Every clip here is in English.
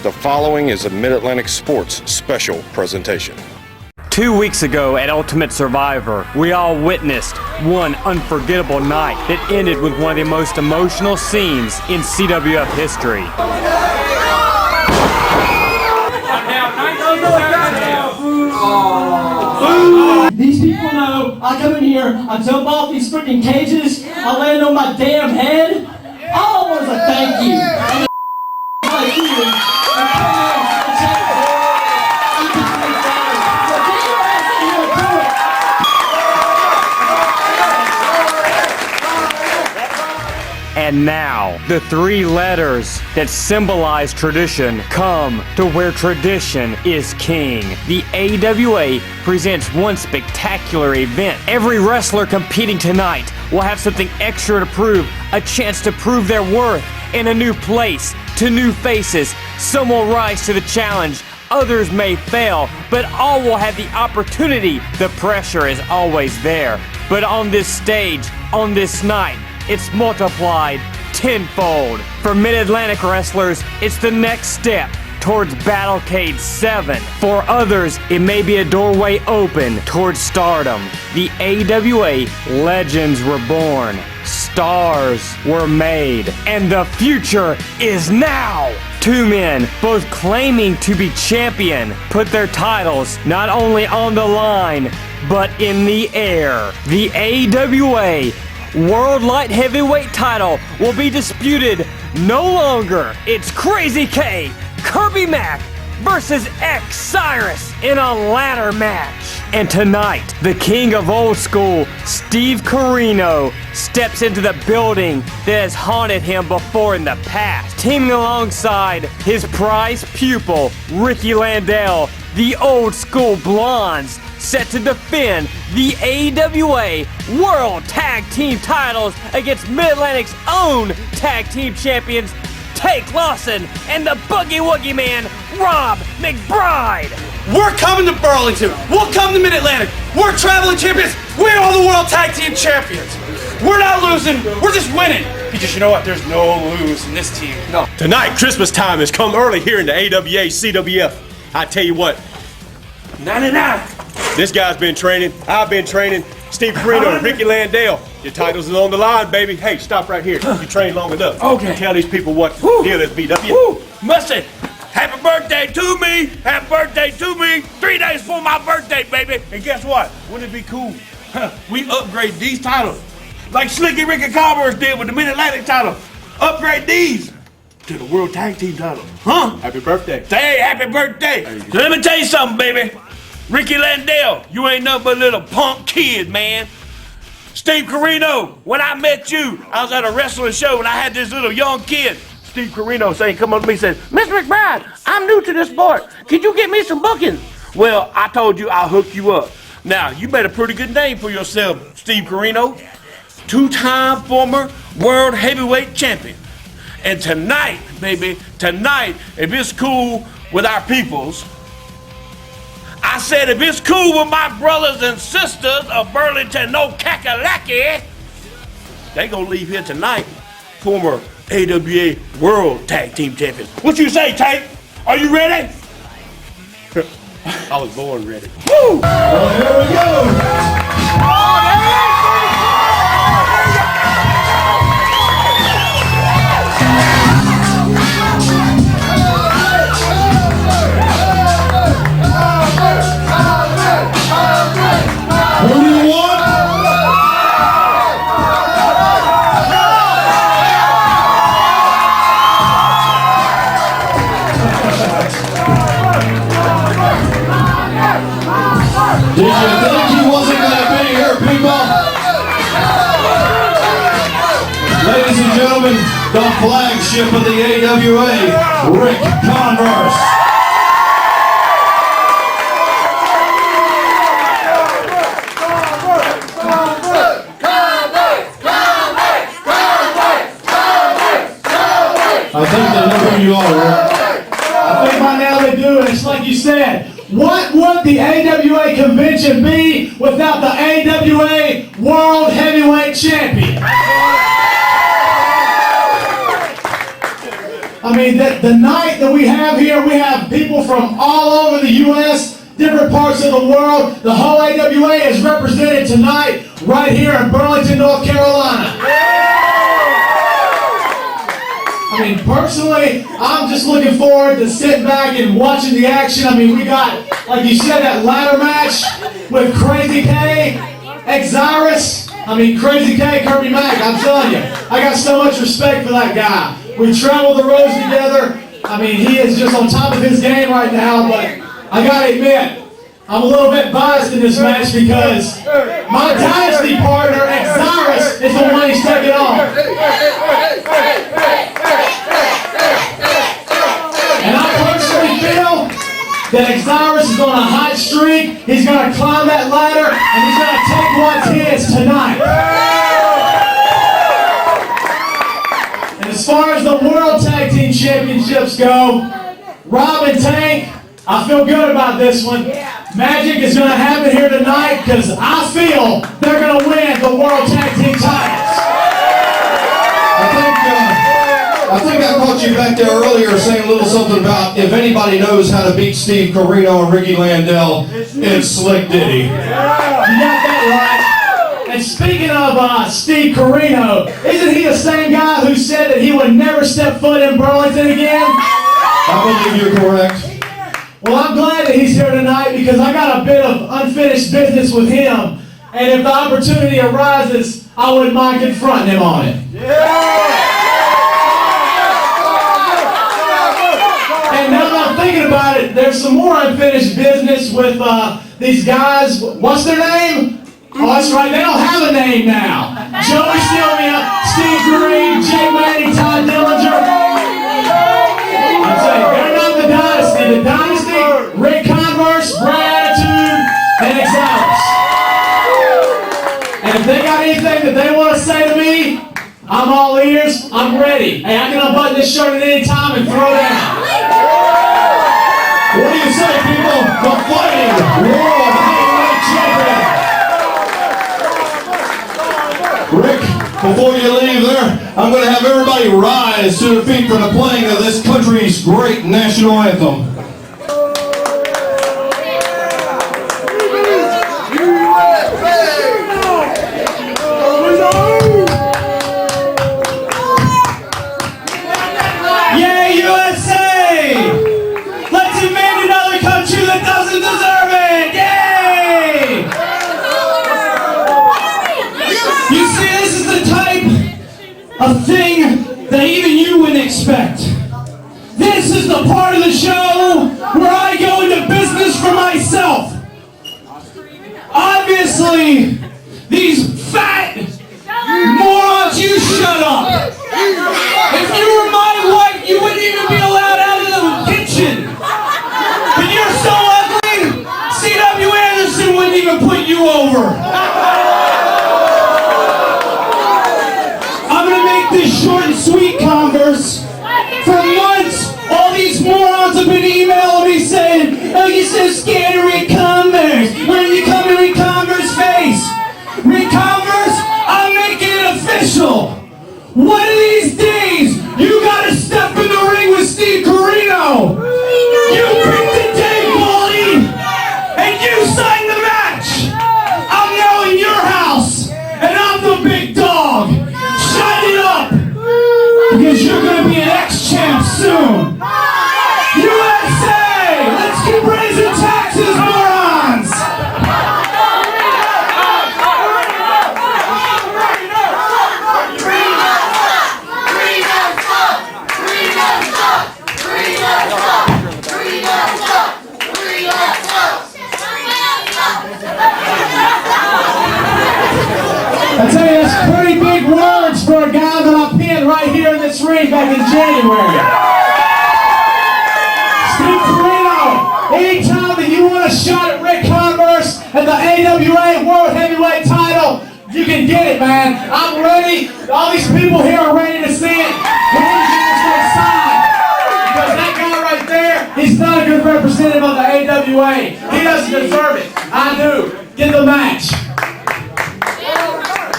The following is a Mid-Atlantic Sports special presentation. 2 weeks ago at Ultimate Survivor, we all witnessed one unforgettable night that ended with one of the most emotional scenes in CWF history. These people know I come in here, I jump off these freaking cages, I land on my damn head. All I want is a thank you. And like you, and come in and check it. So get your ass in here and do it. And now, the three letters that symbolize tradition come to where tradition is king. The AWA presents one spectacular event. Every wrestler competing tonight will have something extra to prove, a chance to prove their worth in a new place, to new faces. Some will rise to the challenge, others may fail, but all will have the opportunity. The pressure is always there. But on this stage, on this night, it's multiplied tenfold. For Mid-Atlantic wrestlers, it's the next step towards Battlecade 7. For others, it may be a doorway open towards stardom. The AWA legends were born, stars were made, and the future is now. Two men, both claiming to be champion, put their titles not only on the line, but in the air. The AWA World Light Heavyweight title will be disputed no longer. It's Krazy K, Kirby Mack versus X-Cyrus in a ladder match. And tonight, the king of old school, Steve Corino, steps into the building that has haunted him before in the past, teaming alongside his prized pupil, Ricky Landell, the old school Blondes, set to defend the AWA World Tag Team titles against Mid-Atlantic's own Tag Team champions, Take Lawson and the Boogie Woogie Man, Rob McBride. We're coming to Burlington. We'll come to Mid-Atlantic. We're traveling champions. We are the World Tag Team champions. We're not losing. We're just winning. Because you know what? There's no lose in this team. No. Tonight, Christmas time has come early here in the AWA CWF. I tell you what. 99. This guy's been training. I've been training. Steve Corino and Ricky Landell. Your titles is on the line, baby. Hey, stop right here. You trained long enough. Okay. Tell these people what the deal is, BW. Woo. Mustard. Happy birthday to me. Happy birthday to me. 3 days for my birthday, baby. And guess what? Wouldn't it be cool? We upgrade these titles. Like Slicky Ricky Carver's did with the Mid-Atlantic title. Upgrade these to the World Tag Team title. Huh? Happy birthday. Hey, happy birthday. So let me tell you something, baby. Ricky Landell, you ain't nothing but a little punk kid, man. Steve Corino, when I met you, I was at a wrestling show and I had this little young kid. Steve Corino saying, come up to me and said, Mr. McBride, I'm new to this sport. Could you get me some bookings? Well, I told you I'll hook you up. Now, you made a pretty good name for yourself, Steve Corino. Two-time former World Heavyweight Champion. And tonight, baby, tonight, if it's cool with our peoples, I said if it's cool with my brothers and sisters of Burlington, no Kakalaki, they gonna leave here tonight, former AWA World Tag Team Champions. What you say, Tate? Are you ready? I was born ready. Woo! Well, here we go. Who do you want? Did you think he wasn't going to be here, people? Ladies and gentlemen, the flagship of the AWA, Rick Converse. I think they know who you are, Rick. I think by now they do, and it's like you said, what would the AWA convention be without the AWA World Heavyweight Champion? I mean, the night that we have here, we have people from all over the U.S., different parts of the world. The whole AWA is represented tonight right here in Burlington, North Carolina. I mean, personally, I'm just looking forward to sitting back and watching the action. I mean, we got, like you said, that ladder match with Krazy K, Edsel. I mean, Krazy K, Kirby Mack, I'm telling you, I got so much respect for that guy. We travel the roads together. I mean, he is just on top of his game right now, but I gotta admit, I'm a little bit biased in this match because my dynasty partner, Edsel, is the one he's taking on. And I personally feel that Edsel is on a hot streak. He's gonna climb that ladder, and he's gonna take what's his tonight. And as far as the World Tag Team Championships go, Rob and Tank, I feel good about this one. Magic is going to happen here tonight because I feel they're going to win the World Tag Team titles. I think I caught you back there earlier saying a little something about if anybody knows how to beat Steve Corino and Ricky Landell, it's Slick Diddy. You got that right. And speaking of Steve Corino, isn't he the same guy who said that he would never step foot in Burlington again? I believe you're correct. Well, I'm glad that he's here tonight because I got a bit of unfinished business with him. And if the opportunity arises, I wouldn't mind confronting him on it. And now that I'm thinking about it, there's some more unfinished business with these guys. What's their name? Oh, that's right, they don't have a name now. Joey Silvia, Steve Greene, Gemini, Dillinger. I'm saying, they're not the dynasty. The dynasty, Rick Converse, Brad Attitude, and Edsel. And if they got anything that they want to say to me, I'm all ears, I'm ready. Hey, I can unbutton this shirt at any time and throw down. What do you say, people? The fighting World Lightweight Champion. Rick, before you leave there, I'm going to have everybody rise to their feet for the playing of this country's great national anthem. Yeah, USA! Let's invade another country that doesn't deserve it! Yay! You see, this is the type of thing that even you wouldn't expect. This is the part of the show where I go into business for myself. Obviously, these fat morons, you shut up. If you were my wife, you wouldn't even be allowed out of the kitchen. But you're so ugly, CW Anderson wouldn't even put you over. I'm gonna make this short and sweet, Converse. For months, all these morons have been emailing me saying, oh, you're so scared of Rick Converse. When you come to Rick Converse face? Rick Converse, I'm making it official. One of these days, you gotta step in the ring with Steve Corino. You picked the day, Baldy, and you signed the match. I'm now in your house, and I'm the big dog. Shut it up, because you're gonna be an ex-champ soon. USA, let's keep raising taxes, morons. I tell you, that's pretty big words for a guy that I pinned right here in this ring back in January. Steve Corino, anytime that you want a shot at Rick Converse and the AWA World Heavyweight title, you can get it, man. I'm ready. All these people here are ready to see it. Who's going to sign? Because that guy right there, he's not a good representative of the AWA. He doesn't deserve it. I do. Get the match.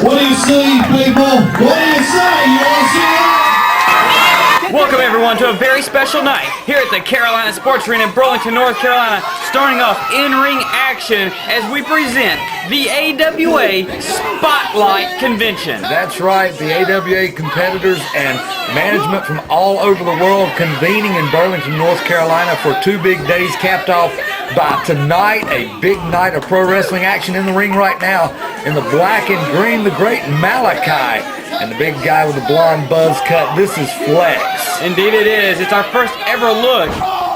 What do you see, people? What do you say? You want to see it? Welcome everyone everyone to a very special night here at the Carolina Sports Arena in Burlington, North Carolina, starting off in-ring action as we present the AWA Spotlight Convention. That's right, the AWA competitors and management from all over the world convening in Burlington, North Carolina for 2 big days, capped off by tonight, a big night of pro wrestling action in the ring right now. In the black and green, the great Malaki. And the big guy with the blonde buzz cut, this is Flex. Indeed it is. It's our first ever look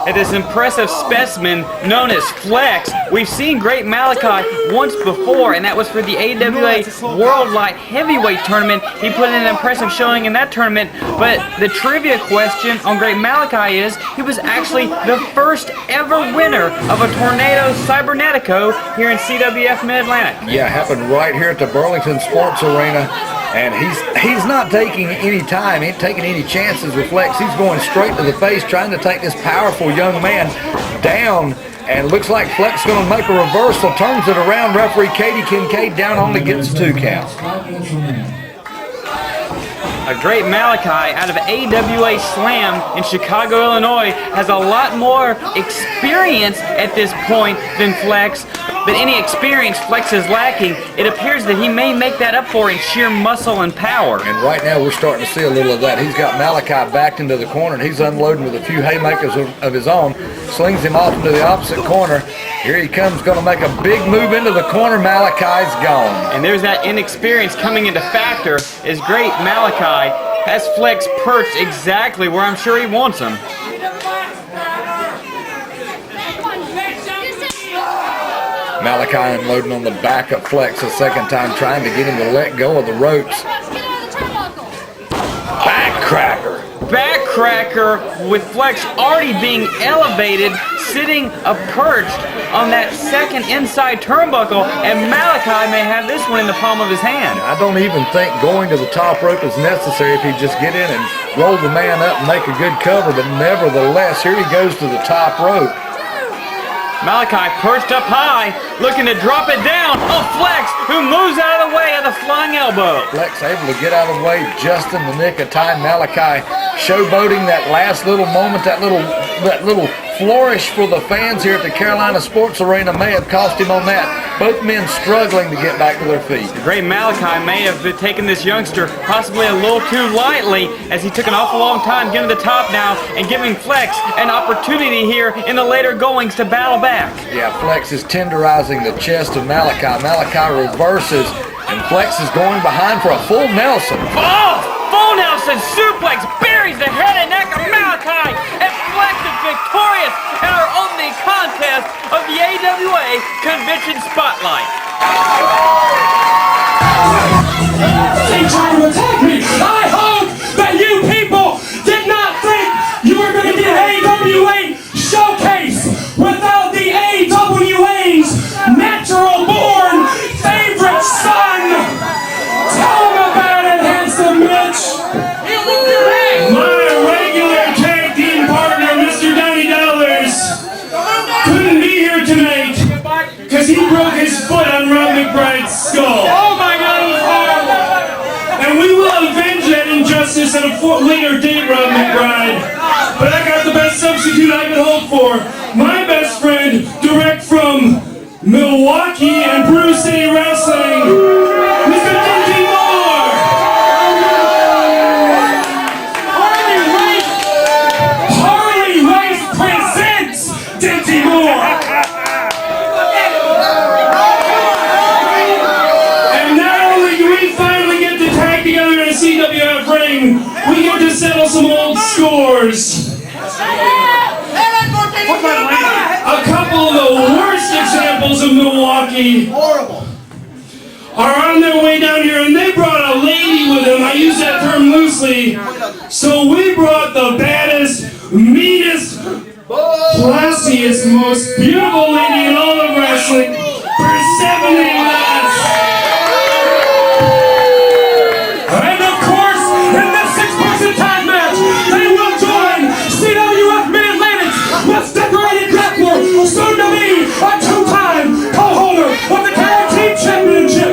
at this impressive specimen known as Flex. We've seen great Malaki once before, and that was for the AWA World Light Heavyweight Tournament. He put in an impressive showing in that tournament, but the trivia question on great Malaki is he was actually the first ever winner of a Tornado Cybernetico here in CWF Mid-Atlantic. Yeah, happened right here at the Burlington Sports Arena. And he's not taking any time, he ain't taking any chances with Flex. He's going straight to the face, trying to take this powerful young man down. And looks like Flex is going to make a reversal, turns it around. Referee Kincaid down on, gets 2 count. A great Malaki out of AWA Slam in Chicago, Illinois, has a lot more experience at this point than Flex, but any experience Flex is lacking, it appears that he may make that up for in sheer muscle and power. And right now we're starting to see a little of that. He's got Malaki backed into the corner, and he's unloading with a few haymakers of his own, slings him off into the opposite corner. Here he comes, going to make a big move into the corner. Malachi's gone. And there's that inexperience coming into factor as great Malaki has Flex perched exactly where I'm sure he wants him. Malaki unloading on the back of Flex a second time, trying to get him to let go of the ropes. Backcracker. Backcracker with Flex already being elevated, sitting perched on that second inside turnbuckle, and Malaki may have this one in the palm of his hand. I don't even think going to the top rope is necessary if he just get in and roll the man up and make a good cover, but nevertheless, here he goes to the top rope. Malaki perched up high, looking to drop it down on Flex, who moves out of the way of the flying elbow. Flex able to get out of the way just in the nick of time. Malaki showboating that last little moment, that little flourish for the fans here at the Carolina Sports Arena may have cost him on that. Both men struggling to get back to their feet. The great Malaki may have taken this youngster possibly a little too lightly, as he took an awful long time getting to the top now and giving Flex an opportunity here in the later goings to battle back. Yeah, Flex is tenderizing the chest of Malaki. Malaki reverses, and Flex is going behind for a full Nelson. Oh! Full Nelson suplex buries the head and neck of Malaki, and Flex is victorious in our opening contest of the AWA Convention Spotlight. They tried to attack me. I hope that you people did not think you were going to get AWA Showcase without the AWA's natural-born favorite son. Tell him about it, handsome Mitch. My regular tag team partner, Mr. $90, couldn't be here tonight because he broke his foot on Rob McBride's skull. Oh my God, it was horrible. And we will avenge that injustice at a later date, Rob McBride. But I got the best substitute I could hope for. My best friend, direct from Milwaukee and Brew City Wrestling, Mr. Dinn. CWF ring, we get to settle some old scores. A couple of the worst examples of Milwaukee are on their way down here, and they brought a lady with them. I use that term loosely. So we brought the baddest, meanest, classiest, most beautiful lady in all of wrestling, Persephone. And of course, in this 6-person tag match, they will join CWF Mid-Atlantic's most decorated platform, soon to be a 2-time co-holder of the Tag Team Championship.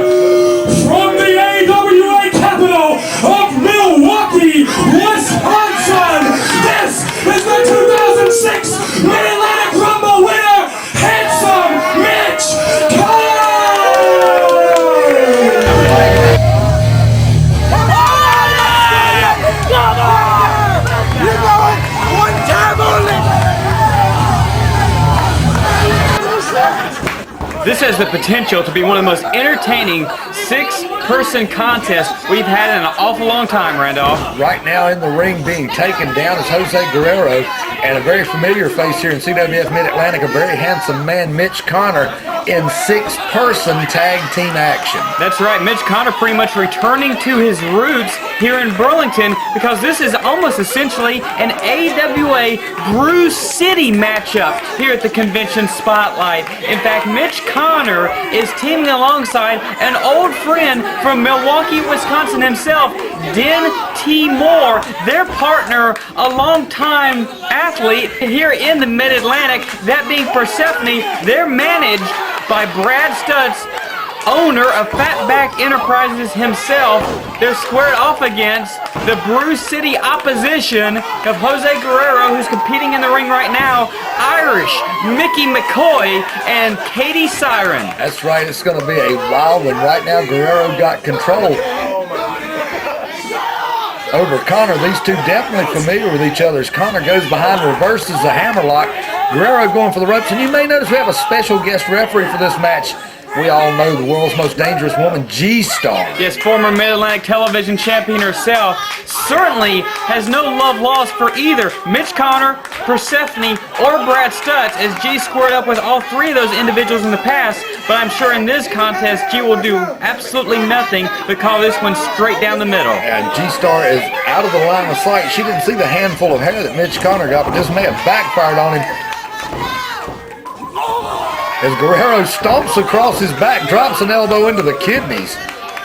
From the AWA capital of Milwaukee, Wisconsin, this This has the potential to be one of the most entertaining six-person contests we've had in an awful long time, Randolph. Right now in the ring being taken down is Jose Guerrero, and a very familiar face here in CWF Mid-Atlantic, a very handsome man, Mitch Connor, in six-person tag team action. That's right, Mitch Connor pretty much returning to his roots here in Burlington, because this is almost essentially an AWA Bruce City matchup here at the convention spotlight. In fact, Mitch Connor is teaming alongside an old friend from Milwaukee, Wisconsin himself, Dinn T. Moore, their partner, a longtime athlete here in the Mid-Atlantic, that being Persephone. They're managed by Brad Stutts, owner of Fatback Enterprises himself. They're squared off against the Bruce City opposition of Jose Guerrero, who's competing in the ring right now, Irish Mickey McCoy, and Katie Syren. That's right, it's going to be a wild one. Right now, Guerrero got control over Connor. These two definitely familiar with each other. As Connor goes behind, reverses the hammerlock. Guerrero going for the ropes, and you may notice we have a special guest referee for this match. We all know the world's most dangerous woman, G-Star. Yes, former Mid-Atlantic television champion herself, certainly has no love lost for either Mitch Connor, Persephone, or Brad Stutts, as G squared up with all three of those individuals in the past. But I'm sure in this contest, G will do absolutely nothing but call this one straight down the middle. And G-Star is out of the line of sight. She didn't see the handful of hair that Mitch Connor got, but this may have backfired on him. As Guerrero stomps across his back, drops an elbow into the kidneys.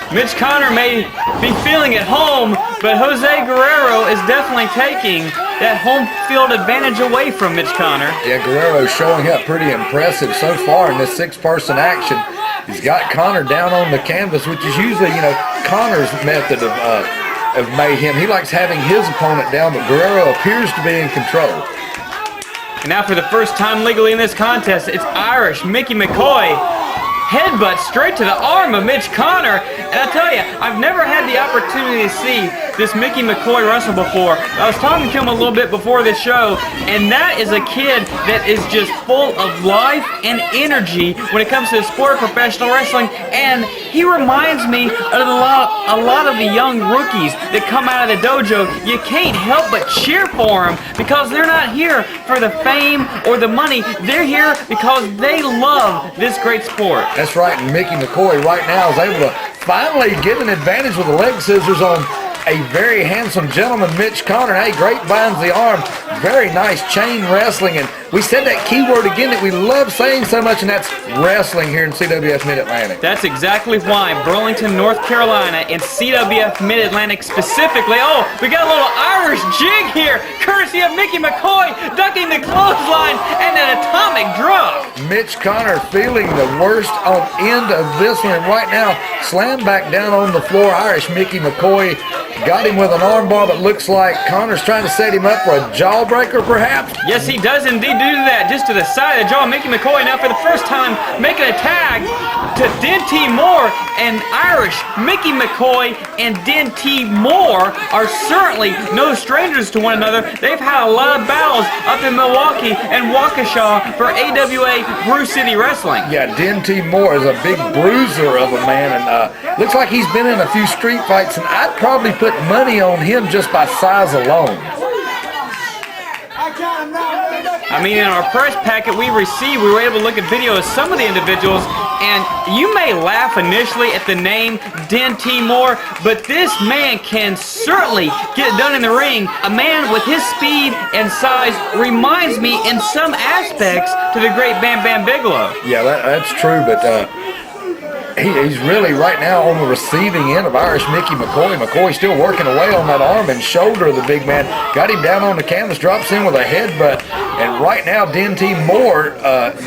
Mitch Connor may be feeling at home, but Jose Guerrero is definitely taking that home field advantage away from Mitch Connor. Yeah, Guerrero showing up pretty impressive so far in this six-person action. He's got Connor down on the canvas, which is usually, Connor's method of mayhem. He likes having his opponent down, but Guerrero appears to be in control. And now for the first time legally in this contest, it's Irish Mickey McCoy. Headbutt straight to the arm of Mitch Connor. And I tell you, I've never had the opportunity to see this Mickey McCoy wrestle before. I was talking to him a little bit before this show, and that is a kid that is just full of life and energy when it comes to the sport of professional wrestling. And he reminds me of a lot of the young rookies that come out of the dojo. You can't help but cheer for them, because they're not here for the fame or the money. They're here because they love this great sport. That's right, and Mickey McCoy right now is able to finally get an advantage with the leg scissors on a very handsome gentleman, Mitch Connor. Hey, grapevines the arm. Very nice chain wrestling. And we said that keyword again that we love saying so much, and that's wrestling here in CWF Mid-Atlantic. That's exactly why Burlington, North Carolina, and CWF Mid-Atlantic specifically. Oh, we got a little Irish jig here, courtesy of Mickey McCoy, ducking the clothesline and an atomic drop. Mitch Connor feeling the worst on end of this one. And right now, slammed back down on the floor. Irish Mickey McCoy got him with an armbar, but looks like Connor's trying to set him up for a jawbreaker, perhaps? Yes, he does indeed do that, just to the side of the jaw. Mickey McCoy now for the first time making a tag to Dinn T. Moore, and Irish Mickey McCoy and Dinn T. Moore are certainly no strangers to one another. They've had a lot of battles up in Milwaukee and Waukesha for AWA Bruce City Wrestling. Yeah, Dinn T. Moore is a big bruiser of a man, and looks like he's been in a few street fights, and I'd probably put money on him just by size alone. I mean, in our press packet we received, we were able to look at video of some of the individuals, and you may laugh initially at the name Dinn T. Moore, but this man can certainly get it done in the ring. A man with his speed and size reminds me in some aspects to the great Bam Bam Bigelow. Yeah, that's true, but he's really right now on the receiving end of Irish Mickey McCoy. McCoy still working away on that arm and shoulder of the big man. Got him down on the canvas, drops in with a headbutt. And right now, Dinn T. Moore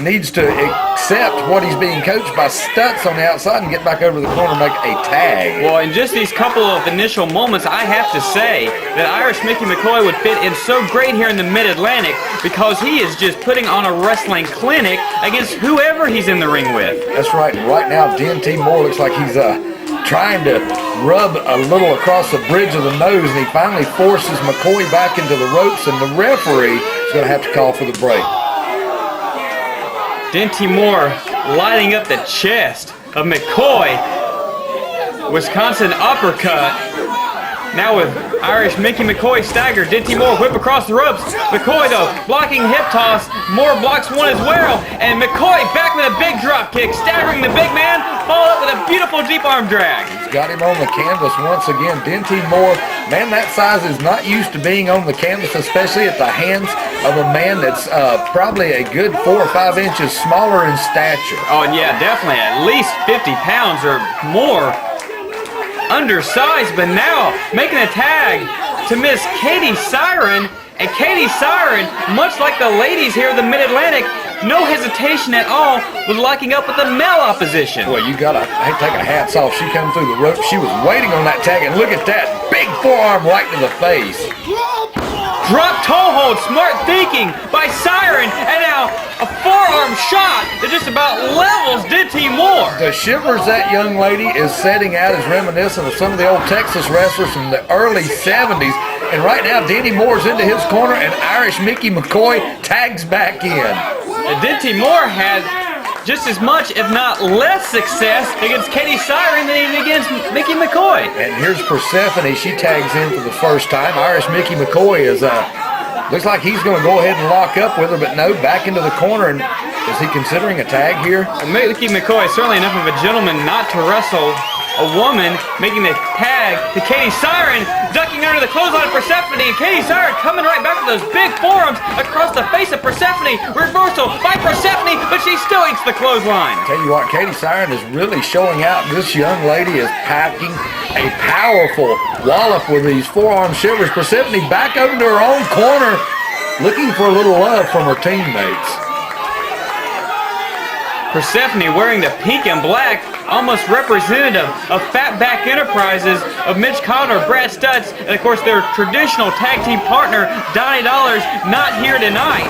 needs to accept what he's being coached by Stutts on the outside and get back over the corner and make a tag. Well, in just these couple of initial moments, I have to say that Irish Mickey McCoy would fit in so great here in the Mid-Atlantic, because he is just putting on a wrestling clinic against whoever he's in the ring with. That's right. And right now, Dinn T. Moore looks like he's trying to rub a little across the bridge of the nose, and he finally forces McCoy back into the ropes, and the referee is going to have to call for the break. Dinty Moore lighting up the chest of McCoy. Wisconsin uppercut. Now with Irish Mickey McCoy stagger, Dinty Moore whip across the ropes. McCoy though, blocking hip toss. Moore blocks one as well. And McCoy back with a big drop kick, staggering the big man, followed up with a beautiful deep arm drag. He's got him on the canvas once again. Dinty Moore, man, that size is not used to being on the canvas, especially at the hands of a man that's probably a good 4 or 5 inches smaller in stature. Oh, and yeah, definitely at least 50 pounds or more. Undersized, but now making a tag to Miss Katie Syren. And Katie Syren, much like the ladies here in the Mid-Atlantic, no hesitation at all with locking up with the male opposition. Well, you gotta take a hats off. She come through the rope. She was waiting on that tag, and look at that big forearm right to the face. Drop toe hold, smart thinking by Syren, and now a forearm shot that just about levels Dinty Moore. The shivers that young lady is setting out is reminiscent of some of the old Texas wrestlers from the early 70s. And right now, Dinty Moore's into his corner, and Irish Mickey McCoy tags back in. Dinty Moore had just as much, if not less, success against Katie Syren than even against Mickey McCoy. And here's Persephone. She tags in for the first time. Irish Mickey McCoy is, looks like he's going to go ahead and lock up with her, but no, back into the corner. And is he considering a tag here? Mickey McCoy is certainly enough of a gentleman not to wrestle a woman, making the tag to Katie Syren, ducking under the clothesline of Persephone, and Katie Syren coming right back with those big forearms across the face of Persephone. Reversal by Persephone, but she still eats the clothesline. Tell you what, Katie Syren is really showing out. This young lady is packing a powerful wallop with these forearm shivers. Persephone back over to her own corner, looking for a little love from her teammates. Persephone wearing the pink and black, almost representative of Fatback Enterprises, of Mitch Connor, Brad Stutts, and of course their traditional tag team partner, Donnie Dollars, not here tonight.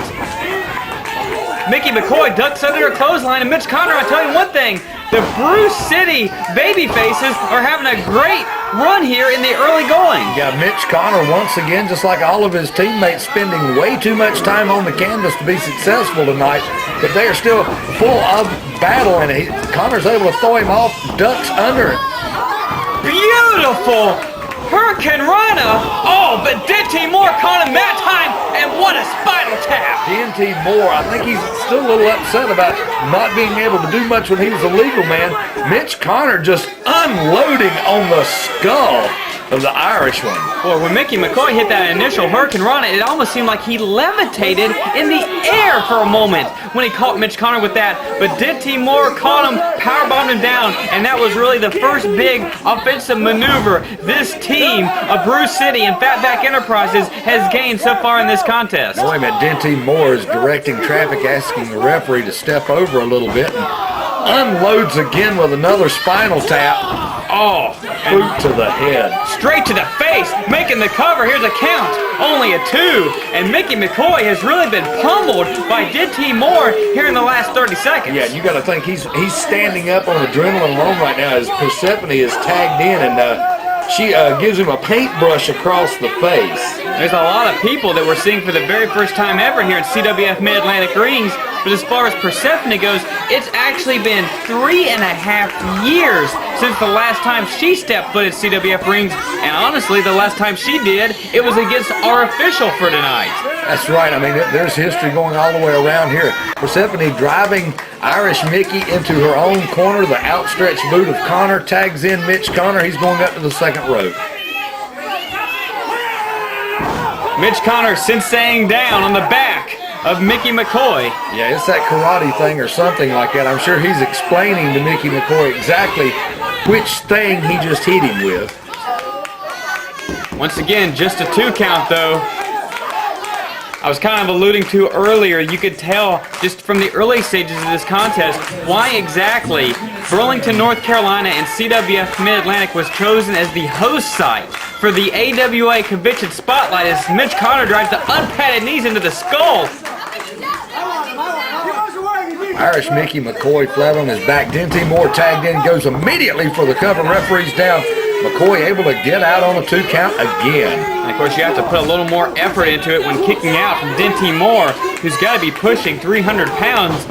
Mickey McCoy ducks under a clothesline, and Mitch Connor, I'll tell you one thing, the Bruce City baby faces are having a great run here in the early going. Yeah, Mitch Connor once again, just like all of his teammates, spending way too much time on the canvas to be successful tonight, but they are still full of battle, and Connor's able to throw him off, ducks under. Beautiful Hurricane Rana. Oh, but Dinty Moore caught him that time, and what a spinal tap. Dinty Moore, I think he's still a little upset about not being able to do much when he was a legal man. Mitch Connor just unloading on the skull of the Irish one. Well, when Mickey McCoy hit that initial Hurricane Rana, it almost seemed like he levitated in the air for a moment when he caught Mitch Connor with that. But Dinty Moore caught him, powerbombed him down, and that was really the first big offensive maneuver this team of Bruce City and Fatback Enterprises has gained so far in this contest. Wait a minute, Dinty Moore is directing traffic, asking the referee to step over a little bit, and unloads again with another spinal tap. Oh, boot to the head. Straight to the face, making the cover. Here's a count, only a 2. And Mickey McCoy has really been pummeled by Dinty Moore here in the last 30 seconds. Yeah, you got to think he's standing up on adrenaline alone right now as Persephone is tagged in, and she gives him a paintbrush across the face. There's a lot of people that we're seeing for the very first time ever here at CWF Mid-Atlantic Rings. But as far as Persephone goes, it's actually been 3.5 years since the last time she stepped foot at CWF Rings. And honestly, the last time she did, it was against our official for tonight. That's right. I mean, there's history going all the way around here. Persephone driving Irish Mickey into her own corner. The outstretched boot of Connor tags in Mitch Connor. He's going up to the second rope. Mitch Connor senseiing down on the back of Mickey McCoy. Yeah, it's that karate thing or something like that. I'm sure he's explaining to Mickey McCoy exactly which thing he just hit him with. Once again, just a 2 count though. I was kind of alluding to earlier, you could tell just from the early stages of this contest why exactly Burlington, North Carolina and CWF Mid-Atlantic was chosen as the host site for the AWA Convention Spotlight as Mitch Connor drives the unpadded knees into the skull. Irish Mickey McCoy flat on his back. Dinty Moore tagged in, goes immediately for the cover. Referee's down. McCoy able to get out on a 2 count again. And of course, you have to put a little more effort into it when kicking out from Dinty Moore, who's got to be pushing 300 pounds.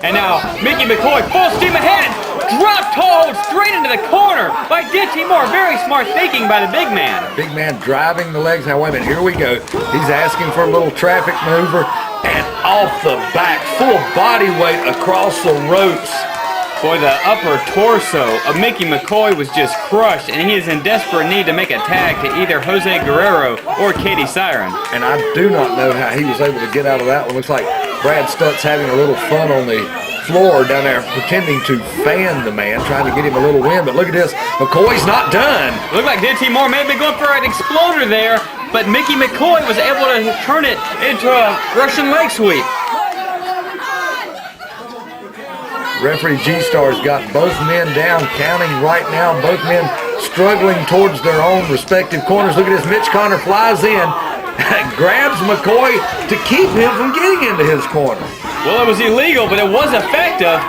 And now Mickey McCoy full steam ahead. Drop toe straight into the corner by Ditty Moore. Very smart thinking by the big man. Big man driving the legs. Now, wait a minute. Here we go. He's asking for a little traffic maneuver. And off the back, full body weight across the ropes. Boy, the upper torso of Mickey McCoy was just crushed, and he is in desperate need to make a tag to either Jose Guerrero or Katie Syren. And I do not know how he was able to get out of that one. Looks like Brad Stutts having a little fun on the floor down there, pretending to fan the man, trying to get him a little win. But look at this, McCoy's not done. Looked like Ditty Moore may have been going for an exploder there, but Mickey McCoy was able to turn it into a Russian leg sweep. Referee G-Star's got both men down, counting right now. Both men struggling towards their own respective corners. Look at this, Mitch Connor flies in, grabs McCoy to keep him from getting into his corner. Well, it was illegal, but it was effective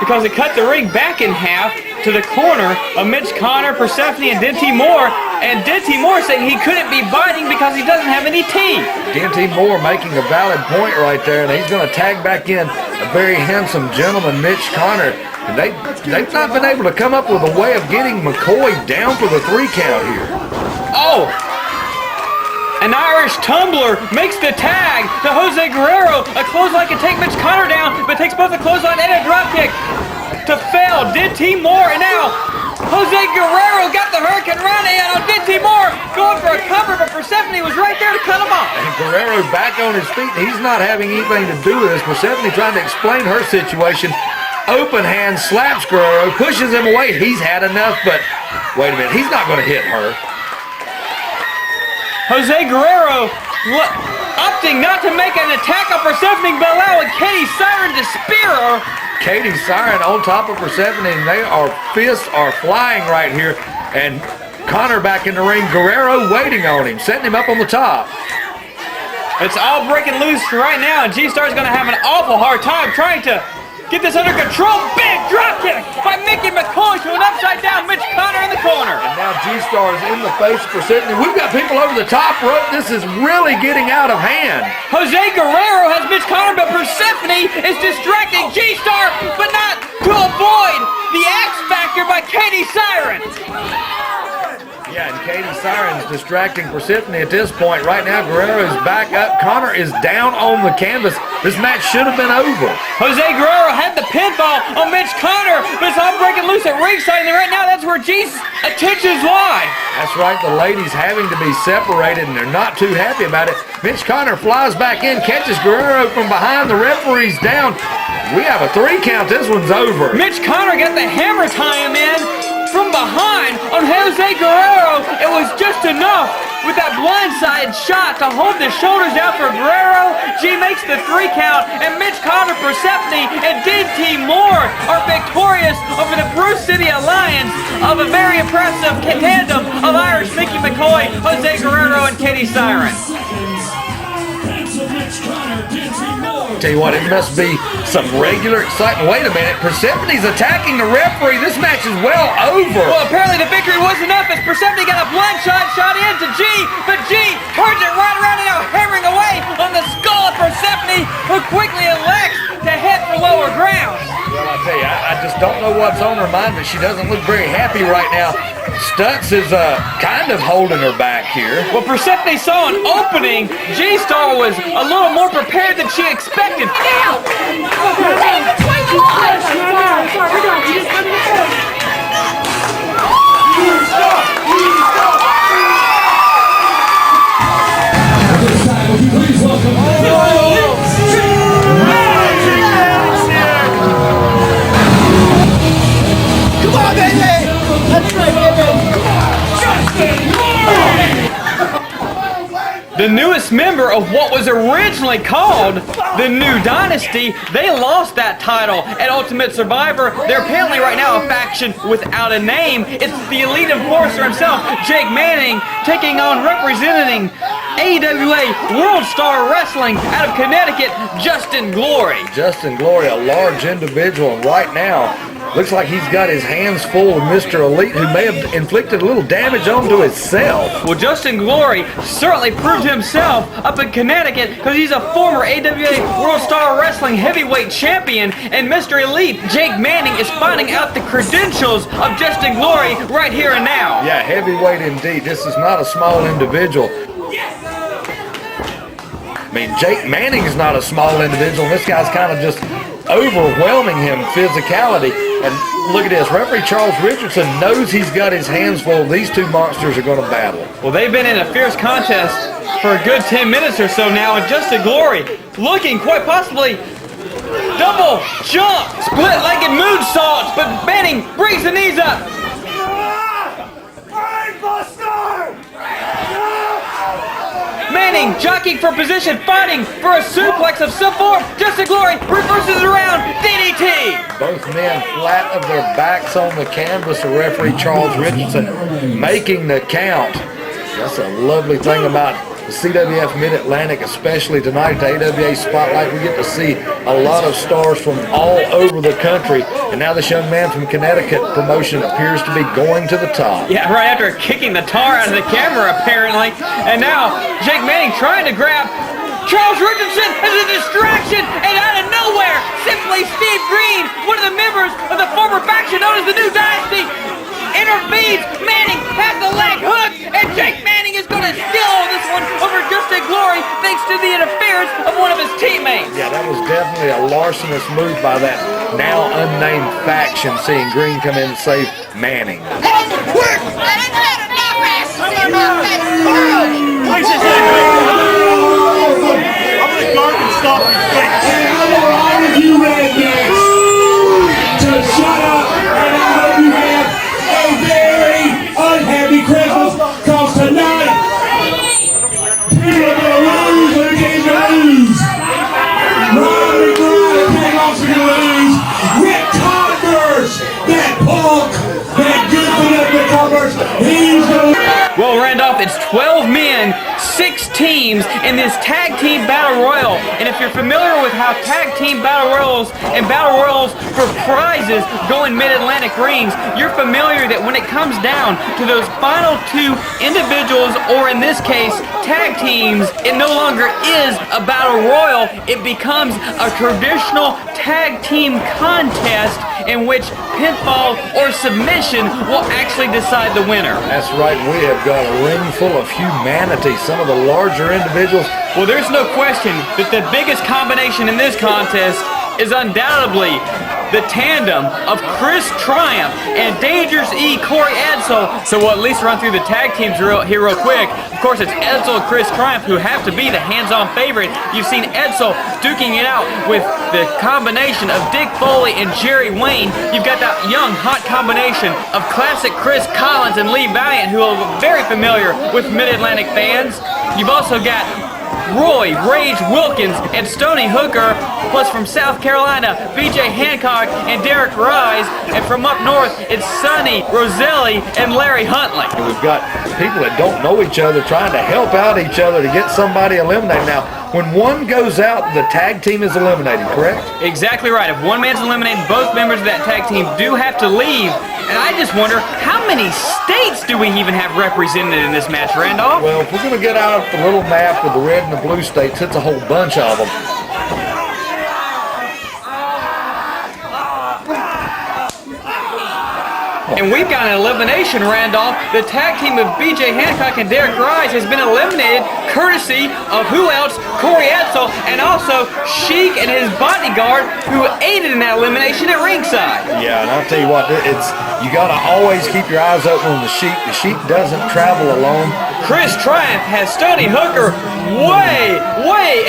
because it cut the ring back in half to the corner of Mitch Connor, Persephone, and Ditty Moore. And Ditty Moore saying he couldn't be biting because he doesn't have any teeth. Ditty Moore making a valid point right there, and he's going to tag back in a very handsome gentleman, Mitch Connor. And they've not been able to come up with a way of getting McCoy down for the 3 count here. Oh! An Irish tumbler makes the tag to Jose Guerrero. A clothesline can take Mitch Connor down, but takes both a clothesline and a dropkick to fail. Ditty Moore, and now Jose Guerrero got the Hurricane Rana on Ditty Moore, going for a cover, but Persephone was right there to cut him off. And Guerrero back on his feet. He's not having anything to do with this. Persephone trying to explain her situation. Open hand slaps Guerrero, pushes him away. He's had enough, but wait a minute, he's not going to hit her. Jose Guerrero opting not to make an attack on Persephone, but allowing Katie Syren to spear her. Katie Syren on top of Persephone, and fists are flying right here. And Connor back in the ring, Guerrero waiting on him, setting him up on the top. It's all breaking loose right now, and G-Star's going to have an awful hard time trying to get this under control. Big drop kick by Mickey McCoy to an upside down Mitch Connor in the corner. And now G-Star is in the face of Persephone. We've got people over the top rope. This is really getting out of hand. Jose Guerrero has Mitch Connor, but Persephone is distracting G-Star, but not to avoid the X Factor by Katie Syren. Yeah, and Katie Syren's distracting Persephone at this point. Right now, Guerrero is back up. Connor is down on the canvas. This match should have been over. Jose Guerrero had the pinfall on Mitch Connor, but it's all breaking loose at ringside, and right now that's where G's attentions lie. That's right, the ladies having to be separated, and they're not too happy about it. Mitch Connor flies back in, catches Guerrero from behind. The referee's down. We have a 3 count. This one's over. Mitch Connor got the hammer tie him in from behind on Jose Guerrero. It was just enough with that blindside shot to hold the shoulders down for Guerrero. G makes the 3 count, and Mitch Connor, Persephone, and Ditty Moore are victorious over the Bruce City Alliance of a very impressive tandem of Irish Mickey McCoy, Jose Guerrero, and Katie Syren. Tell you what, it must be some regular excitement. Wait a minute, Persephone's attacking the referee. This match is well over. Well, apparently the victory was enough as Persephone got a blind shot into G, but G turns it right around and now hammering away on the skull of Persephone, who quickly elects to head for lower ground. Well, I tell you, I just don't know what's on her mind, but she doesn't look very happy right now. Stutts is kind of holding her back here. Well, Persephone saw an opening. G-Star was a little more prepared than she expected. Come on, baby! That's right, baby! The newest member of what was originally called the New Dynasty, they lost that title at Ultimate Survivor. They're apparently right now a faction without a name. It's the Elite Enforcer himself, Jake Manning, taking on representing AWA World Star Wrestling out of Connecticut, Justyn Glory. Justyn Glory, a large individual, and right now Looks like he's got his hands full with Mr. Elite, who may have inflicted a little damage onto himself. Well, Justyn Glory certainly proved himself up in Connecticut because he's a former AWA World Star Wrestling Heavyweight Champion, and Mr. Elite, Jake Manning, is finding out the credentials of Justyn Glory right here and now. Yeah, heavyweight indeed. This is not a small individual. I mean, Jake Manning is not a small individual, and this guy's kind of just overwhelming him physicality. And look at this, referee Charles Richardson knows he's got his hands full. These two monsters are going to battle. Well, they've been in a fierce contest for a good 10 minutes or so now, and Justyn Glory looking quite possibly double jump, split-legged moonsault, but Manning brings the knees up. Manning jockeying for position, fighting for a suplex of some form. Justyn Glory reverses around, DDT. Both men flat of their backs on the canvas. The referee Charles Richardson making the count. That's a lovely thing about the CWF Mid-Atlantic, especially tonight, the AWA Spotlight. We get to see a lot of stars from all over the country. And now this young man from Connecticut promotion appears to be going to the top. Yeah, right after kicking the tar out of the camera, apparently. And now Jake Manning trying to grab Charles Richardson as a distraction, and out of nowhere, simply Steve Greene, one of the members of the former faction known as the New Dynasty, intervenes. Manning has the leg hooked, and Jake Manning is going to steal this one over Justyn Glory thanks to the interference of one of his teammates. Yeah, that was definitely a larcenous move by that now unnamed faction, seeing Greene come in and save Manning. Quick! Stop your face. And I want all of you rednecks to shut up, and I hope you have a very unhappy Christmas, because tonight people are going to lose when the game's going to lose. Robbie Brown and Ken Lawson going to lose. Rick Converse, that punk, that good for nothing Converse, he's going to lose. Well, Randolph, it's 12 men, 6 teams in this tag team battle royal. And if you're familiar with how tag team battle royals and battle royals for prizes go in Mid-Atlantic rings, you're familiar that when it comes down to those final 2 individuals, or in this case, tag teams, it no longer is a battle royal. It becomes a traditional tag team contest in which pinfall or submission will actually decide the winner. That's right, we have got a ring full of humanity, some of the larger individuals. Well, there's no question that the biggest combination in this contest is undoubtedly the tandem of Chris Triumph and Dangerous E. Corey Edsel. So we'll at least run through the tag teams here real quick. Of course, it's Edsel and Chris Triumph who have to be the hands-on favorite. You've seen Edsel duking it out with the combination of Dick Foley and Jerry Wayne. You've got that young, hot combination of classic Chris Collins and Lee Valiant, who are very familiar with Mid-Atlantic fans. You've also got Roy Rage Wilkins and Stoney Hooker, plus from South Carolina, BJ Hancock and Derek Ryze, and from up north, it's Sonny Roselli and Larry Huntley. And we've got people that don't know each other trying to help out each other to get somebody eliminated. Now, when one goes out, the tag team is eliminated, correct? Exactly right. If one man's eliminated, both members of that tag team do have to leave. And I just wonder, how many states do we even have represented in this match, Randolph? Well, if we're going to get out the little map with the red and the blue states, it's a whole bunch of them. And we've got an elimination, Randolph. The tag team of BJ Hancock and Derek Ryze has been eliminated courtesy of who else? Corey Edsel, and also Sheik and his bodyguard, who aided in that elimination at ringside. Yeah, and I'll tell you what, you got to always keep your eyes open on the Sheik. The Sheik doesn't travel alone. Chris Triumph has Stoney Hooker way,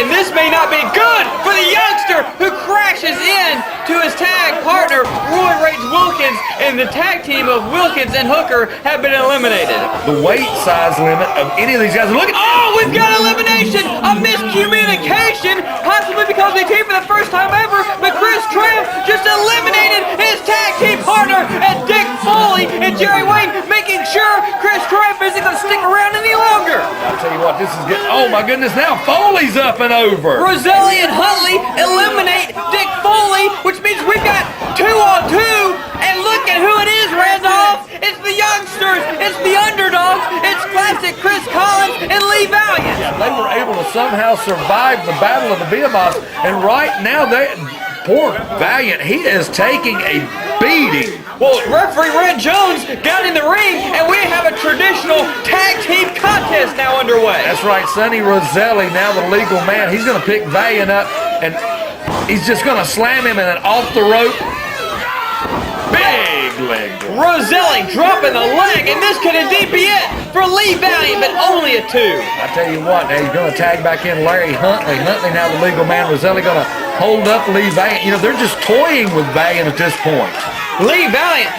and this may not be good for the youngster who crashes in to his tag partner, Roy Rage Wilkins, and the tag team of Wilkins and Hooker have been eliminated. The weight size limit of any of these guys, look at... Oh, we've got elimination! A miscommunication, possibly because they teamed for the first time ever, but Chris Triumph just eliminated his tag team partner, and Dick Foley and Jerry Wayne making sure Chris Triumph isn't going to stick around any longer. I'll tell you what, this is good. Oh my goodness, now Foley's up and over. Roselli and Huntley eliminate Dick Foley, which means we've got 2-on-2 It's the youngsters. It's the underdogs. It's classic Chris Collins and Lee Valiant. Yeah, they were able to somehow survive the Battle of the Behemoths, and right now poor Valiant, he is taking a beating. Well, referee Red Jones got in the ring, and we have a traditional tag team contest now underway. That's right, Sonny Roselli, now the legal man. He's going to pick Valiant up, and he's just going to slam him in an off the rope. Big leg. Roselli dropping the leg, and this could indeed be it for Lee Valiant, but only a 2. I tell you what, now he's going to tag back in Larry Huntley. Huntley now the legal man. Roselli going to hold up Lee Valiant. You know, they're just toying with Valiant at this point. Lee Valiant,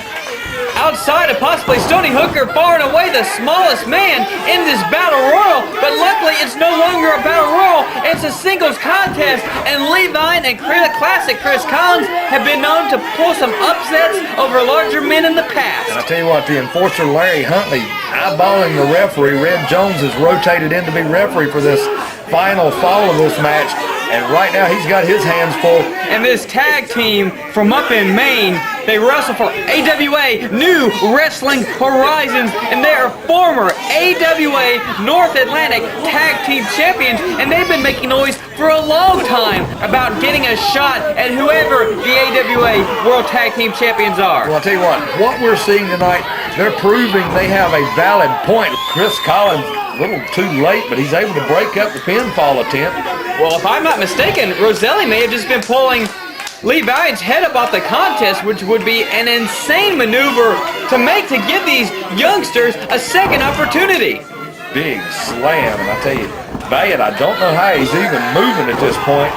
outside of possibly Stoney Hooker, far and away the smallest man in this battle royal, but luckily it's no longer a battle royal, it's a singles contest, and Lee Valiant and classic Chris Collins have been known to pull some upsets over larger men in the past. And I tell you what, the enforcer Larry Huntley eyeballing the referee. Red Jones has rotated in to be referee for this final fall of this match, and right now he's got his hands full. And this tag team from up in Maine, they wrestle for AWA New Wrestling Horizons, and they are former AWA North Atlantic Tag Team Champions, and they've been making noise for a long time about getting a shot at whoever the AWA World Tag Team Champions are. Well, I'll tell you what we're seeing tonight, they're proving they have a valid point. Chris Collins, a little too late, but he's able to break up the pinfall attempt. Well, if I'm not mistaken, Roselli may have just been pulling Lee Valiant's head up off the contest, which would be an insane maneuver to make to give these youngsters a second opportunity. Big slam, and I tell you, Valiant, I don't know how he's even moving at this point.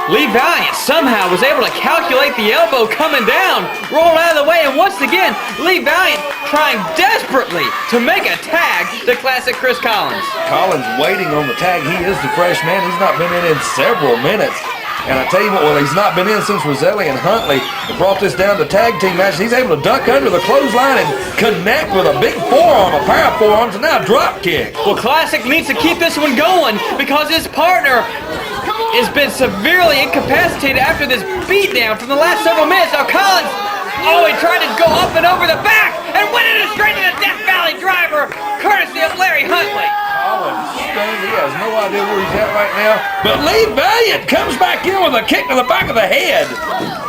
Lee Valiant somehow was able to calculate the elbow coming down, rolled out of the way, and once again, Lee Valiant trying desperately to make a tag to classic Chris Collins. Collins waiting on the tag. He is the fresh man. He's not been in several minutes. And I tell you what, well, he's not been in since Roselli and Huntley brought this down to tag team match. He's able to duck under the clothesline and connect with a big forearm, a pair of forearms, and now a drop kick. Well, Classic needs to keep this one going because his partner has been severely incapacitated after this beatdown from the last several minutes. Now Collins, he tried to go up and over the back and went in straight to the Death Valley driver, courtesy of Larry Huntley. Collins stunned. He has no idea where he's at right now. But Lee Valiant comes back in with a kick to the back of the head.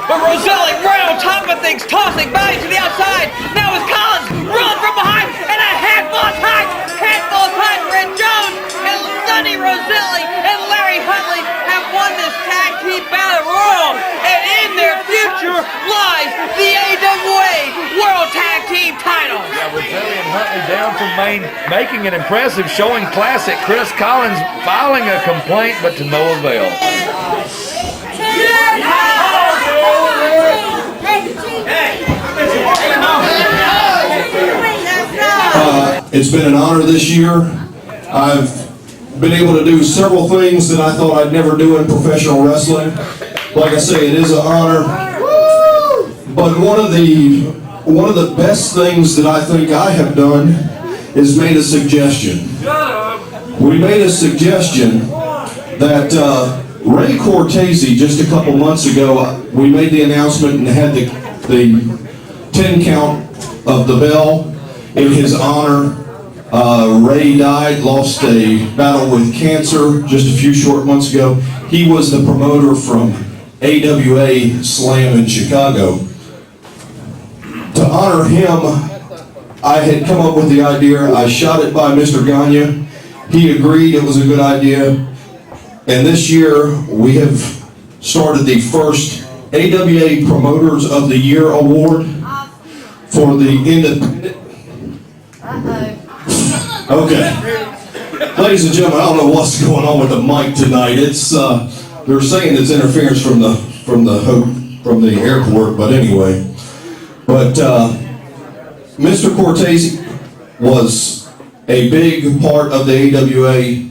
But Roselli right on top of things, tossing Valiant to the outside. Now with Collins rolling from behind and a handful of time Red Jones and Sonny Roselli and Larry Huntley have won this tag team battle royal, and in their future lies the AWA World Tag Team titles. Yeah, Roselli and Huntley down from Maine, making it impressive, showing classic Chris Collins filing a complaint, but to no avail. It's been an honor this year. I've been able to do several things that I thought I'd never do in professional wrestling. Like I say, it is an honor. But one of the best things that I think I have done is made a suggestion. We made a suggestion that Ray Cortese, just a couple months ago, we made the announcement and had the 10 count of the bell in his honor. Ray died, lost a battle with cancer just a few short months ago. He was the promoter from AWA Slam in Chicago. To honor him, I had come up with the idea. I shot it by Mr. Gagne. He agreed it was a good idea. And this year, we have started the first AWA Promoters of the Year Award for the independent. Okay. Ladies and gentlemen, I don't know what's going on with the mic tonight. It's they're saying it's interference from the airport, but anyway. But Mr. Cortese was a big part of the AWA.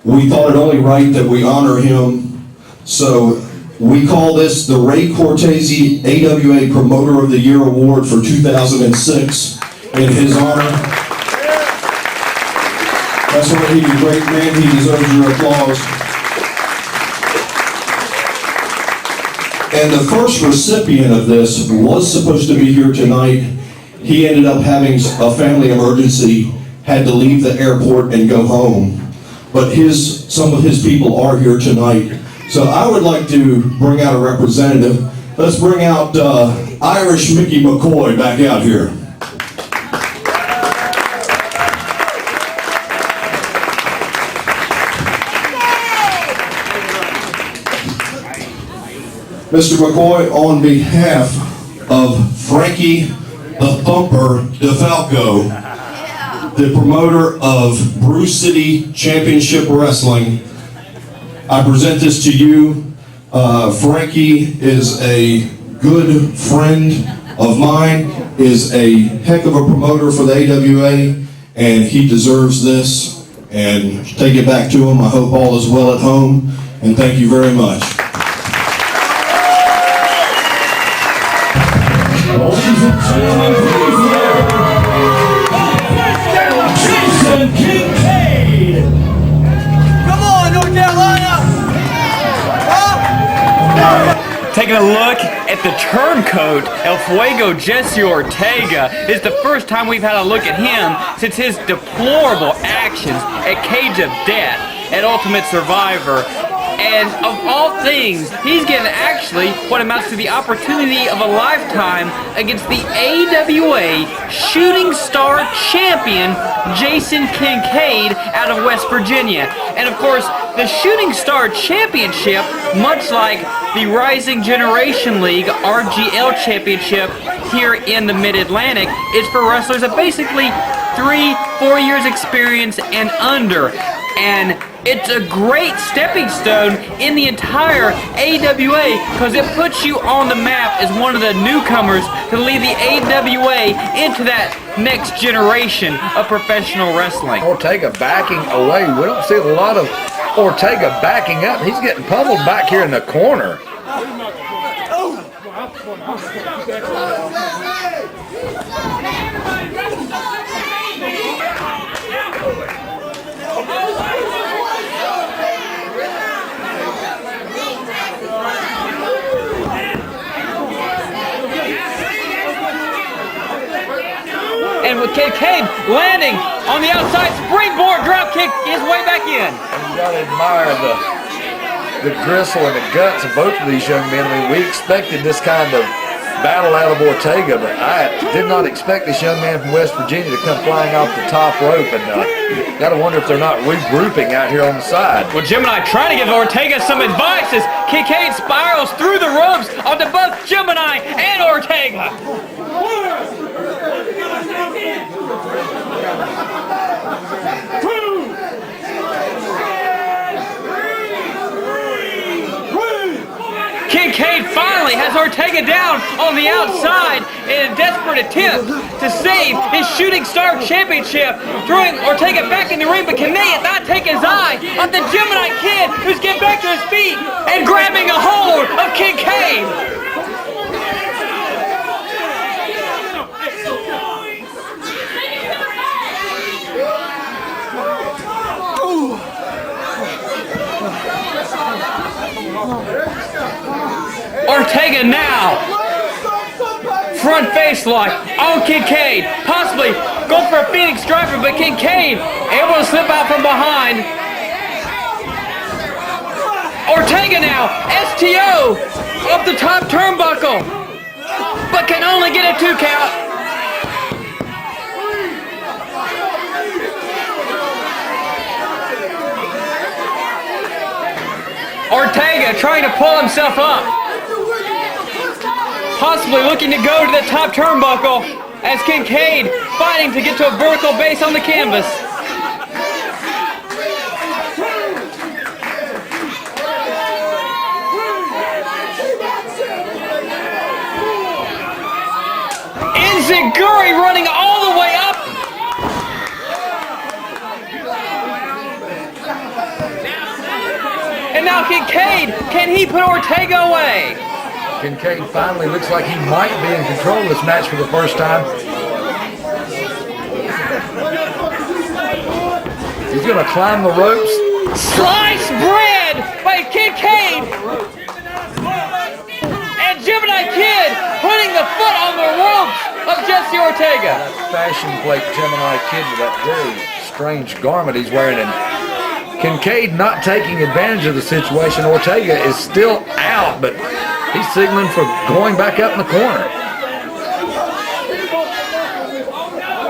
We thought it only right that we honor him. So we call this the Ray Cortese AWA Promoter of the Year Award for 2006 in his honor. That's why he's a great man. He deserves your applause. And the first recipient of this was supposed to be here tonight. He ended up having a family emergency, had to leave the airport and go home. But some of his people are here tonight. So I would like to bring out a representative. Let's bring out Irish Mickey McCoy back out here. Mr. McCoy, on behalf of Frankie the Thumper DeFalco, the promoter of Brew City Championship Wrestling, I present this to you. Frankie is a good friend of mine, is a heck of a promoter for the AWA, and he deserves this. And take it back to him. I hope all is well at home, and thank you very much. Kincaid! Come on, North Carolina! Taking a look at the turncoat, El Fuego Jesse Ortega is the first time we've had a look at him since his deplorable actions at Cage of Death at Ultimate Survivor. And of all things, he's getting actually what amounts to the opportunity of a lifetime against the AWA Shooting Star Champion, Jason Kincaid, out of West Virginia. And of course, the Shooting Star Championship, much like the Rising Generation League RGL Championship here in the Mid-Atlantic, is for wrestlers of basically 3-4 years experience and under. And it's a great stepping stone in the entire AWA because it puts you on the map as one of the newcomers to lead the AWA into that next generation of professional wrestling. Ortega backing away. We don't see a lot of Ortega backing up. He's getting pummeled back here in the corner. And with Kincaid landing on the outside springboard drop kick his way back in. You gotta admire the gristle and the guts of both of these young men. I mean, we expected this kind of battle out of Ortega, but I did not expect this young man from West Virginia to come flying off the top rope, and gotta wonder if they're not regrouping out here on the side. Well, Gemini trying to give Ortega some advice as Kincaid spirals through the ropes onto both Gemini and Ortega. Kincaid finally has Ortega down on the outside in a desperate attempt to save his Shooting Star Championship, throwing Ortega back in the ring, but can they not take his eye off the Gemini kid who's getting back to his feet and grabbing a hold of Kincaid. Ortega now, front face lock on Kincaid, possibly going for a Phoenix driver, but Kincaid able to slip out from behind. Ortega now, STO up the top turnbuckle, but can only get a 2 count. Ortega trying to pull himself up, possibly looking to go to the top turnbuckle as Kincaid fighting to get to a vertical base on the canvas. Enziguri running all the way up. And now Kincaid, can he put Ortega away? Kincaid finally looks like he might be in control of this match for the first time. He's going to climb the ropes. Sliced bread by Kincaid. the ropes of Jesse Ortega. That fashion plate Gemini kid with that very strange garment he's wearing, and Kincaid not taking advantage of the situation. Ortega is still out, but he's signaling for going back up in the corner.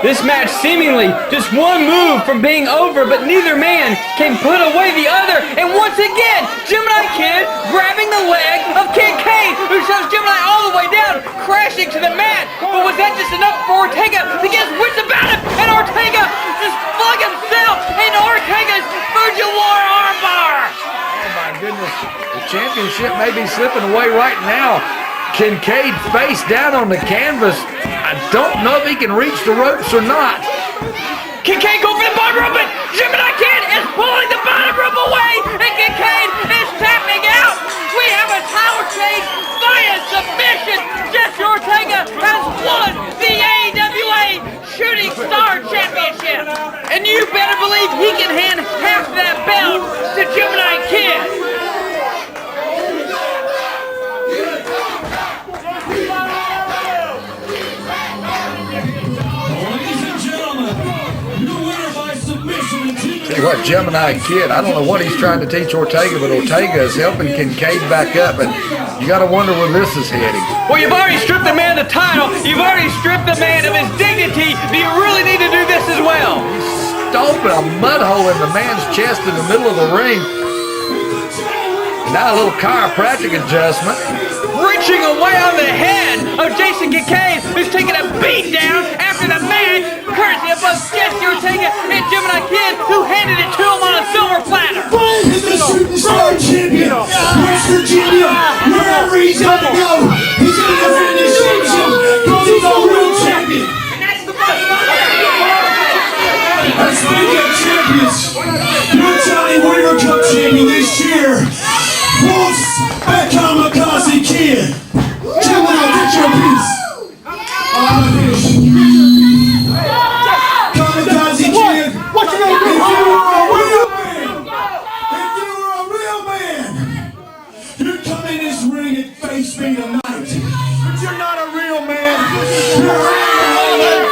This match seemingly just one move from being over, but neither man can put away the other. And once again, Gemini Kid grabbing the leg of Kincaid, who shoves Gemini all the way down, crashing to the mat. But was that just enough for Ortega to get his wits about him? And Ortega just flung himself into Ortega's Fujiwara armbar. Oh my goodness, the championship may be slipping away right now. Kincaid face down on the canvas. I don't know if he can reach the ropes or not. Kincaid go for the bottom rope, but Gemini Kid is pulling the bottom rope away, and Kincaid is tapping out. We have a title change via submission. Jesse Ortega has won the AWA Shooting Star Championship. And you better believe he can hand half that belt to Gemini Kid. Tell you what, Gemini Kid, I don't know what he's trying to teach Ortega, but Ortega is helping Kincaid back up, and you got to wonder where this is heading. Well, you've already stripped the man of the title. You've already stripped the man of his dignity. Do you really need to do this as well? He's stomping a mud hole in the man's chest in the middle of the ring. And now a little chiropractic adjustment. Reaching away on the head of Jason Kincaid, who's taking a beat down after the match, courtesy of both Jesse Ortega and Gemini Kid, who handed it to him on a silver platter. Brian is the Shooting Star Champion, West Virginia, wherever he's gonna go, he's gonna defend his championship, because he's a world champion. And speaking of champions, your Johnny Winter Cup champion this year, Wolf's Kamikaze Kid. Gemini, get your piece. Kamikaze Kid. What you gonna do? If you were a real man, you'd come in this ring and face me tonight. But you're not a real man. You're a real man.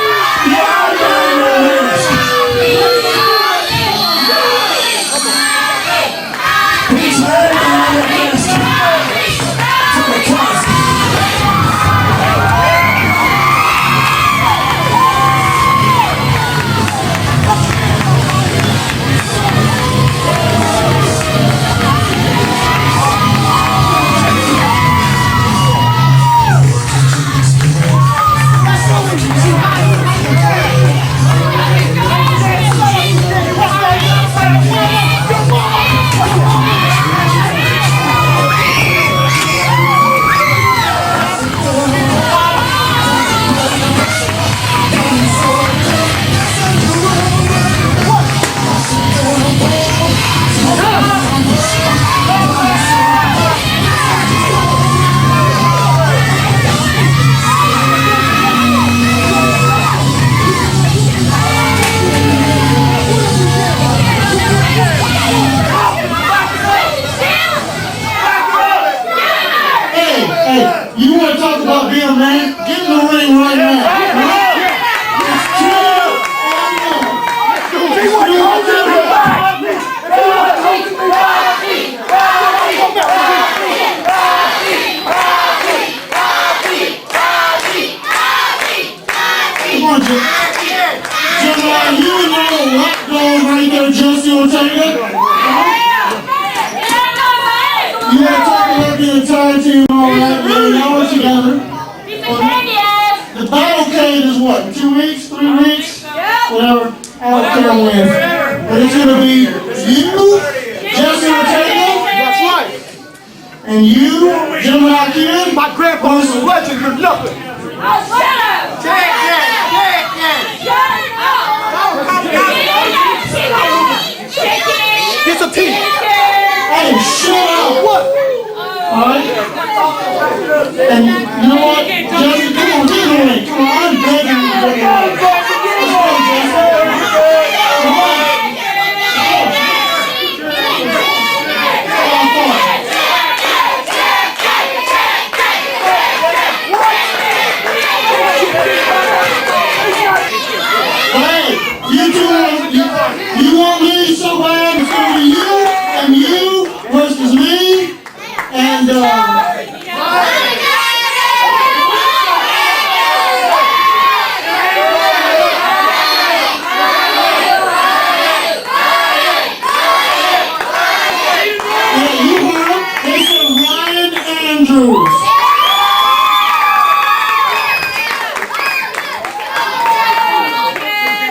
And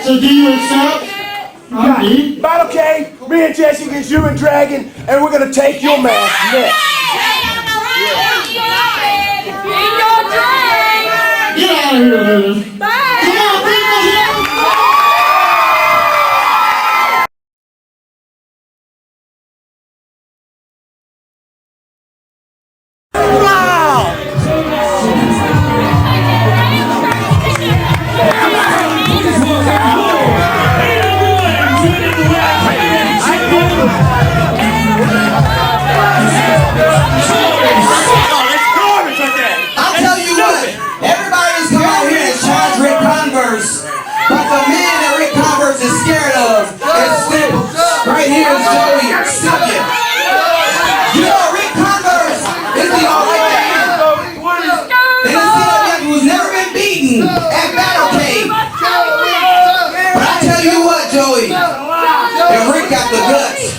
so do you accept? Battle K, me and Jesse against you and Dragon, and we're gonna take your match next. Get out of here, losers. Come on, people, get out. I'll tell you what, everybody's come out here and charge Rick Converse, but the man that Rick Converse is scared of is simple. Right here is Joey, Silvia. You know Rick Converse is the only man in the CWF who's never been beaten at Battle Cave. But I tell you what, Joey, if Rick got the guts,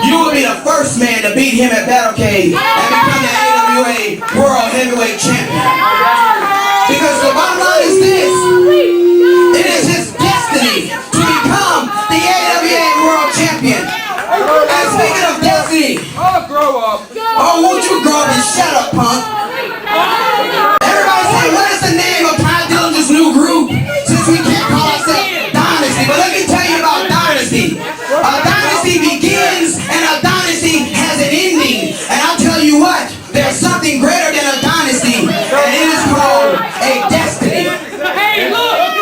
you will be the first man to beat him at Battle Cave and become the AWA World Heavyweight Champion. Because the bottom line is this, it is his destiny to become the AWA World Champion. And speaking of destiny, won't you grow up and shut up, punk? Everybody say, what is the name of Ty Dillinger's new group? Since we can't call ourselves Dynasty, but let me tell you about Dynasty. A dynasty begins and a dynasty has an ending. And I'll tell you what, there's something greater than a dynasty, and it is called a destiny. Hey, look!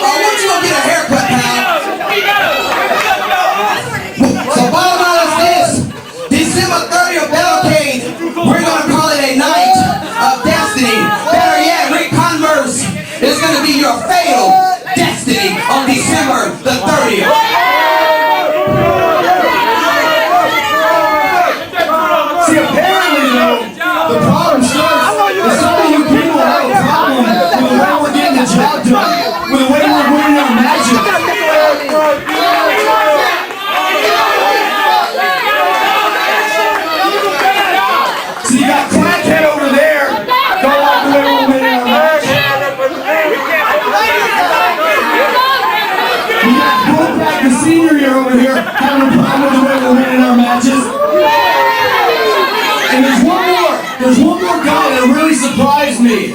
Oh, why don't you go get a haircut, pal? So bottom line is this, December 30th, Belcade, we're going to call it a night of destiny. Better yet, Rick Converse is going to be your fatal destiny on December the 30th. See, apparently, though, the problem starts is some of you people have a problem with the way we're getting the job done, with the way we're winning our matches. So you got Crackhead over there, don't like the way we're winning our matches. You got Bullback the senior here over here, having a problem with the way we're winning our matches. And there's one more guy that really surprised me.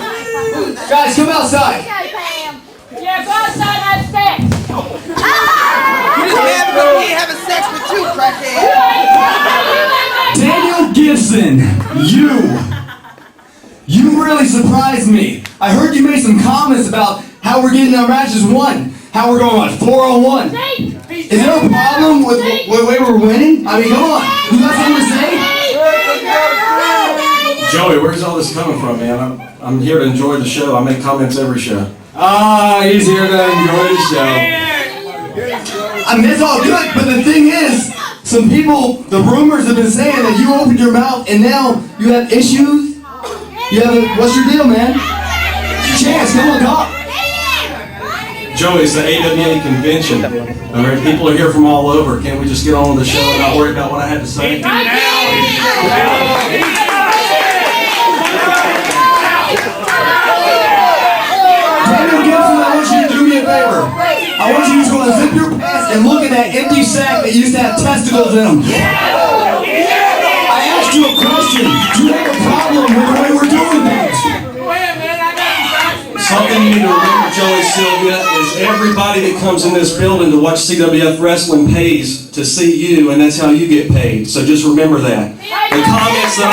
Guys, come outside. Yeah, go outside and have sex. You just mad because we ain't having sex with you, crackhead. Daniel Gibson, you really surprised me. I heard you made some comments about how we're getting our matches won, how we're going on 4-on-1. Is there a problem with the way we're winning? I mean, come on, you got something to say? Joey, where's all this coming from, man? I'm here to enjoy the show. I make comments every show. He's here to enjoy the show. I mean, it's all good, but the thing is, some people, the rumors have been saying that you opened your mouth and now you have issues. What's your deal, man? Chance, come on, talk. Joey, it's the AWA convention. All right, people are here from all over. Can't we just get on with the show and not worry about what I had to say? Daniel Gibson, I want you to do me a favor. I want you to go zip your pants and look at that empty sack that used to have testicles in them. I asked you a question. Do you have a problem with the way we're doing things? Something you need to remember, Joey, Silvia, is everybody that comes in this building to watch CWF wrestling pays to see you, and that's how you get paid. So just remember that. The comments that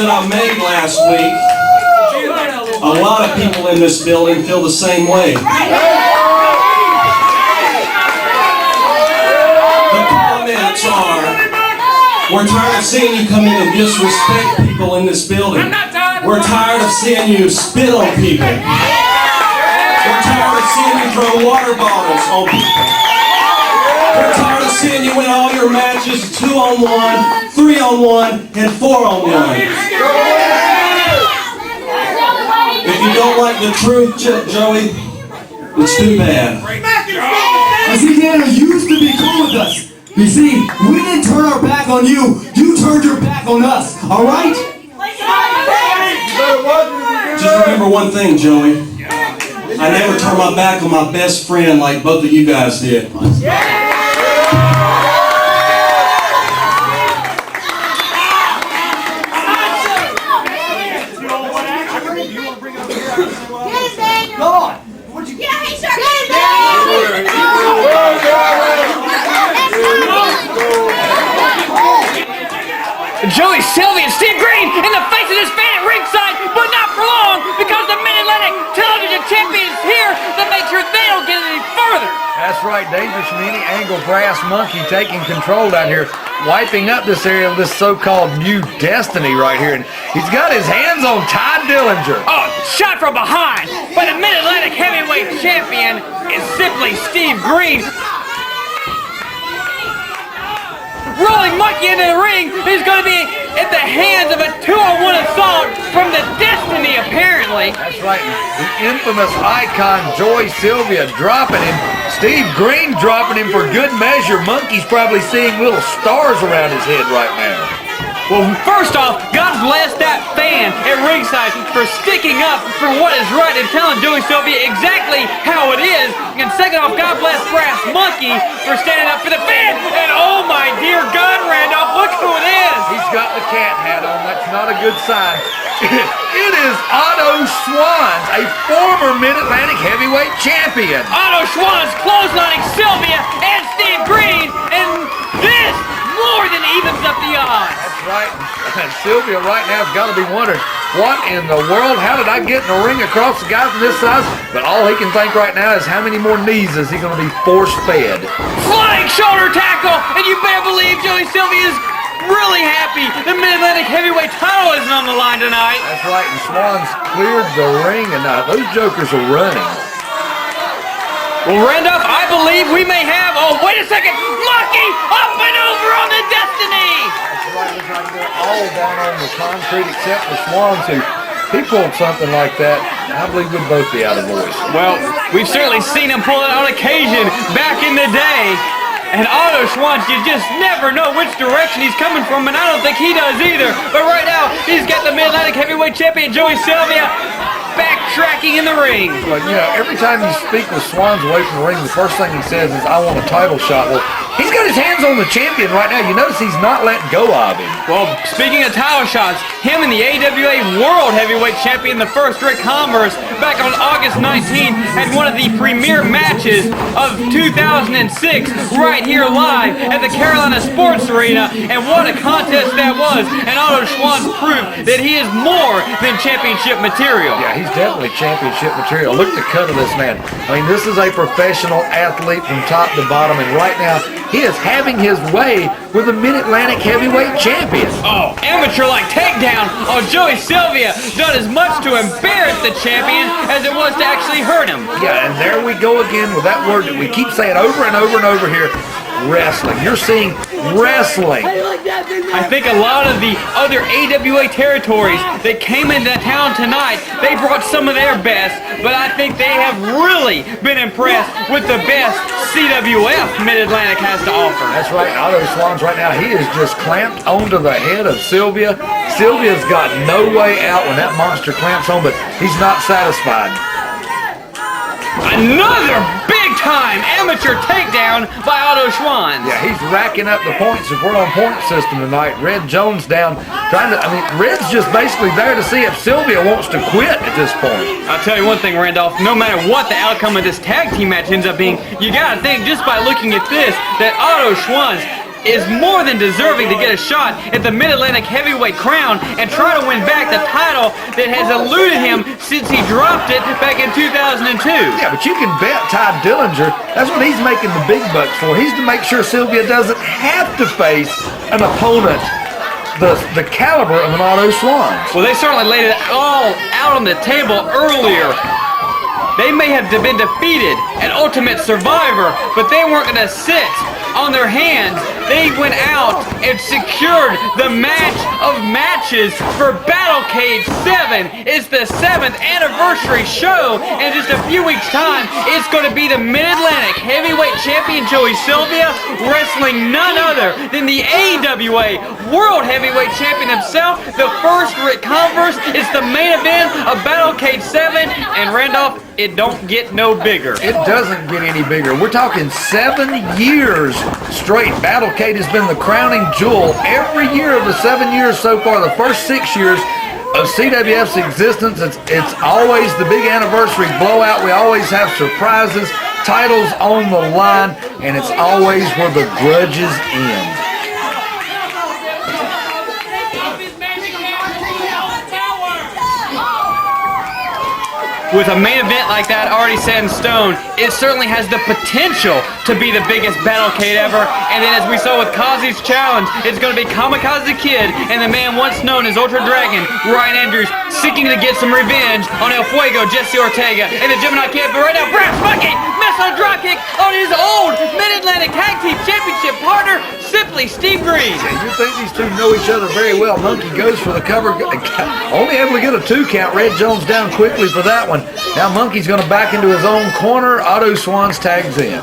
I made last week, a lot of people in this building feel the same way. The comments are, we're tired of seeing you come in and disrespect people in this building. We're tired of seeing you spit on people. We're tired of seeing you throw water bottles on people. We're tired of seeing you win all your matches 2-on-1, 3-on-1, and 4-on-1. If you don't like the truth, Joey, it's too bad. I see Dana used to be cool with us. You see, we didn't turn our back on you. You turned your back on us, all right? Just remember one thing, Joey. I never turned my back on my best friend like both of you guys did. Joey, Silvia, and Steve Greene in the face of this fan at ringside, but not for long because the Mid-Atlantic Television Champion is here to make sure they don't get any further. That's right, dangerous from any angle. Brass Munkey taking control down here, wiping up this area of this so-called new destiny right here. And he's got his hands on Dillinger. Oh, shot from behind, but the Mid-Atlantic Heavyweight Champion is simply Steve Greene. Rolling Munkey into the ring is going to be at the hands of a 2-on-1 assault from the Destiny, apparently. That's right. The infamous icon, Joey Silvia, dropping him. Steve Greene dropping him for good measure. Munkey's probably seeing little stars around his head right now. Well, first off, God bless that fan at ringside for sticking up for what is right and telling Joey Silvia exactly how it is. And second off, God bless Brass Munkey for standing up for the fan. And oh my dear God, Randolph, look who it is. He's got the cat hat on. That's not a good sign. It is Otto Schwanz, a former Mid-Atlantic Heavyweight Champion. Otto Schwanz clotheslining Silvia and Steve Greene, and this more than evens up the odds. That's right. And Silvia right now has got to be wondering, what in the world? How did I get in the ring across the guy from this size? But all he can think right now is how many more knees is he going to be force-fed? Flying shoulder tackle, and you better believe Joey Silvia is really happy the Mid-Atlantic Heavyweight title isn't on the line tonight. That's right, and Schwanz cleared the ring, and those jokers are running. Well, Randolph, I believe we may have, oh, wait a second, Malaki up and over on the Destiny! That's right, looks like they're all down on the concrete except for Schwanz, who he pulled something like that. I believe we'd both be out of voice. Well, we've certainly seen him pull it on occasion back in the day. And Otto Schwanz, you just never know which direction he's coming from, and I don't think he does either. But right now, he's got the Mid-Atlantic Heavyweight Champion, Joey Silvia, backtracking in the ring. Well, you know, every time you speak with Schwanz away from the ring, the first thing he says is, I want a title shot. Well, he's got his hands on the champion right now. You notice he's not letting go of him. Well, speaking of title shots, him and the AWA World Heavyweight Champion, the first Rick Converse, back on August 19th, had one of the premier matches of 2006 right here live at the Carolina Sports Arena, and what a contest that was. And Otto Schwanz proved that he is more than championship material. Yeah, he's definitely championship material. Look at the cut of this man. I mean, this is a professional athlete from top to bottom, and right now, he is having his way with the Mid-Atlantic Heavyweight Champion. Oh, amateur-like takedown on Joey Silvia, done as much to embarrass the champion as it was to actually hurt him. Yeah, and there we go again with that word that we keep saying over and over and over here. Wrestling. You're seeing wrestling. I think a lot of the other AWA territories that came into town tonight, they brought some of their best, but I think they have really been impressed with the best CWF Mid-Atlantic has to offer. That's right. Otto Schwanz right now, he is just clamped onto the head of Silvia. Silvia's got no way out when that monster clamps on, but he's not satisfied. Another big-time amateur takedown by Otto Schwanz. Yeah, he's racking up the points if we're on point system tonight. Red Jones down, Red's just basically there to see if Silvia wants to quit at this point. I'll tell you one thing, Randolph, no matter what the outcome of this tag team match ends up being, you gotta think just by looking at this that Otto Schwanz is more than deserving to get a shot at the Mid-Atlantic Heavyweight crown and try to win back the title that has eluded him since he dropped it back in 2002. Yeah, but you can bet Dillinger, that's what he's making the big bucks for. He's to make sure Silvia doesn't have to face an opponent the caliber of an Otto Schwanz. Well, they certainly laid it all out on the table earlier. They may have been defeated at Ultimate Survivor, but they weren't going to sit on their hands. They went out and secured the match of matches for Battlecade 7. It's the 7th anniversary show, and in just a few weeks' time, it's going to be the Mid-Atlantic Heavyweight Champion Joey Silvia wrestling none other than the AWA World Heavyweight Champion himself, the first Rick Converse. It's the main event of Battlecade 7, and Randolph, it don't get no bigger. It doesn't get any bigger. We're talking 7 years straight. Battlecade has been the crowning jewel every year of the 7 years so far. The first 6 years of CWF's existence, it's always the big anniversary blowout. We always have surprises, titles on the line, and it's always where the grudges end. With a main event like that already set in stone, it certainly has the potential to be the biggest Battlecade ever. And then as we saw with Kazi's challenge, it's going to be Kamikaze Kid and the man once known as Ultra Dragon, Ryan Andrews, seeking to get some revenge on El Fuego, Jesse Ortega, and the Gemini Kid. But right now, Brass Monkey missed on a dropkick on his old Mid-Atlantic Tag Team Championship partner, simply Steve Greene. You think these two know each other very well. Munkey goes for the cover, only able to get a 2 count. Red Jones down quickly for that one. Now Monkey's going to back into his own corner. Otto Swans tags in.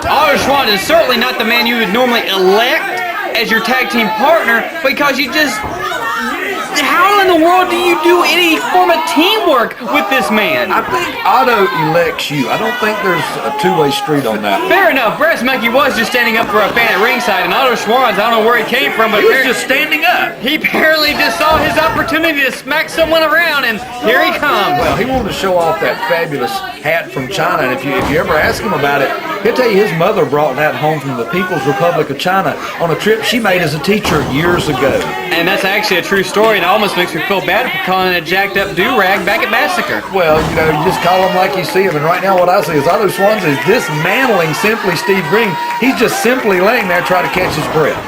Otto Swans is certainly not the man you would normally elect as your tag team partner, because you just... How in the world do you do any form of teamwork with this man? I think Otto elects you. I don't think there's a two-way street on that. Fair enough. Brass Monkey was just standing up for a fan at ringside, and Otto Schwanz, I don't know where he came from, but he was just standing up. He apparently just saw his opportunity to smack someone around, and here he comes. Well, he wanted to show off that fabulous hat from China, and if you ever ask him about it, he'll tell you his mother brought that home from the People's Republic of China on a trip she made as a teacher years ago. And that's actually a true story, and it almost makes me feel bad for calling it a jacked up do-rag back at Massacre. Well, you know, you just call him like you see him, and right now what I see is Otto Swans is dismantling simply Steve Greene. He's just simply laying there trying to catch his breath.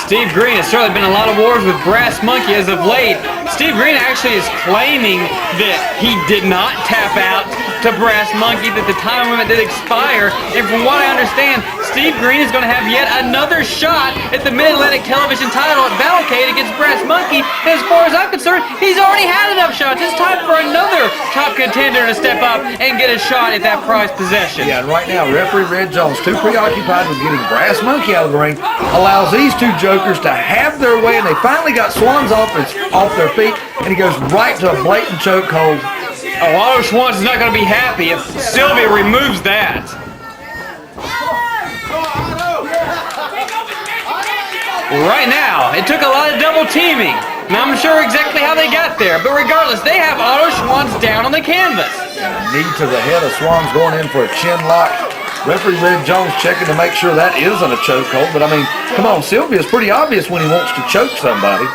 Steve Greene has certainly been in a lot of wars with Brass Monkey as of late. Steve Greene actually is claiming that he did not tap out to Brass Monkey, that the time limit did expire, and from what I understand, Steve Greene is going to have yet another shot at the Mid-Atlantic Television title at Battlecade against Brass Monkey, and as far as I'm concerned, he's already had enough shots. It's time for another top contender to step up and get a shot at that prized possession. Yeah, and right now, referee Red Jones, too preoccupied with getting Brass Monkey out of the ring, allows these two jokers to have their way, and they finally got Swans off their feet, and he goes right to a blatant chokehold. Oh, Otto Swans is not going to be happy if Silvia removes that. Right now, it took a lot of double teaming. Now I'm sure exactly how they got there, but regardless, they have Otto Swans down on the canvas. And a knee to the head of Swans going in for a chin lock. Referee Red Jones checking to make sure that isn't a chokehold, but I mean, come on, Silvia's pretty obvious when he wants to choke somebody.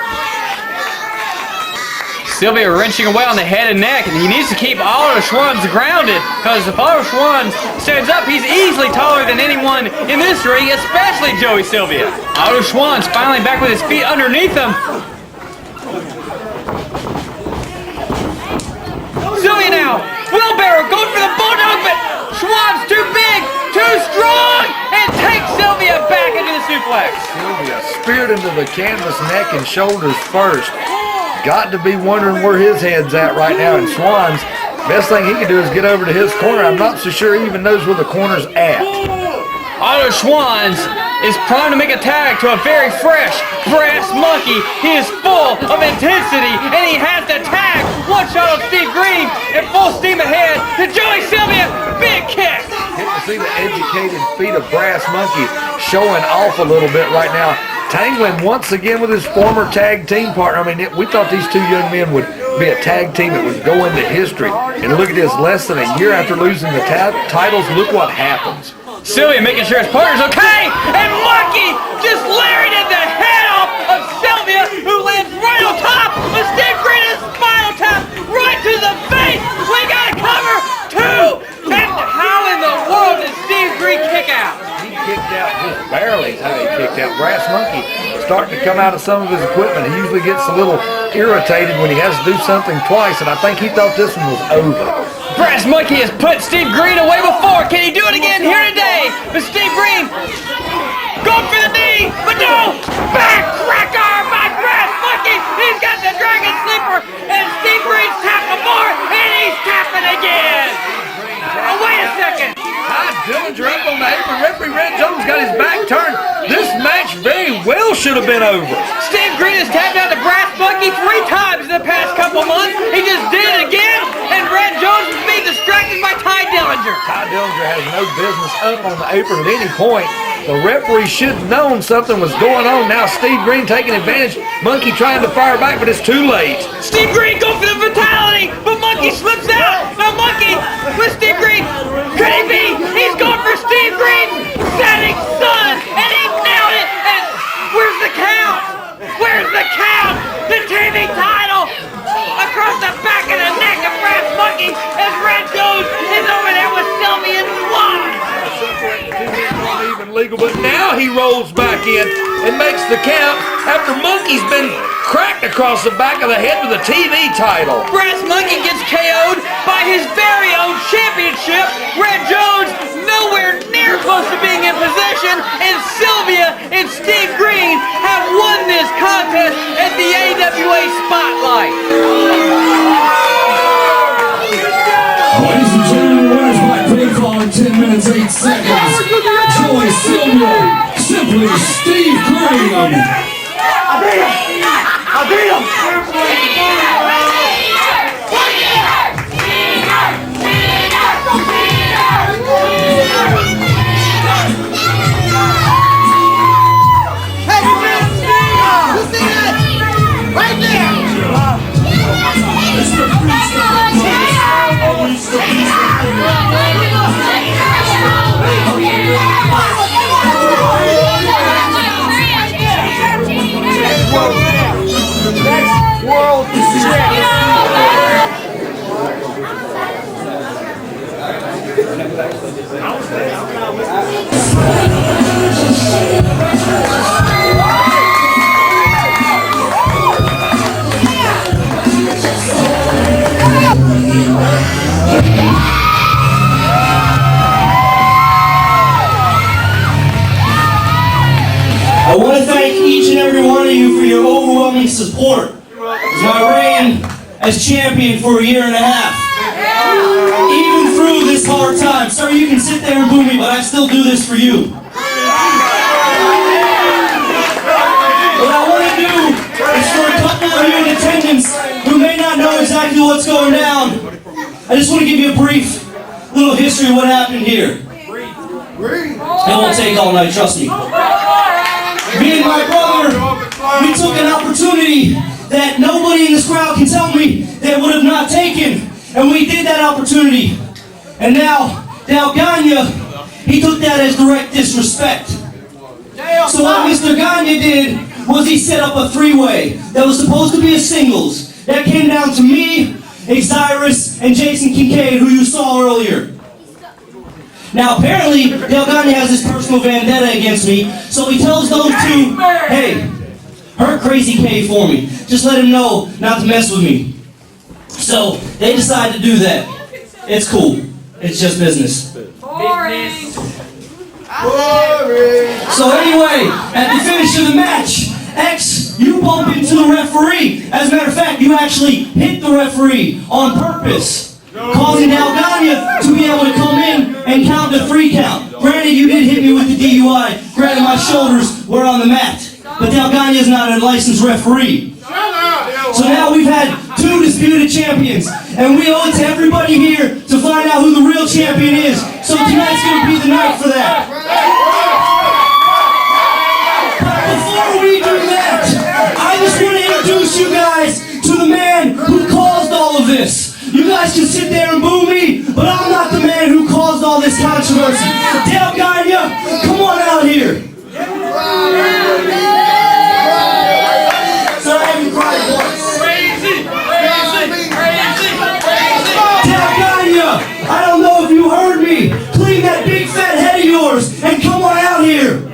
Silvia wrenching away on the head and neck, and he needs to keep Otto Schwanz grounded, because if Otto Schwanz stands up, he's easily taller than anyone in this ring, especially Joey Silvia. Otto Schwanz finally back with his feet underneath him. Silvia now, wheelbarrow, going for the bulldog, but Schwanz too big, too strong, and takes Silvia back into the suplex. Silvia speared into the canvas, neck and shoulders first. Got to be wondering where his head's at right now, and Swans, best thing he can do is get over to his corner. I'm not so sure he even knows where the corner's at. Otto Schwanz is primed to make a tag to a very fresh Brass Monkey. He is full of intensity, and he has the tag. One shot on Steve Greene, and full steam ahead to Joey Silvia. Big kick. Get to see the educated feet of Brass Monkey showing off a little bit right now. Tangling once again with his former tag team partner. I mean, we thought these two young men would be a tag team that would go into history. And look at this, less than a year after losing the titles, look what happens. Silvia making sure his partner's okay, and Munkey just lariated the head off of Silvia, who lands right on top of Steve Greene's spinal tap, right to the face. We got a cover, two, and how in the world did Steve Greene kick out? He kicked out just barely. How he kicked out. Brass Monkey starting to come out of some of his equipment. He usually gets a little irritated when he has to do something twice, and I think he thought this one was over. Brass Monkey has put Steve Greene away before. Can he do it again here today? but Steve Greene going for the knee, but no! Backcracker by Brass Monkey! He's got the Dragon Sleeper, and Steve Greene's tapping more, and he's tapping again! Oh, wait a second! Dillinger up on the apron. Referee Red Jones got his back turned. This match very well should have been over. Steve Greene has tapped out the Brass Monkey 3 times in the past couple months. He just did it again, and Red Jones is being distracted by Ty Dillinger. Ty Dillinger has no business up on the apron at any point. The referee should have known something was going on. Now Steve Greene taking advantage. Monkey trying to fire back, but it's too late. Steve Greene going for the fatality, but Monkey slips out. Now Monkey with Steve Greene. Could he be? He's going for Steve Greene. Setting sun, and he nailed it. And where's the count? Where's the count? The TV title across the back of the neck of Brass Monkey as Red Jones is over there with Sylvia and Swan. Even legal, but now he rolls back in and makes the count after Monkey's been cracked across the back of the head with a TV title. Brass Monkey gets KO'd by his very own championship. Red Jones nowhere near close to being in possession, and Sylvia and Steve Greene have won this contest at the AWA Spotlight. Ladies and gentlemen, winners by pinfall in 10 minutes, 8 seconds. Joey Silvia, simply Steve Greene. I beat him! I beat him! Right there! Next world I want to thank each and every one of you for your overwhelming support as my reign as champion for a year and a half. Even through this hard time. Sir, you can sit there and boo me, but I still do this for you. What I want to do is for a couple of you in attendance who may not know exactly what's going down, I just want to give you a brief little history of what happened here. It won't take all night, trust me. Me and my brother, we took an opportunity that nobody in this crowd can tell me they would have not taken. And we did that opportunity. And now, Del Gagne, he took that as direct disrespect. So what Mr. Gagne did was he set up a 3-way that was supposed to be a singles. That came down to me, Osiris, and Jason Kincaid, who you saw earlier. Now apparently, Del Gagne has this personal vendetta against me, so he tells those two, hey, hurt Krazy K for me. Just let him know not to mess with me. So they decide to do that. It's cool. It's just business. Boring. So anyway, at the finish of the match, X, you bump into the referee. As a matter of fact, you actually hit the referee on purpose, causing Del Gagne to be able to come in and count the 3 count. Granted, you did hit me with the DUI. Granted, my shoulders were on the mat. But Del Gagne is not a licensed referee. So now we've had 2 disputed champions, and we owe it to everybody here to find out who the real champion is. So tonight's going to be the night for that. Before we do that, I just want to introduce you guys to the man who caused all of this. You guys can sit there and boo me, but I'm not the man who caused all this controversy. Del Gagne, come on out here. Sorry, I haven't cried once. Del Gagne, I don't know if you heard me. Clean that big fat head of yours and come on out here.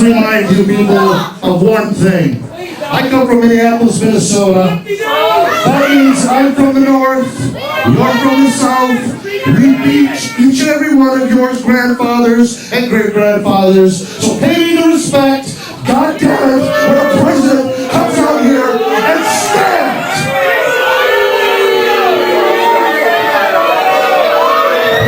remind you people of one thing. I come from Minneapolis, Minnesota. That means I'm from the north, you're from the south. We beat each and every one of your grandfathers and great-grandfathers. So pay me the respect. God damn it, when a president comes out here and stands.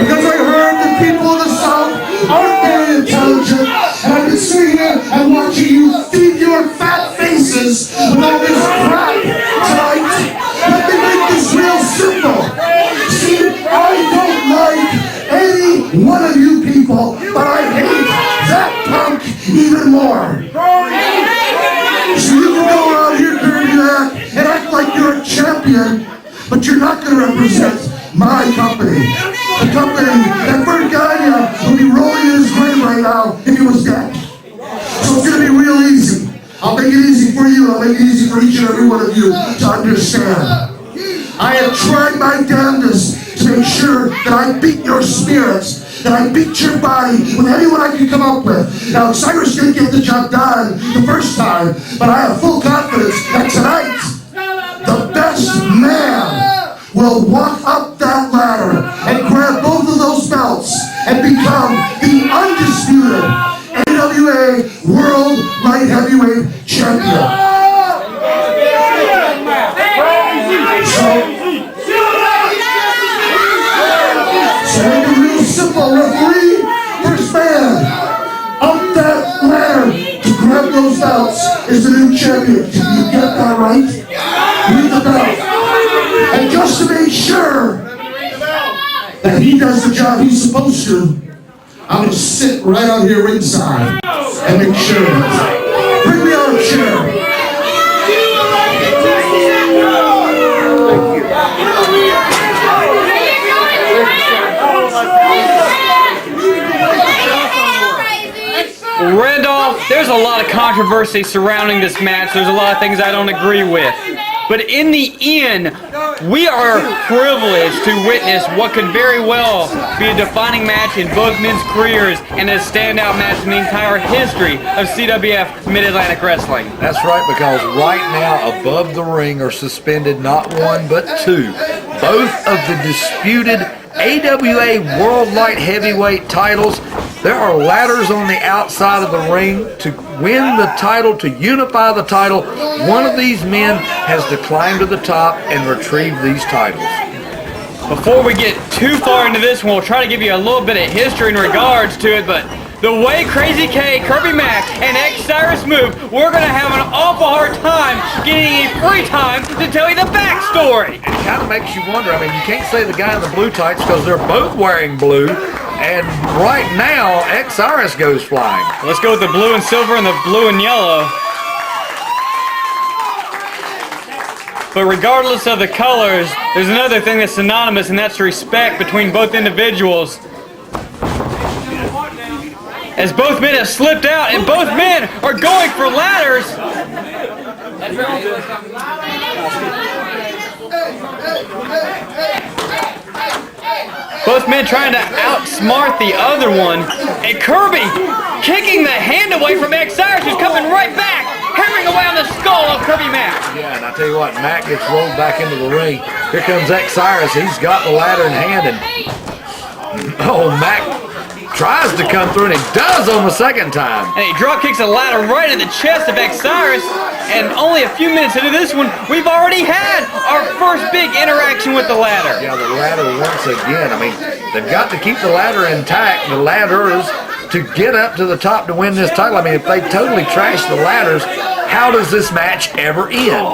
Because I heard the people of the South aren't very intelligent, and I've been sitting here and watching you feed your fat faces with all this crap tonight. Let me make this real simple. See, I don't like any one of you people, but I hate that punk even more. So you can go around here, Kirby Mack, and act like you're a champion, but you're not going to represent my company. The company that Bert Gagne would be rolling in his grave right now if he was dead. So it's going to be real easy. I'll make it easy for you, I'll make it easy for each and every one of you to understand. I have tried my damnedest to make sure that I beat your spirits, that I beat your body with anyone I can come up with. Now, Cyrus didn't get the job done the first time, but I have full confidence that tonight, the best man will walk up that ladder and grab both of those belts and become the undisputed AWA World Light Heavyweight Champion. So make it real simple, referee, first man up that ladder to grab those belts is the new champion. Can you get that right? Read the belt. And just to make sure that he does the job he's supposed to, I'm going to sit right out here ringside and make sure. Bring me out a chair. Randolph, there's a lot of controversy surrounding this match. There's a lot of things I don't agree with. But in the end, we are privileged to witness what could very well be a defining match in both men's careers and a standout match in the entire history of CWF Mid-Atlantic Wrestling. That's right, because right now above the ring are suspended not one but two. Both of the disputed AWA World Light Heavyweight titles. There are ladders on the outside of the ring to win the title, to unify the title. One of these men has to climb to the top and retrieve these titles. Before we get too far into this one, we'll try to give you a little bit of history in regards to it, but the way Krazy K, Kirby Mack, and Cyrus move, we're going to have an awful hard time getting any free time to tell you the backstory. It kind of makes you wonder. I mean, you can't say the guy in the blue tights because they're both wearing blue. And right now, Cyrus goes flying. Let's go with the blue and silver and the blue and yellow. But regardless of the colors, there's another thing that's synonymous, and that's respect between both individuals. As both men have slipped out and both men are going for ladders. Both men trying to outsmart the other one. And Kirby kicking the hand away from Cyrus, who's coming right back, hammering away on the skull of Kirby Mack. Yeah, and I tell you what, Mack gets rolled back into the ring. Here comes Cyrus. He's got the ladder in hand, and Mack tries to come through, and he does on the second time. And he drop kicks a ladder right in the chest of Cyrus. And only a few minutes into this one, we've already had our first big interaction with the ladder. Yeah, the ladder once again. I mean, they've got to keep the ladder intact, the ladders, to get up to the top to win this title. I mean, if they totally trash the ladders, how does this match ever end?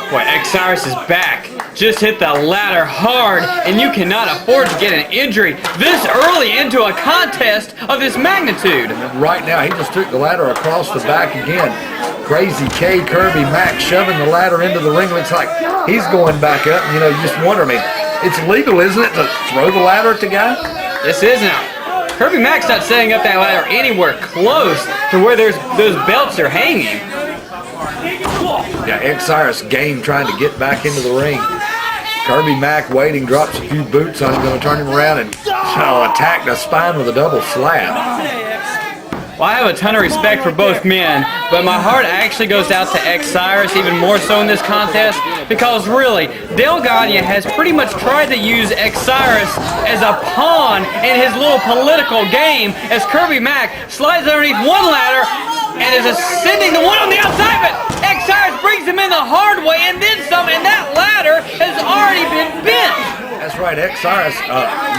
Boy, Cyrus is back. Just hit the ladder hard, and you cannot afford to get an injury this early into a contest of this magnitude. And right now, he just took the ladder across the back again. Krazy K, Kirby Mack shoving the ladder into the ring. Looks like he's going back up. You know, you just wonder, I mean, it's legal, isn't it, to throw the ladder at the guy? This is now. Kirby Mack's not setting up that ladder anywhere close to where those belts are hanging. Yeah, Cyrus game trying to get back into the ring. Kirby Mack waiting, drops a few boots on him, going to turn him around and attack the spine with a double slap. Well, I have a ton of respect for both men, but my heart actually goes out to Cyrus even more so in this contest, because really, Dale Gagne has pretty much tried to use Cyrus as a pawn in his little political game as Kirby Mack slides underneath one ladder and is ascending the one on the outside, but Cyrus brings him in the hard way and then some, and that ladder has already been bent. That's right, Cyrus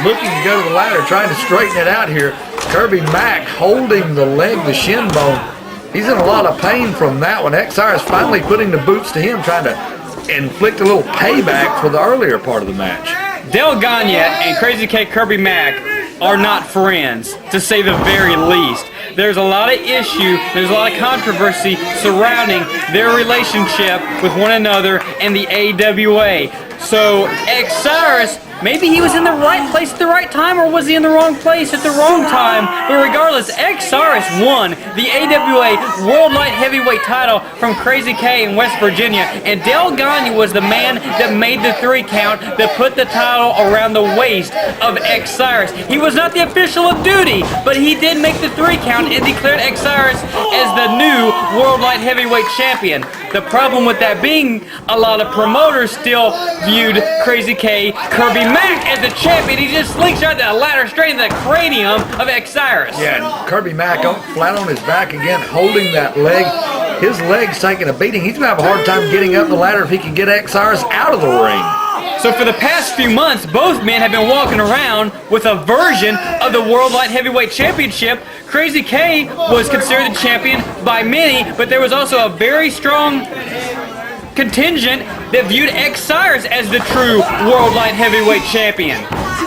looking to go to the ladder, trying to straighten it out here. Kirby Mack holding the leg, the shin bone. He's in a lot of pain from that one. Cyrus finally putting the boots to him, trying to inflict a little payback for the earlier part of the match. Dale Gagne and Krazy K Kirby Mack are not friends, to say the very least. There's a lot of issue, there's a lot of controversy surrounding their relationship with one another and the AWA. So, Cyrus, maybe he was in the right place at the right time, or was he in the wrong place at the wrong time? But regardless, Cyrus won the AWA World Light Heavyweight title from Krazy K in West Virginia, and Dale Gagne was the man that made the 3 count that put the title around the waist of Cyrus. He was not the official of duty, but he did make the 3 count and declared Cyrus as the new World Light Heavyweight champion. The problem with that being, a lot of promoters still viewed Krazy K Kirby Mack as the champion. He just slingshot that ladder straight in the cranium of Cyrus. Yeah, and Kirby Mack flat on his back again, holding that leg. His leg's taking a beating. He's going to have a hard time getting up the ladder if he can get Cyrus out of the ring. So for the past few months, both men have been walking around with a version of the World Light Heavyweight Championship. Krazy K was considered the champion by many, but there was also a very strong contingent that viewed Cyrus as the true World Light Heavyweight Champion.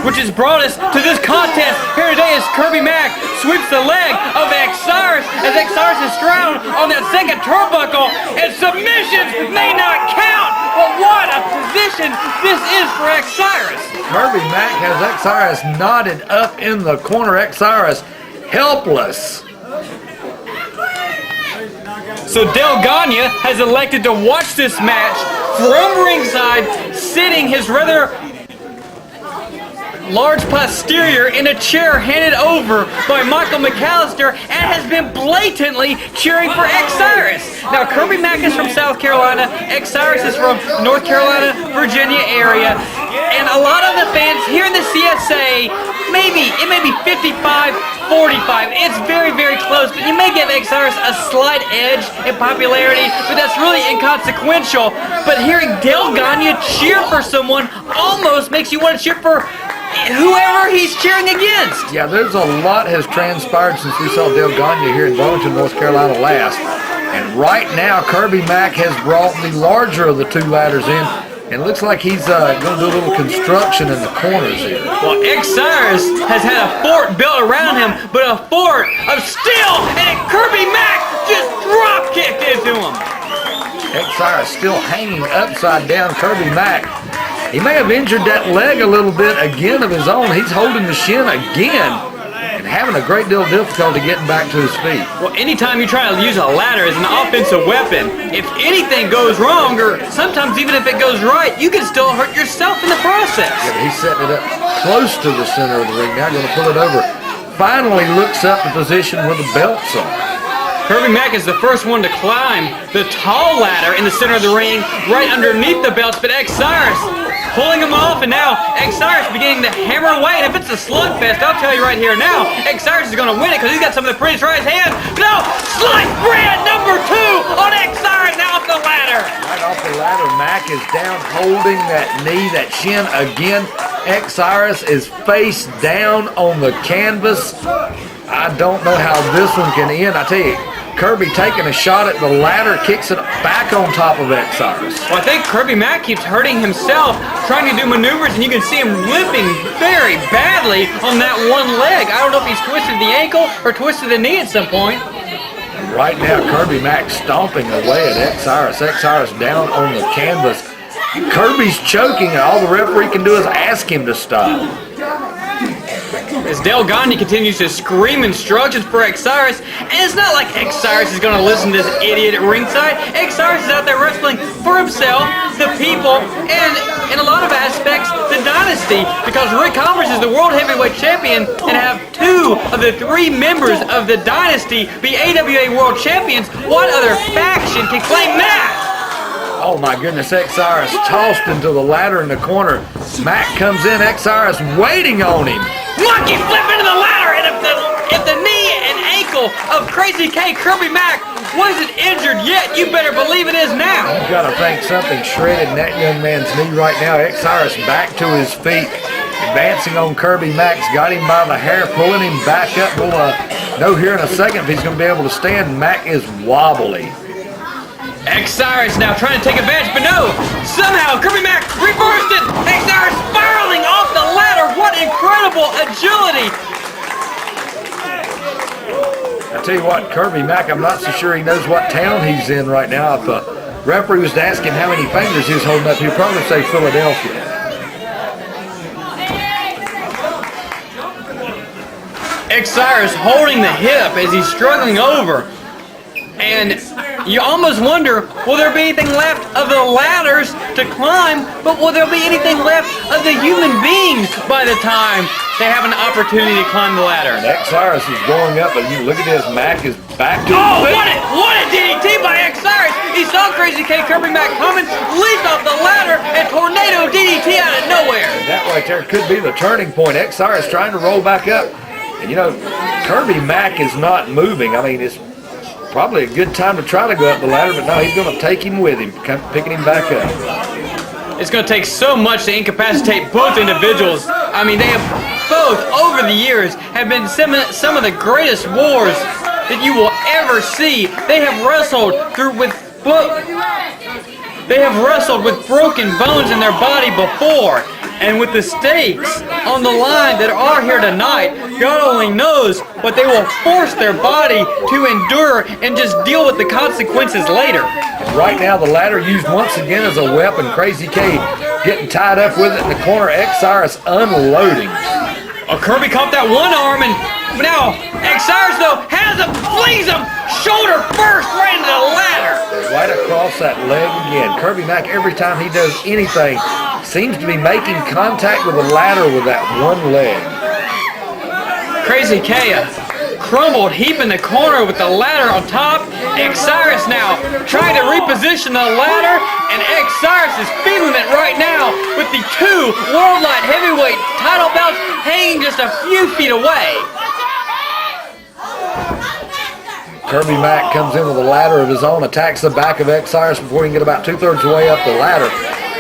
Which has brought us to this contest here today as Kirby Mack sweeps the leg of Cyrus as Cyrus is straddled on that second turnbuckle, and submissions may not count. But what a position this is for Cyrus. Kirby Mack has Cyrus knotted up in the corner. Cyrus helpless. So Dale Gagne has elected to watch this match from ringside, sitting his rather large posterior in a chair handed over by Michael McAllister, and has been blatantly cheering for Cyrus. Now, Kirby Mack is from South Carolina, Cyrus is from North Carolina, Virginia area, and a lot of the fans here in the CSA, it may be 55-45. It's very, very close, but you may give Cyrus a slight edge in popularity, but that's really inconsequential. But hearing Dale Gagne cheer for someone almost makes you want to cheer for whoever he's cheering against. Yeah, there's a lot has transpired since we saw Dale Gagne here in Burlington, North Carolina last. And right now, Kirby Mack has brought the larger of the 2 ladders in. And it looks like he's going to do a little construction in the corners here. Well, Cyrus has had a fort built around him, but a fort of steel, and Kirby Mack just drop-kicked into him. Cyrus still hanging upside down. Kirby Mack, he may have injured that leg a little bit again of his own. He's holding the shin again and having a great deal of difficulty getting back to his feet. Well, anytime you try to use a ladder as an offensive weapon, if anything goes wrong, or sometimes even if it goes right, you can still hurt yourself in the process. Yeah, but he's setting it up close to the center of the ring. Now going to pull it over. Finally looks up the position where the belts are. Kirby Mack is the first one to climb the tall ladder in the center of the ring, right underneath the belts, but Cyrus pulling him off, and now Cyrus beginning to hammer away. And if it's a slugfest, I'll tell you right here now, Cyrus is going to win it because he's got some of the prettiest right hand. No, slice bread number 2 on Cyrus now off the ladder. Right off the ladder, Mack is down holding that knee, that shin again. Cyrus is face down on the canvas. I don't know how this one can end. I tell you, Kirby taking a shot at the ladder, kicks it back on top of Cyrus. Well, I think Kirby Mack keeps hurting himself, trying to do maneuvers, and you can see him limping very badly on that one leg. I don't know if he's twisted the ankle or twisted the knee at some point. Right now, Kirby Mack stomping away at Cyrus. Cyrus down on the canvas. Kirby's choking, and all the referee can do is ask him to stop. As Dale Gagne continues to scream instructions for Cyrus, and it's not like Cyrus is going to listen to this idiot at ringside. Cyrus is out there wrestling for himself, the people, and in a lot of aspects, the dynasty, because Rick Converse is the World Heavyweight Champion, and have 2 of the 3 members of the dynasty be AWA World Champions. What other faction can claim that? Oh my goodness, Osiris tossed into the ladder in the corner. Mack comes in, Osiris waiting on him. Munkey flip into the ladder, and if the knee and ankle of Krazy K, Kirby Mack, wasn't injured yet, you better believe it is now. You've got to think something shredded in that young man's knee right now. Osiris back to his feet, advancing on Kirby Mack's, got him by the hair, pulling him back up. We'll know here in a second if he's going to be able to stand. Mack is wobbly. Osiris now trying to take advantage, but no! Somehow Kirby Mack reversed it! Osiris spiraling off the ladder! What incredible agility! I tell you what, Kirby Mack, I'm not so sure he knows what town he's in right now. If a referee was to ask him how many fingers he's holding up, he'd probably say Philadelphia. Osiris holding the hip as he's struggling over. And you almost wonder, will there be anything left of the ladders to climb, but will there be anything left of the human beings by the time they have an opportunity to climb the ladder? And Osiris is going up, but you look at this, Mack is back to Oh, what a DDT by Osiris! He saw Krazy K, Kirby Mack coming, leaped off the ladder, and tornado DDT out of nowhere. And that right there could be the turning point. Osiris trying to roll back up. And you know, Kirby Mack is not moving. I mean, it's probably a good time to try to go up the ladder, but no, he's going to take him with him, picking him back up. It's going to take so much to incapacitate both individuals. I mean, they have both, over the years, have been some of the greatest wars that you will ever see. They have wrestled with broken bones in their body before. And with the stakes on the line that are here tonight, God only knows what they will force their body to endure and just deal with the consequences later. Right now, the ladder used once again as a weapon. Krazy K getting tied up with it in the corner. Osiris unloading. Kirby caught that one arm, and now Osiris, though, has him, flings him, shoulder first, right into the ladder. Right across that leg again. Kirby Mack, every time he does anything, seems to be making contact with the ladder with that one leg. Krazy K crumbled heap in the corner with the ladder on top. Osiris now trying to reposition the ladder, and Osiris is feeling it right now with the 2 World Light Heavyweight title belts hanging just a few feet away. Kirby Mack comes in with a ladder of his own, attacks the back of Osiris before he can get about 2/3 of the way up the ladder.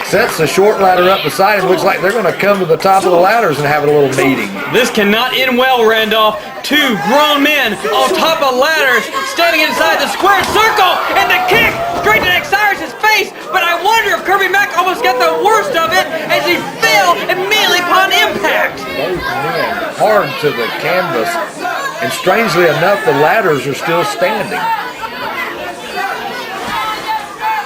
Sets the short ladder up beside him. Looks like they're going to come to the top of the ladders and have a little meeting. This cannot end well, Randolph. 2 grown men on top of ladders standing inside the square circle, and the kick straight to Osiris' face. But I wonder if Kirby Mack almost got the worst of it as he fell immediately upon impact. Both men hard to the canvas, and strangely enough, the ladders are still standing.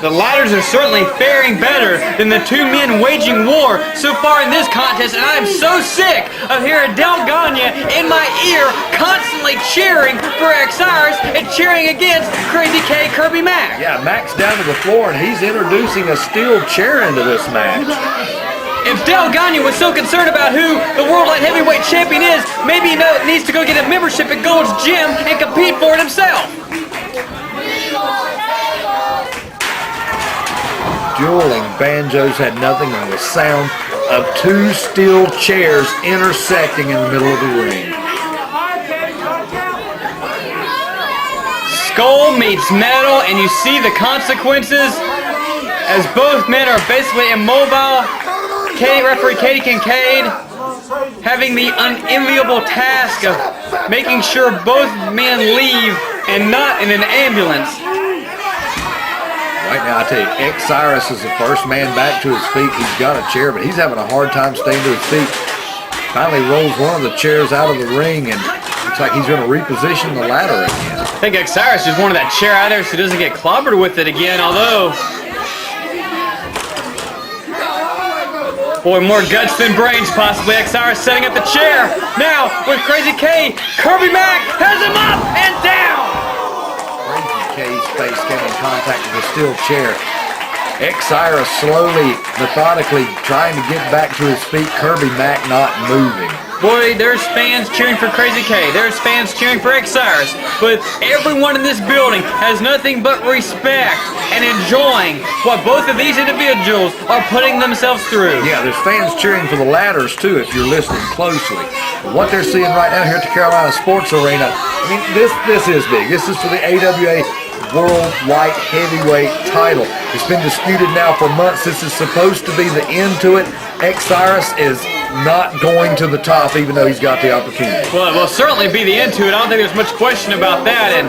The ladders are certainly faring better than the 2 men waging war so far in this contest, and I am so sick of hearing Del Gagne in my ear constantly cheering for Osiris and cheering against Krazy K, Kirby Mack. Yeah, Mack's down to the floor, and he's introducing a steel chair into this match. If Del Gagne was so concerned about who the World Light Heavyweight Champion is, maybe he needs to go get a membership at Gold's Gym and compete for it himself. Dueling banjos had nothing on the sound of 2 steel chairs intersecting in the middle of the ring. Skull meets metal, and you see the consequences as both men are basically immobile. Referee Katie Kincaid having the unenviable task of making sure both men leave and not in an ambulance. Right now, I tell you, Osiris is the first man back to his feet. He's got a chair, but he's having a hard time staying to his feet. Finally rolls one of the chairs out of the ring, and looks like he's going to reposition the ladder again. I think Osiris just wanted that chair out there so he doesn't get clobbered with it again, although... Boy, more guts than brains, possibly. Osiris setting up the chair. Now, with Krazy K, Kirby Mack has him up and down! Krazy K's face came in contact with the steel chair. Cyrus slowly, methodically trying to get back to his feet. Kirby Mack not moving. Boy, there's fans cheering for Krazy K. There's fans cheering for Cyrus. But everyone in this building has nothing but respect and enjoying what both of these individuals are putting themselves through. Yeah, there's fans cheering for the ladders too, if you're listening closely. What they're seeing right now here at the Carolina Sports Arena, I mean, this is big. This is for the AWA World Light Heavyweight title. It's been disputed now for months. This is supposed to be the end to it. Cyrus is not going to the top, even though he's got the opportunity. Well, it will certainly be the end to it. I don't think there's much question about that. And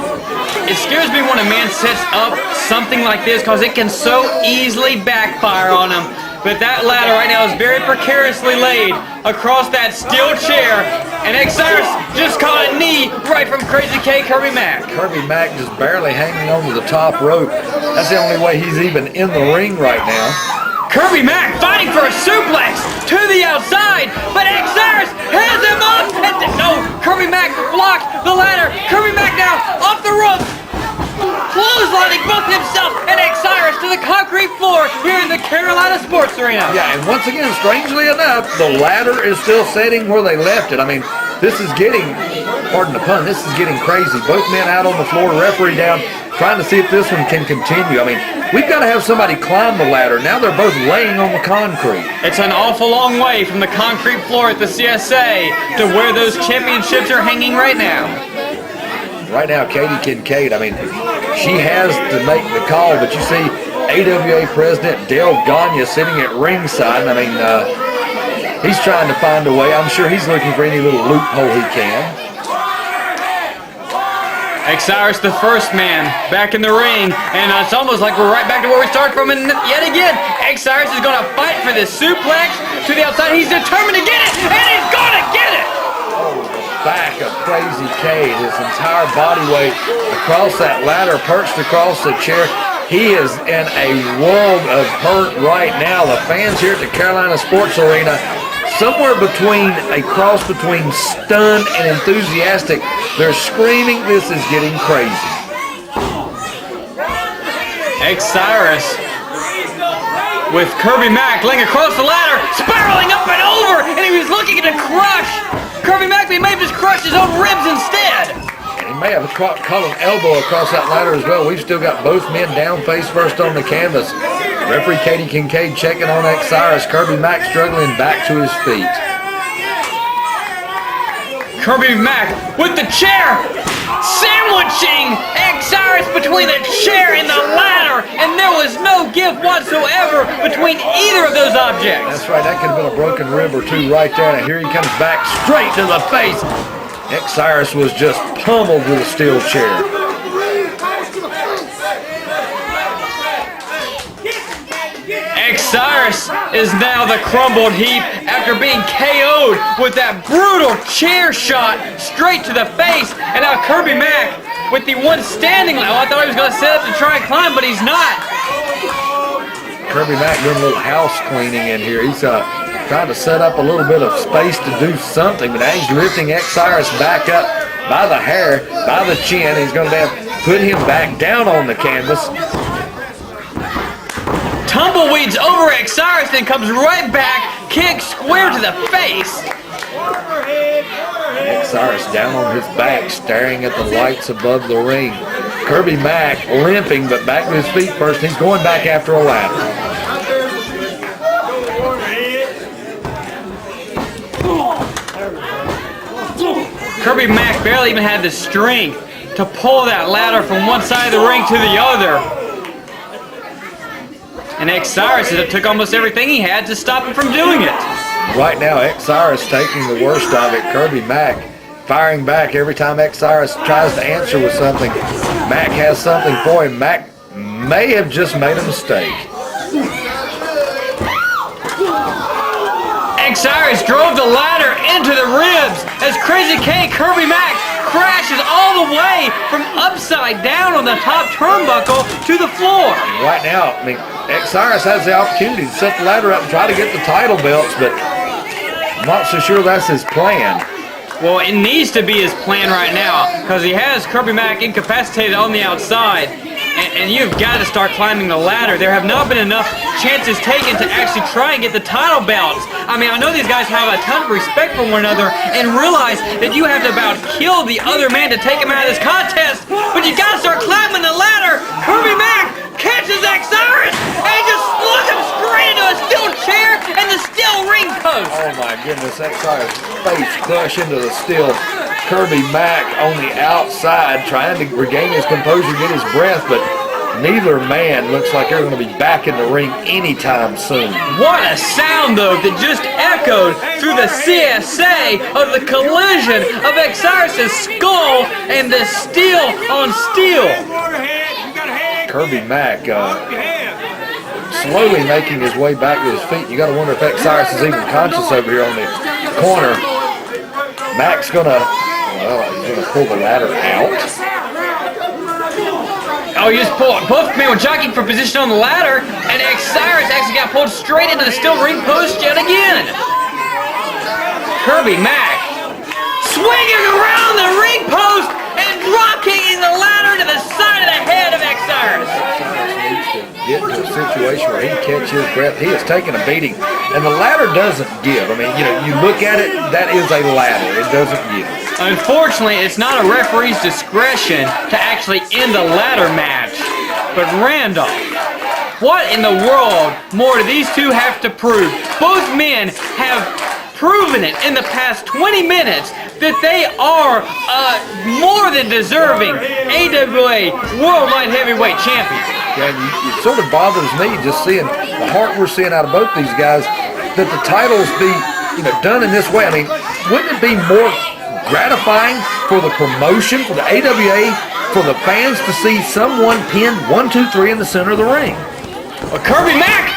it scares me when a man sets up something like this because it can so easily backfire on him. But that ladder right now is very precariously laid across that steel chair. And Cyrus just caught a knee right from Krazy K, Kirby Mack. Kirby Mack just barely hanging on to the top rope. That's the only way he's even in the ring right now. Kirby Mack fighting for a suplex to the outside, but Cyrus has him up. And no, Kirby Mack blocked the ladder. Kirby Mack now off the rope, clotheslining both himself and Cyrus to the concrete floor here in the Carolina Sports Arena. Yeah, and once again, strangely enough, the ladder is still sitting where they left it. I mean, this is getting, pardon the pun, this is getting crazy. Both men out on the floor, referee down, trying to see if this one can continue. I mean, we've got to have somebody climb the ladder. Now they're both laying on the concrete. It's an awful long way from the concrete floor at the CSA to where those championships are hanging right now. Right now, Katie Kincaid, I mean, she has to make the call, but you see AWA President Dale Gagne sitting at ringside. I mean, he's trying to find a way. I'm sure he's looking for any little loophole he can. Cyrus, the first man, back in the ring, and it's almost like we're right back to where we started from, and yet again, Cyrus is going to fight for this suplex to the outside. He's determined to get it, and he's going to get it! Oh, the back of Krazy K, his entire body weight across that ladder, perched across the chair. He is in a world of hurt right now. The fans here at the Carolina Sports Arena, somewhere between a cross between stunned and enthusiastic. They're screaming, this is getting crazy. Cyrus with Kirby Mack laying across the ladder, spiraling up and over, and he was looking to crush Kirby Mack, but he may have just crushed his own ribs instead. And he may have caught an elbow across that ladder as well. We've still got both men down face first on the canvas. Referee Katie Kincaid checking on Cyrus. Kirby Mack struggling back to his feet. Kirby Mack with the chair, sandwiching Cyrus between the chair and the ladder, and there was no give whatsoever between either of those objects. That's right, that could have been a broken rib or two right there, and here he comes back straight to the face. Cyrus was just pummeled with a steel chair. Cyrus is now the crumbled heap after being KO'd with that brutal chair shot straight to the face. And now Kirby Mack with the one standing. Oh, I thought he was going to set up to try and climb, but he's not. Kirby Mack doing a little house cleaning in here. He's trying to set up a little bit of space to do something, but now he's lifting Cyrus back up by the hair, by the chin. He's going to have put him back down on the canvas. Tumbleweeds over Cyrus, then comes right back, kick square to the face. Cyrus down on his back, staring at the lights above the ring. Kirby Mack limping, but back to his feet first. He's going back after a ladder. Kirby Mack barely even had the strength to pull that ladder from one side of the ring to the other. And Cyrus took almost everything he had to stop him from doing it. Right now, Cyrus taking the worst of it. Kirby Mack firing back every time Cyrus tries to answer with something. Mack has something for him. Mack may have just made a mistake. Cyrus drove the ladder into the ribs as Krazy K, Kirby Mack, crashes all the way from upside down on the top turnbuckle to the floor. Right now, I mean, Cyrus has the opportunity to set the ladder up and try to get the title belts, but I'm not so sure that's his plan. Well, it needs to be his plan right now because he has Kirby Mack incapacitated on the outside. and you've got to start climbing the ladder. There have not been enough chances taken to actually try and get the title belts. I mean, I know these guys have a ton of respect for one another and realize that you have to about kill the other man to take him out of this contest, but you got to start climbing the ladder. Kirby Mack catches Osiris and just slugs him straight into a steel chair and the steel ring post. Oh my goodness, Osiris face crush into the steel. Kirby Mack on the outside trying to regain his composure, get his breath, but neither man looks like they're going to be back in the ring anytime soon. What a sound, though, that just echoed through the CSA of the collision of Osiris' skull and the steel on steel. Kirby Mack slowly making his way back to his feet. You got to wonder if Osiris is even conscious over here on the corner. Mack's going to, well, he's going to pull the ladder out. Oh, he just pulled. Both men were jockeying for position on the ladder, and Osiris actually got pulled straight into the steel ring post yet again. Kirby Mack swinging around the ring post and drop kicking the ladder to the side of the head of Osiris. Get into a situation where he can catch his breath. He is taking a beating, and the ladder doesn't give. I mean, you know, you look at it, that is a ladder. It doesn't give. Unfortunately, it's not a referee's discretion to actually end a ladder match. But Randolph, what in the world more do these two have to prove? Both men have proven it in the past 20 minutes that they are more than deserving AWA World Light Heavyweight Champions. Yeah, and it sort of bothers me just seeing the heart we're seeing out of both these guys, that the titles be, you know, done in this way. I mean, wouldn't it be more gratifying for the promotion, for the AWA, for the fans to see someone pinned 1, 2, 3 in the center of the ring? Well, Kirby Mack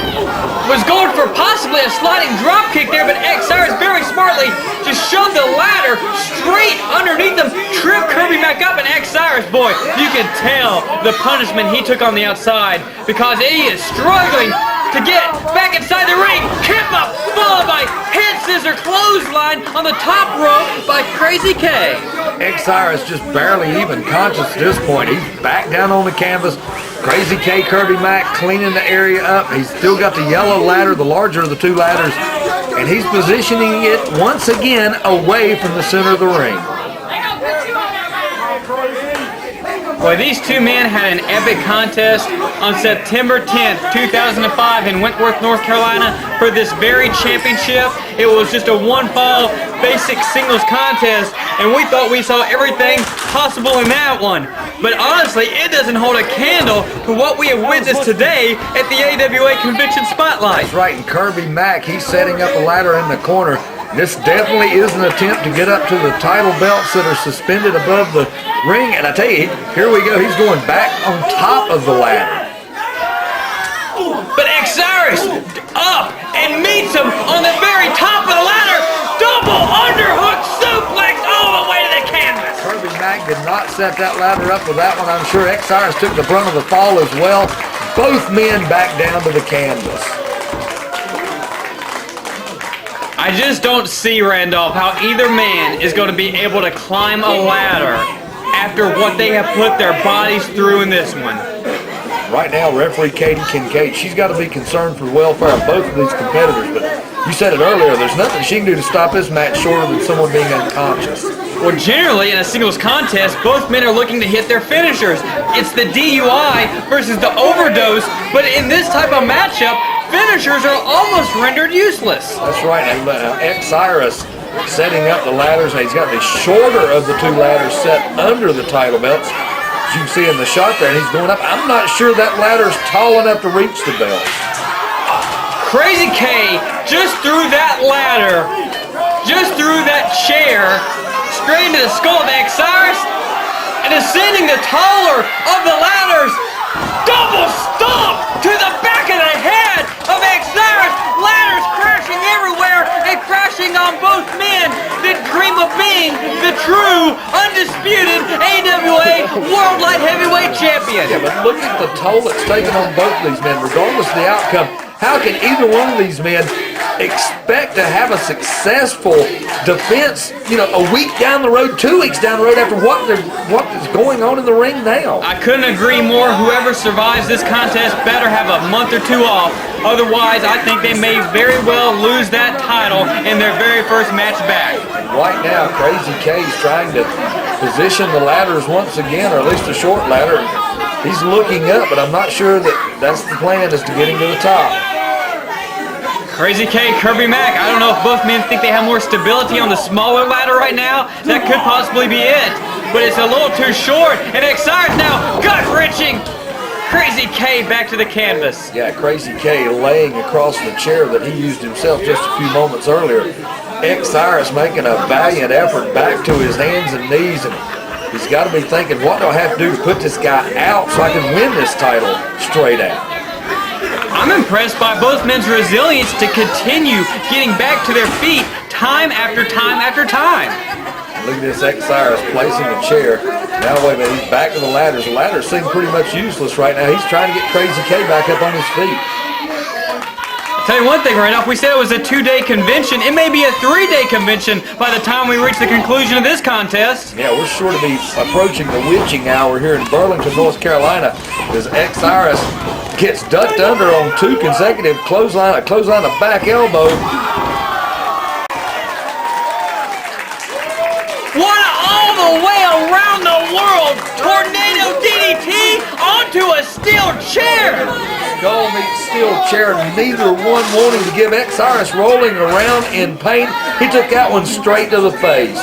was going for possibly a sliding drop kick there, but Osiris very smartly just shoved the ladder straight underneath him, tripped Kirby Mack up, and Osiris, boy, you can tell the punishment he took on the outside because he is struggling to get back inside the ring. Kip up, followed by head scissor clothesline on the top rope by Krazy K. Osiris just barely even conscious at this point. He's back down on the canvas. Krazy K, Kirby Mack cleaning the area up. He's still got the yellow ladder, the larger of the two ladders, and he's positioning it once again away from the center of the ring. Boy, these two men had an epic contest on September 10th, 2005 in Wentworth, North Carolina for this very championship. It was just a one-fall basic singles contest, and we thought we saw everything possible in that one. But honestly, it doesn't hold a candle to what we have witnessed today at the AWA Convention Spotlight. That's right, and Kirby Mack, he's setting up a ladder in the corner. This definitely is an attempt to get up to the title belts that are suspended above the ring. And I tell you, here we go. He's going back on top of the ladder. But Osiris up and meets him on the very top of the ladder. Double underhook suplex all the way to the canvas. Kirby Mack did not set that ladder up with that one. I'm sure Osiris took the brunt of the fall as well. Both men back down to the canvas. I just don't see, Randolph, how either man is going to be able to climb a ladder after what they have put their bodies through in this one. Right now, referee Katie Kincaid, she's got to be concerned for the welfare of both of these competitors, but you said it earlier, there's nothing she can do to stop this match shorter than someone being unconscious. Well, generally, in a singles contest, both men are looking to hit their finishers. It's the DUI versus the overdose, but in this type of matchup, finishers are almost rendered useless. That's right. Osiris setting up the ladders. He's got the shorter of the two ladders set under the title belts. As you can see in the shot there, and he's going up. I'm not sure that ladder's tall enough to reach the belt. Krazy K just threw that ladder, just threw that chair straight into the skull of Osiris, and is sending the taller of the ladders double stomp to the back of the head of Osiris. Ladders crashing everywhere and crashing on both men that dream of being the true, undisputed AWA World Light Heavyweight Champion. Yeah, but look at the toll it's taken on both of these men, regardless of the outcome. How can either one of these men expect to have a successful defense, a week down the road, 2 weeks down the road after what is going on in the ring now. I couldn't agree more. Whoever survives this contest better have a month or 2 off. Otherwise, I think they may very well lose that title in their very first match back. Right now, Krazy K is trying to position the ladders once again, or at least a short ladder. He's looking up, but I'm not sure that's the plan, is to get him to the top. Krazy K, Kirby Mack, I don't know if both men think they have more stability on the smaller ladder right now. That could possibly be it, but it's a little too short, and Osiris now gut-wrenching Krazy K back to the canvas. Yeah, Krazy K laying across the chair that he used himself just a few moments earlier. Osiris making a valiant effort back to his hands and knees, and he's got to be thinking, what do I have to do to put this guy out so I can win this title straight out? I'm impressed by both men's resilience to continue getting back to their feet time after time after time. Look at this Osiris placing a chair. Now wait a minute, he's back to the ladders. The ladders seem pretty much useless right now. He's trying to get Krazy K back up on his feet. I'll tell you one thing right now, if we said it was a 2-day convention, it may be a 3-day convention by the time we reach the conclusion of this contest. Yeah, we're sure to be approaching the witching hour here in Burlington, North Carolina, as Osiris gets ducked under on 2 consecutive clothesline, a back elbow. What all the way around the world, tornado DDT onto a steel chair. Skull meets steel chair, neither one wanting to give Osiris rolling around in pain. He took that one straight to the face.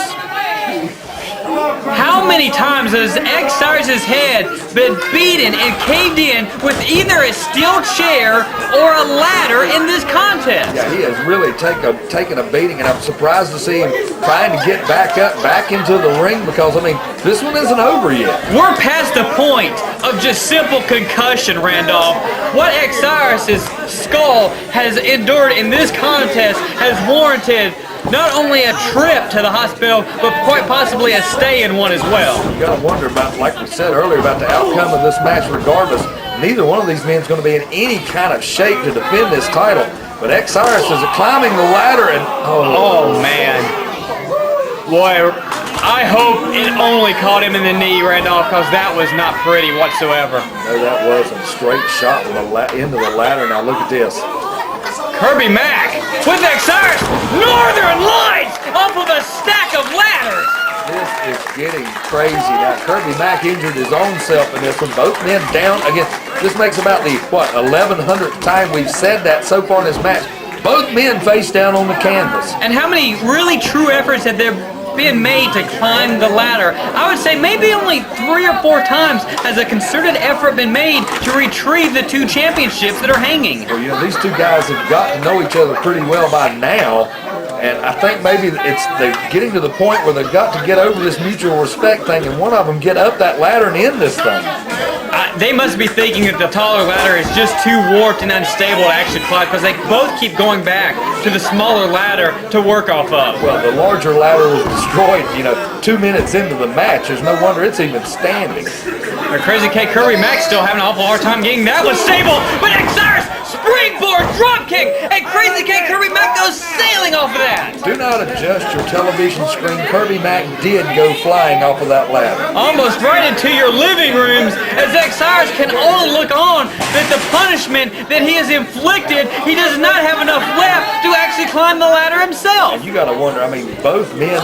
How many times has Osiris's head been beaten and caved in with either a steel chair or a ladder in this contest? Yeah, he has really taken a beating, and I'm surprised to see him trying to get back up, back into the ring, because, I mean, this one isn't over yet. We're past the point of just simple concussion, Randolph. What Osiris's skull has endured in this contest has warranted not only a trip to the hospital, but quite possibly a stay in one as well. You gotta wonder about, like we said earlier, about the outcome of this match regardless. Neither one of these men is going to be in any kind of shape to defend this title. But Osiris is climbing the ladder and, oh man. Boy, I hope it only caught him in the knee, Randolph, because that was not pretty whatsoever. No, that wasn't. Straight shot into the ladder. Now look at this. Kirby Mack with Osiris, Northern Lights off of a stack of ladders. This is getting crazy. Now Kirby Mack injured his own self in this one. Both men down again. This makes about the 1100th time we've said that so far in this match. Both men face down on the canvas. And how many really true efforts have there been made to climb the ladder? I would say maybe only 3 or 4 times has a concerted effort been made to retrieve the 2 championships that are hanging. Well, these 2 guys have got to know each other pretty well by now, and I think maybe they're getting to the point where they've got to get over this mutual respect thing, and one of them get up that ladder and end this thing. They must be thinking that the taller ladder is just too warped and unstable to actually climb, because they both keep going back to the smaller ladder to work off of. Well, the larger ladder was destroyed, 2 minutes into the match. There's no wonder it's even standing. Krazy K, Kirby Mack still having an awful hard time getting that one stable, but Osiris springboard dropkick, and Krazy K, Kirby Mack goes sailing off of that. Do not adjust your television screen. Kirby Mack did go flying off of that ladder. Almost right into your living rooms, as Osiris can only look on that the punishment that he has inflicted, he does not have enough left to actually climb the ladder himself. And you got to wonder, both men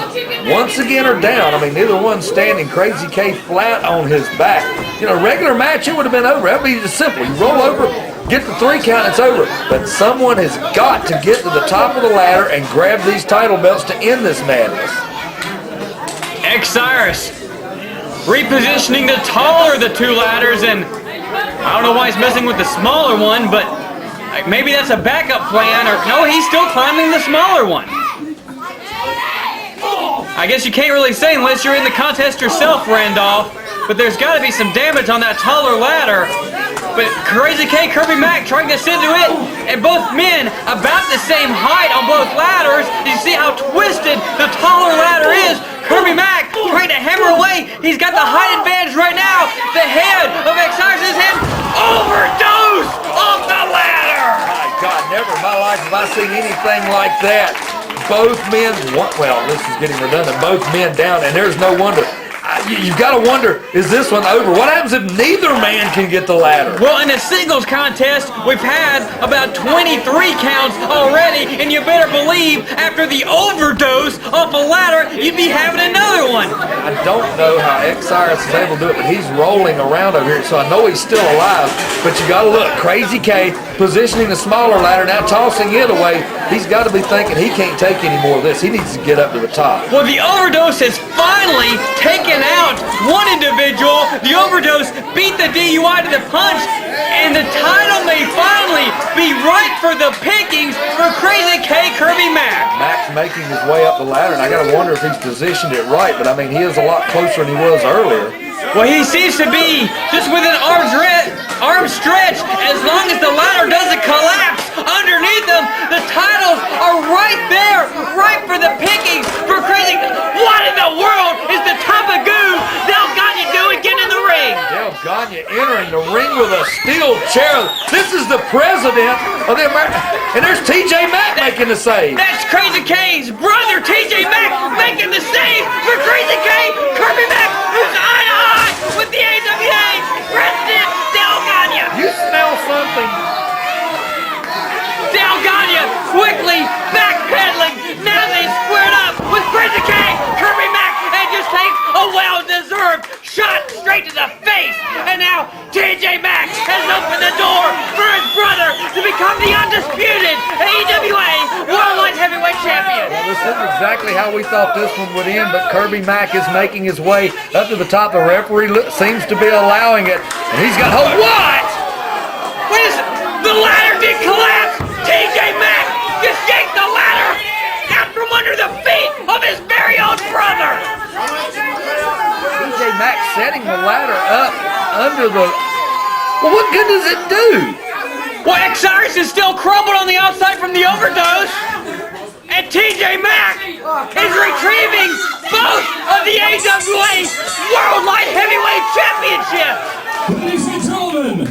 once again are down. Neither one standing. Krazy K flat on his back. Regular match, it would have been over. That would be just simple. You roll over, get the 3 count, it's over. But someone has got to get to the top of the ladder and grab these title belts to end this madness. Osiris repositioning the taller of the 2 ladders, and I don't know why he's messing with the smaller one, but maybe that's a backup plan, or no, he's still climbing the smaller one. I guess you can't really say unless you're in the contest yourself, Randolph, but there's got to be some damage on that taller ladder. But Krazy K, Kirby Mack trying to sit to it, and both men about the same height on both ladders. You see how twisted the taller ladder is. Kirby Mack trying to hammer away. He's got the height advantage right now. The head of Osiris is him. Overdose off the ladder. My God, never in my life have I seen anything like that. Both men, well, this is getting redundant, both men down, and there's no wonder. You've got to wonder, is this one over? What happens if neither man can get the ladder? Well, in a singles contest, we've had about 23 counts already, and you better believe after the overdose off a ladder, you'd be having another one. I don't know how Cyrus is able to do it, but he's rolling around over here, so I know he's still alive. But you got to look, Krazy K positioning the smaller ladder, now tossing it away. He's got to be thinking he can't take any more of this. He needs to get up to the top. Well, the overdose has finally taken out one individual. The overdose beat the DUI to the punch, and the title may finally be right for the pickings for Krazy K Kirby Mack. Mack's making his way up the ladder, and I got to wonder if he's positioned it right, but I mean, he is a lot closer than he was earlier. Well, he seems to be just within arm stretch. As long as the ladder doesn't collapse underneath him, the titles are right there, right for the pickings for Krazy. What in the world is the Tapagoo Delgado doing getting in the ring? Delgado entering the ring with a steel chair. This is the president of the American, and there's TJ Mack making the save. That's Krazy K's brother, TJ Mack, making the save for Krazy K. Kirby Mack, who's eye to eye with the AWA president, Delgado. You smell something. Delgado quickly backpedaling. Now they squared up with Krazy K. Kirby Mack, and just takes a well-deserved shot straight to the face. And now TJ Mack has opened the door for his brother to become the undisputed AWA World Light Heavyweight Champion. Well, this isn't exactly how we thought this one would end, but Kirby Mack is making his way up to the top. The referee seems to be allowing it, and he's got hold. What? Wait a second. The ladder did collapse. TJ Mack just yanked the ladder out from under the feet of his very own brother. TJ Mack setting the ladder up under the... Well, what good does it do? Well, Cyrus is still crumbled on the outside from the overdose. And TJ Mack is retrieving both of the AWA World Light Heavyweight Championships. Ladies and gentlemen,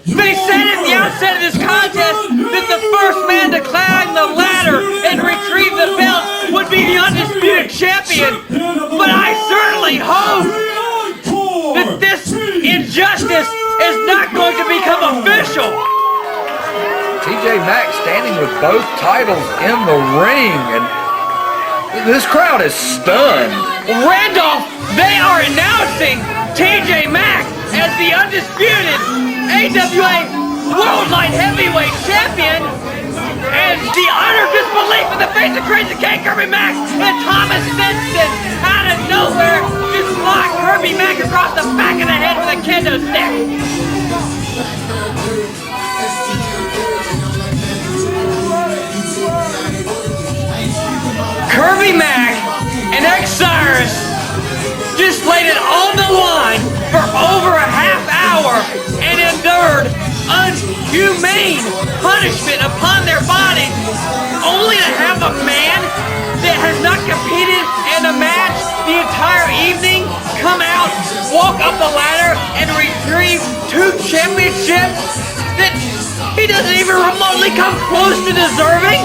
they said at the outset of this contest that the first man to climb the ladder and retrieve the belt would be the undisputed champion. But I certainly hope that this injustice is not going to become official. TJ Mack standing with both titles in the ring, and this crowd is stunned. Randolph, they are announcing TJ Mack as the undisputed AWA World Light Heavyweight Champion, and the utter disbelief in the face of Krazy K, Kirby Mack, and Thomas Simpson out of nowhere just locked Kirby Mack across the back of the head with a kendo stick. Kirby Mack and Cyrus just laid it on the line for over a half hour and endured unhumane punishment upon their bodies, only to have a man that has not competed in a match the entire evening come out, walk up the ladder, and retrieve 2 championships that he doesn't even remotely come close to deserving.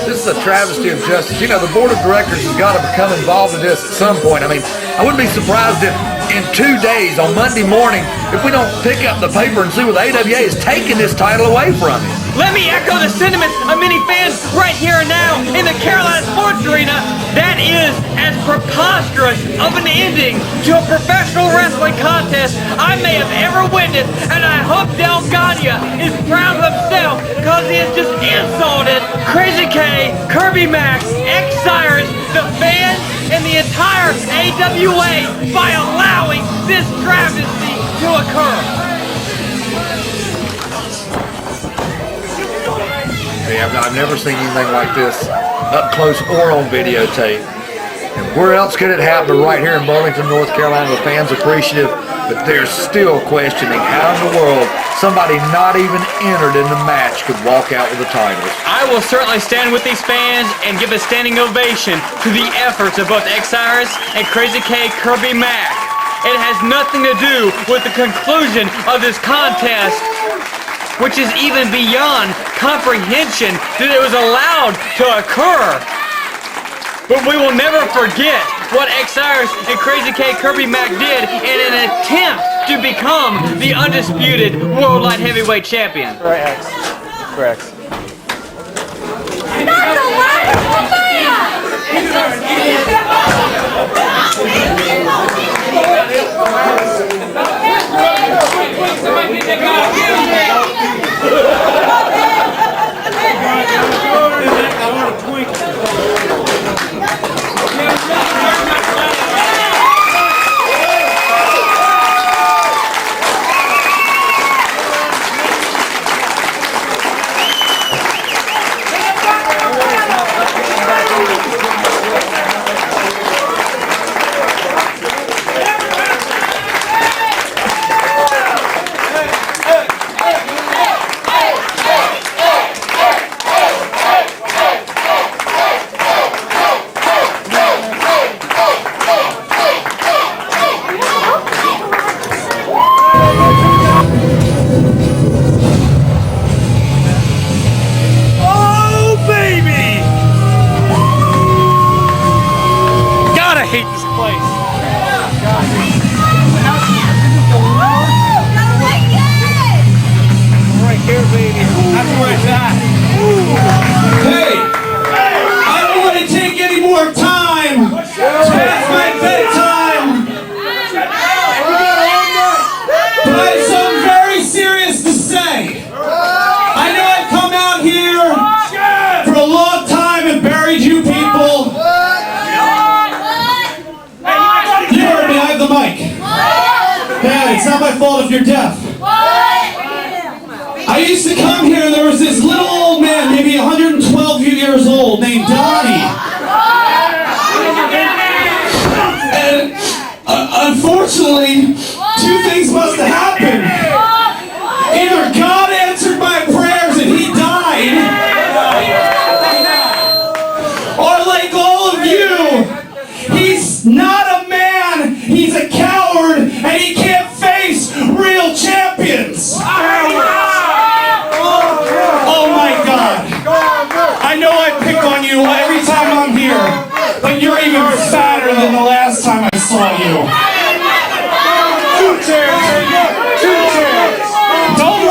This is a travesty of justice. You know, the board of directors has got to become involved in this at some point. I mean, I wouldn't be surprised if in 2 days, on Monday morning, if we don't pick up the paper and see what the AWA is taking this title away from him. Let me echo the sentiments of many fans right here and now in the Carolina Sports Arena. That is as preposterous of an ending to a professional wrestling contest I may have ever witnessed, and I hope Delgado is proud of himself because he has just insulted Krazy K, Kirby Mack, Cyrus, the fans, and the entire AWA by allowing this travesty to occur. I've never seen anything like this up close or on videotape. And where else could it happen? Right here in Burlington, North Carolina. The fans appreciative, but they're still questioning how in the world somebody not even entered in the match could walk out with the titles. I will certainly stand with these fans and give a standing ovation to the efforts of both Cyrus and Krazy K Kirby Mack. It has nothing to do with the conclusion of this contest. which is even beyond comprehension that it was allowed to occur. But we will never forget what Osiris and Krazy K Kirby Mack did in an attempt to become the undisputed World Light Heavyweight Champion. Correct. Correct. It's not my fault if you're deaf. I used to come here and there was this little old man, maybe 112 years old, named Donnie. And unfortunately, two things must have happened. Either God answered my prayers and he died, or like all of you, he's not a man, he's a coward, and he can't face real champions. Oh my God. I know I pick on you every time I'm here, but you're even fatter than the last time I saw you. 2 chairs. Don't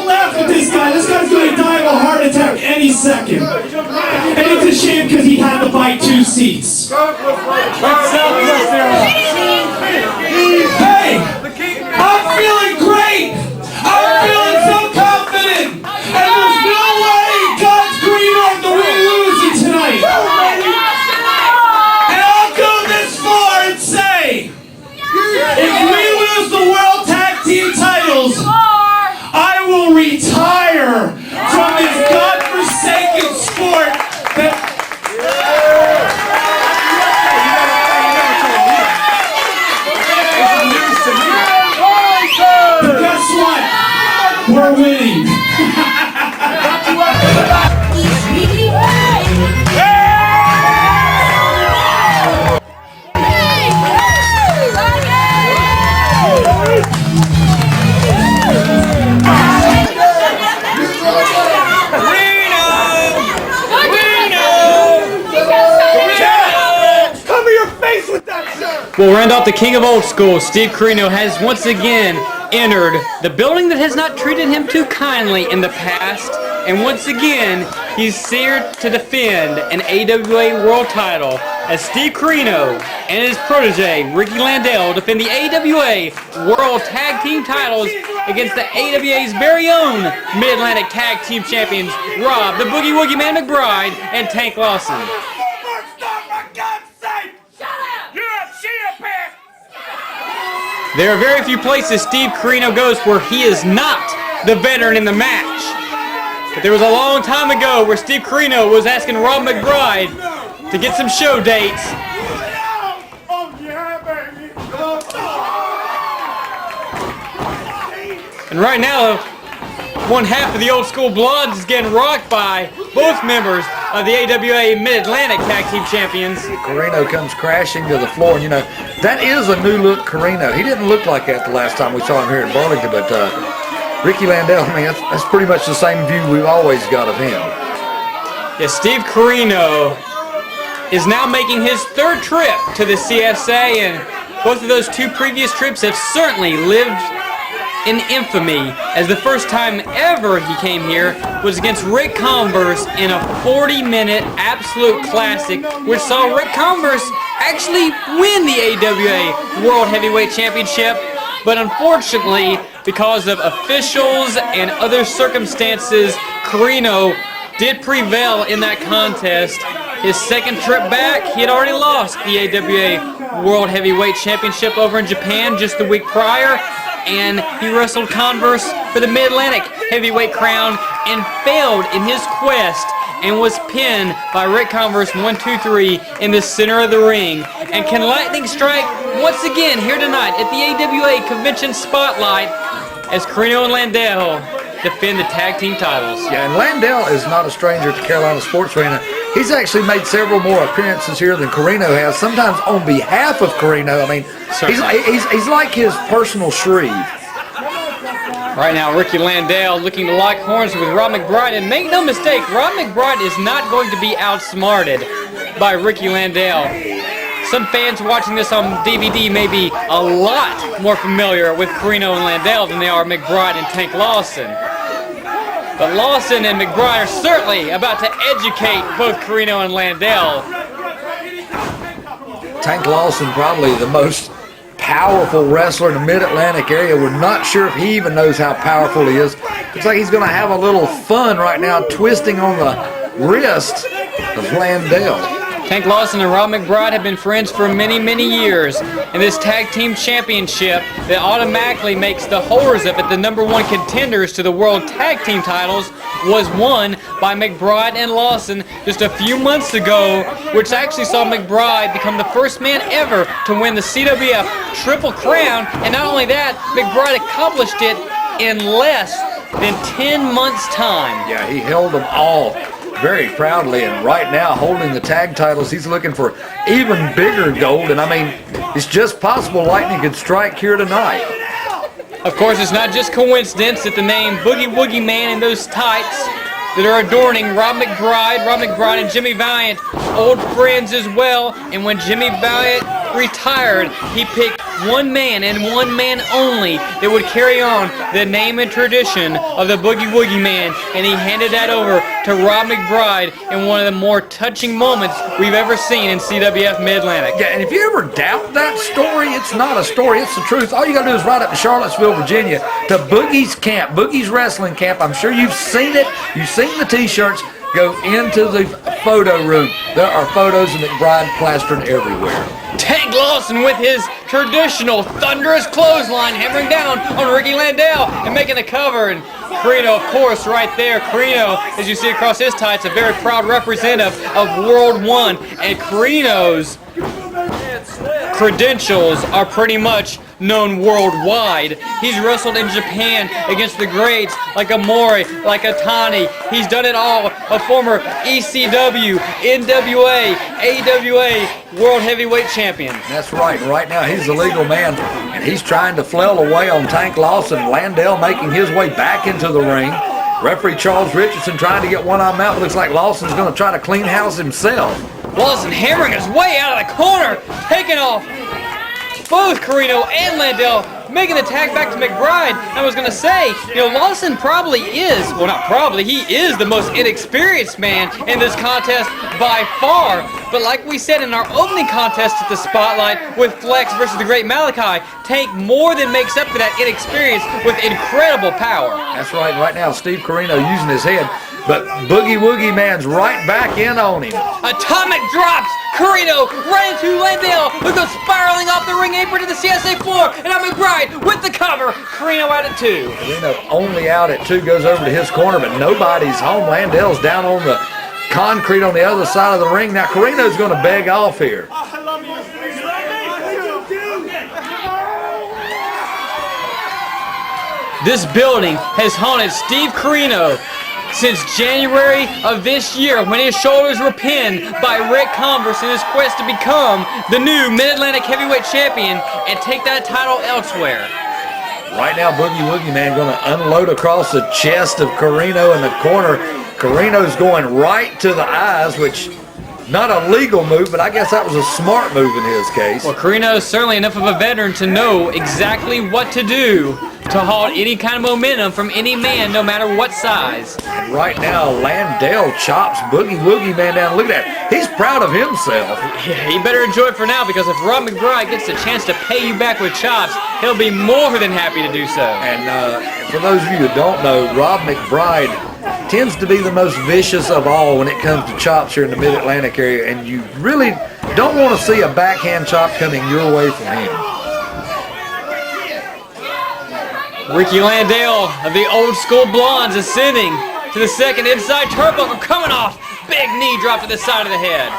laugh at this guy. This guy's going to die of a heart attack any second. And it's a shame because he had to buy 2 seats. Hey, I'm feeling great. I'm feeling so confident. And there's no way God's green on the win losing tonight. And I'll go this far and say, if we lose the World Tag Team titles, I will retire from this godforsaken sport that... But guess what? We're winning. We'll round off the king of old school. Steve Corino has once again entered the building that has not treated him too kindly in the past. And once again, he's here to defend an AWA World title as Steve Corino and his protege, Ricky Landell, defend the AWA World Tag Team titles against the AWA's very own Mid-Atlantic Tag Team Champions, Rob, the Boogie Woogie Man McBride, and Tank Lawson. There are very few places Steve Corino goes where he is not the veteran in the match. But there was a long time ago where Steve Corino was asking Rob McBride to get some show dates. And right now, one half of the old school Bloods is getting rocked by both members of the AWA Mid-Atlantic Tag Team Champions. Corino comes crashing to the floor, and you know, that is a new look Corino. He didn't look like that the last time we saw him here in Burlington, but Ricky Landell, I mean, that's pretty much the same view we've always got of him. Yeah, Steve Corino is now making his third trip to the CSA, and both of those two previous trips have certainly lived in infamy, as the first time ever he came here was against Rick Converse in a 40-minute absolute classic, which saw Rick Converse actually win the AWA World Heavyweight Championship. But unfortunately, because of officials and other circumstances, Corino did prevail in that contest. His second trip back, he had already lost the AWA World Heavyweight Championship over in Japan just the week prior, and he wrestled Converse for the Mid-Atlantic Heavyweight crown and failed in his quest and was pinned by Rick Converse 1-2-3 in the center of the ring. And can lightning strike once again here tonight at the AWA Convention Spotlight as Corino and Landell defend the tag team titles. Yeah, and Landell is not a stranger to Carolina Sports Arena. He's actually made several more appearances here than Corino has, sometimes on behalf of Corino. I mean, he's like his personal Shreve. Right now, Ricky Landell looking to lock horns with Rob McBride, and make no mistake, Rob McBride is not going to be outsmarted by Ricky Landell. Some fans watching this on DVD may be a lot more familiar with Corino and Landell than they are McBride and Tank Lawson. But Lawson and McBride are certainly about to educate both Corino and Landell. Tank Lawson, probably the most powerful wrestler in the Mid-Atlantic area. We're not sure if he even knows how powerful he is. Looks like he's going to have a little fun right now twisting on the wrist of Landell. Tank Lawson and Rob McBride have been friends for many, many years, and this tag team championship that automatically makes the holders of it the #1 contenders to the world tag team titles was won by McBride and Lawson just a few months ago, which actually saw McBride become the first man ever to win the CWF Triple Crown. And not only that, McBride accomplished it in less than 10 months' time. Yeah, he held them all very proudly, and right now holding the tag titles, he's looking for even bigger gold. And I mean, it's just possible lightning could strike here tonight. Of course, it's not just coincidence that the name Boogie Woogie Man and those tights that are adorning Rob McBride and Jimmy Valiant, old friends as well. And when Jimmy Valiant retired, he picked one man and one man only that would carry on the name and tradition of the Boogie Woogie Man, and he handed that over to Rob McBride in one of the more touching moments we've ever seen in CWF Mid-Atlantic. Yeah, and if you ever doubt that story, it's not a story, it's the truth. All you gotta do is ride up to Charlottesville, Virginia, to Boogie's camp, Boogie's wrestling camp. I'm sure you've seen it, you've seen the t-shirts. Go into the photo room. There are photos of McBride plastered everywhere. Tank Lawson with his traditional thunderous clothesline hammering down on Ricky Landell and making the cover. And Corino, of course, right there. Corino, as you see across his tights, a very proud representative of World 1. And Corino's credentials are pretty much known worldwide. He's wrestled in Japan against the greats like Amore, like Atani. He's done it all. A former ECW, NWA, AWA World Heavyweight Champion. That's right. Right now he's the legal man, and he's trying to flail away on Tank Lawson. Landell making his way back into the ring. Referee Charles Richardson trying to get one arm out. Looks like Lawson's going to try to clean house himself. Lawson hammering his way out of the corner, taking off both Corino and Landell, making the tag back to McBride. I was going to say, Lawson probably is, well, not probably, he is the most inexperienced man in this contest by far. But like we said in our opening contest at the Spotlight with Flex versus the Great Malaki, Tank more than makes up for that inexperience with incredible power. That's right. Right now, Steve Corino using his head, but Boogie Woogie Man's right back in on him. Atomic drops. Corino right into Landell, who goes spiraling off the ring apron to the CSA floor, and now McBride with the cover. Corino out at 2. Corino only out at 2, goes over to his corner, but nobody's home. Landell's down on the concrete on the other side of the ring. Now Corino's going to beg off here. This building has haunted Steve Corino since January of this year, when his shoulders were pinned by Rick Converse in his quest to become the new Mid-Atlantic Heavyweight Champion and take that title elsewhere. Right now, Boogie Woogie Man going to unload across the chest of Carino in the corner. Carino's going right to the eyes, which not a legal move, but I guess that was a smart move in his case. Well, Carino is certainly enough of a veteran to know exactly what to do to halt any kind of momentum from any man, no matter what size. And right now, Landale chops Boogie Woogie Man down. Look at that. He's proud of himself. Yeah, he better enjoy it for now, because if Rob McBride gets the chance to pay you back with chops, he'll be more than happy to do so. And for those of you who don't know, Rob McBride tends to be the most vicious of all when it comes to chops here in the Mid-Atlantic area, and you really don't want to see a backhand chop coming your way from him. Ricky Landale of the Old School Blondes is sending to the second inside turnbuckle, coming off. Big knee drop to the side of the head.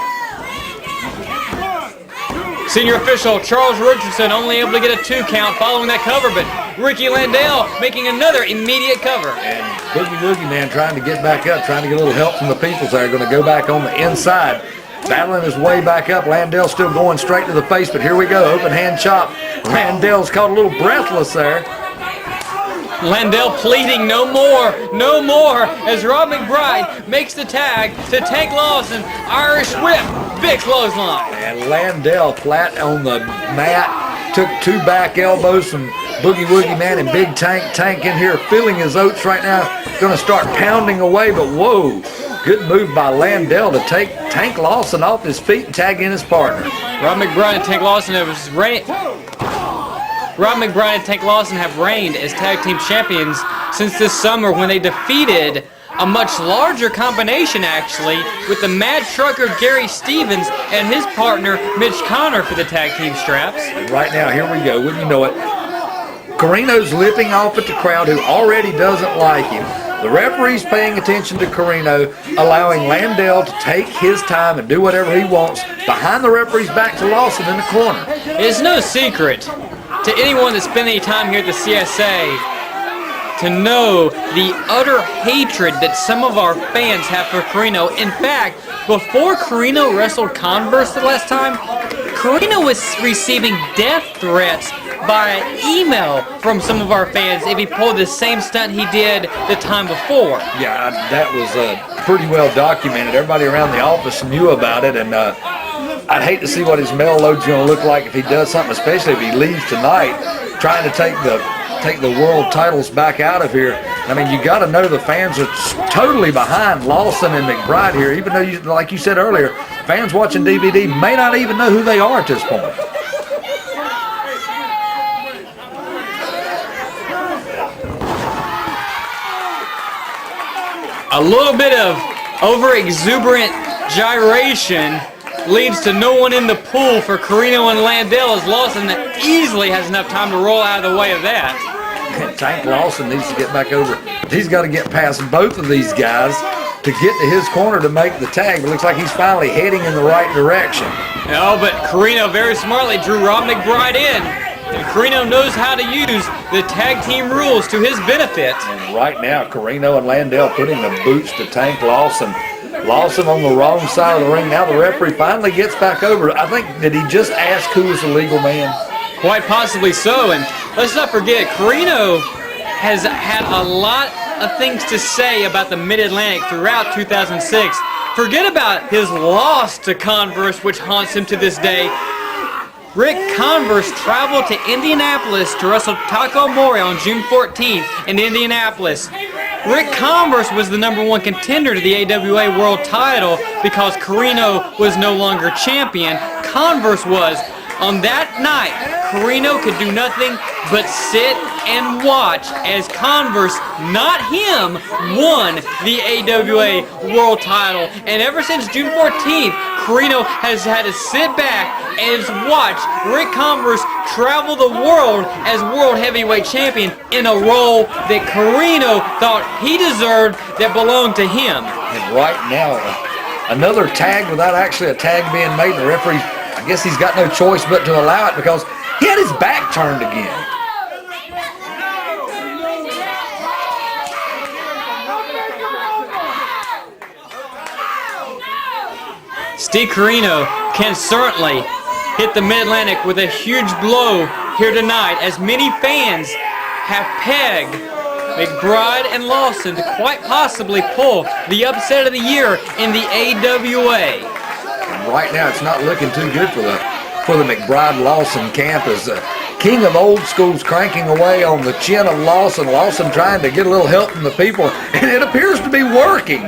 Senior official Charles Richardson only able to get a 2 count following that cover, but Ricky Landale making another immediate cover. And Boogie Woogie Man trying to get back up, trying to get a little help from the peoples there. Going to go back on the inside, battling his way back up. Landale still going straight to the face, but here we go. Open hand chop. Landale's caught a little breathless there. Landale pleading no more, no more, as Rob McBride makes the tag to Tank Lawson. Irish whip, big clothesline. And Landale flat on the mat, took 2 back elbows from Boogie Woogie Man and Big Tank. Tank in here feeling his oats right now, going to start pounding away, but whoa, good move by Landale to take Tank Lawson off his feet and tag in his partner. Rob McBride and Tank Lawson have reigned as tag team champions since this summer, when they defeated a much larger combination, actually, with the Mad Trucker Gary Stevens and his partner Mitch Connor for the tag team straps. And right now, here we go. Wouldn't you know it? Carino's lipping off at the crowd, who already doesn't like him. The referee's paying attention to Carino, allowing Landale to take his time and do whatever he wants behind the referee's back to Lawson in the corner. It's no secret to anyone that's spent any time here at the CSA to know the utter hatred that some of our fans have for Carino. In fact, before Carino wrestled Converse the last time, Carino was receiving death threats by email from some of our fans if he pulled the same stunt he did the time before. Yeah, that was pretty well documented. Everybody around the office knew about it, and I'd hate to see what his mail load's going to look like if he does something, especially if he leaves tonight trying to take the world titles back out of here. I mean, you got to know the fans are totally behind Lawson and McBride here, even though, like you said earlier, fans watching DVD may not even know who they are at this point. A little bit of over-exuberant gyration leads to no one in the pool for Carino and Landale, as Lawson easily has enough time to roll out of the way of that. Tank Lawson needs to get back over. He's got to get past both of these guys to get to his corner to make the tag. It looks like he's finally heading in the right direction. No, but Carino very smartly drew Rob McBride in. And Carino knows how to use the tag team rules to his benefit. And right now, Carino and Landale putting the boots to Tank Lawson. Lawson on the wrong side of the ring. Now the referee finally gets back over. I think, did he just ask who was the legal man? Quite possibly so. And let's not forget, Carino has had a lot of things to say about the Mid-Atlantic throughout 2006. Forget about his loss to Converse, which haunts him to this day. Rick Converse traveled to Indianapolis to wrestle Taco Mori on June 14th in Indianapolis. Rick Converse was the #1 contender to the AWA World title because Carino was no longer champion. Converse was. On that night, Carino could do nothing but sit and watch as Converse, not him, won the AWA World title. And ever since June 14th, Carino has had to sit back and watch Rick Converse travel the world as World Heavyweight Champion in a role that Carino thought he deserved, that belonged to him. And right now, another tag without actually a tag being made. The referee, I guess he's got no choice but to allow it because he had his back turned again. Steve Carino can certainly hit the Mid-Atlantic with a huge blow here tonight, as many fans have pegged McBride and Lawson to quite possibly pull the upset of the year in the AWA. And right now, it's not looking too good for the McBride-Lawson camp as King of Old School's cranking away on the chin of Lawson. Lawson trying to get a little help from the people, and it appears to be working.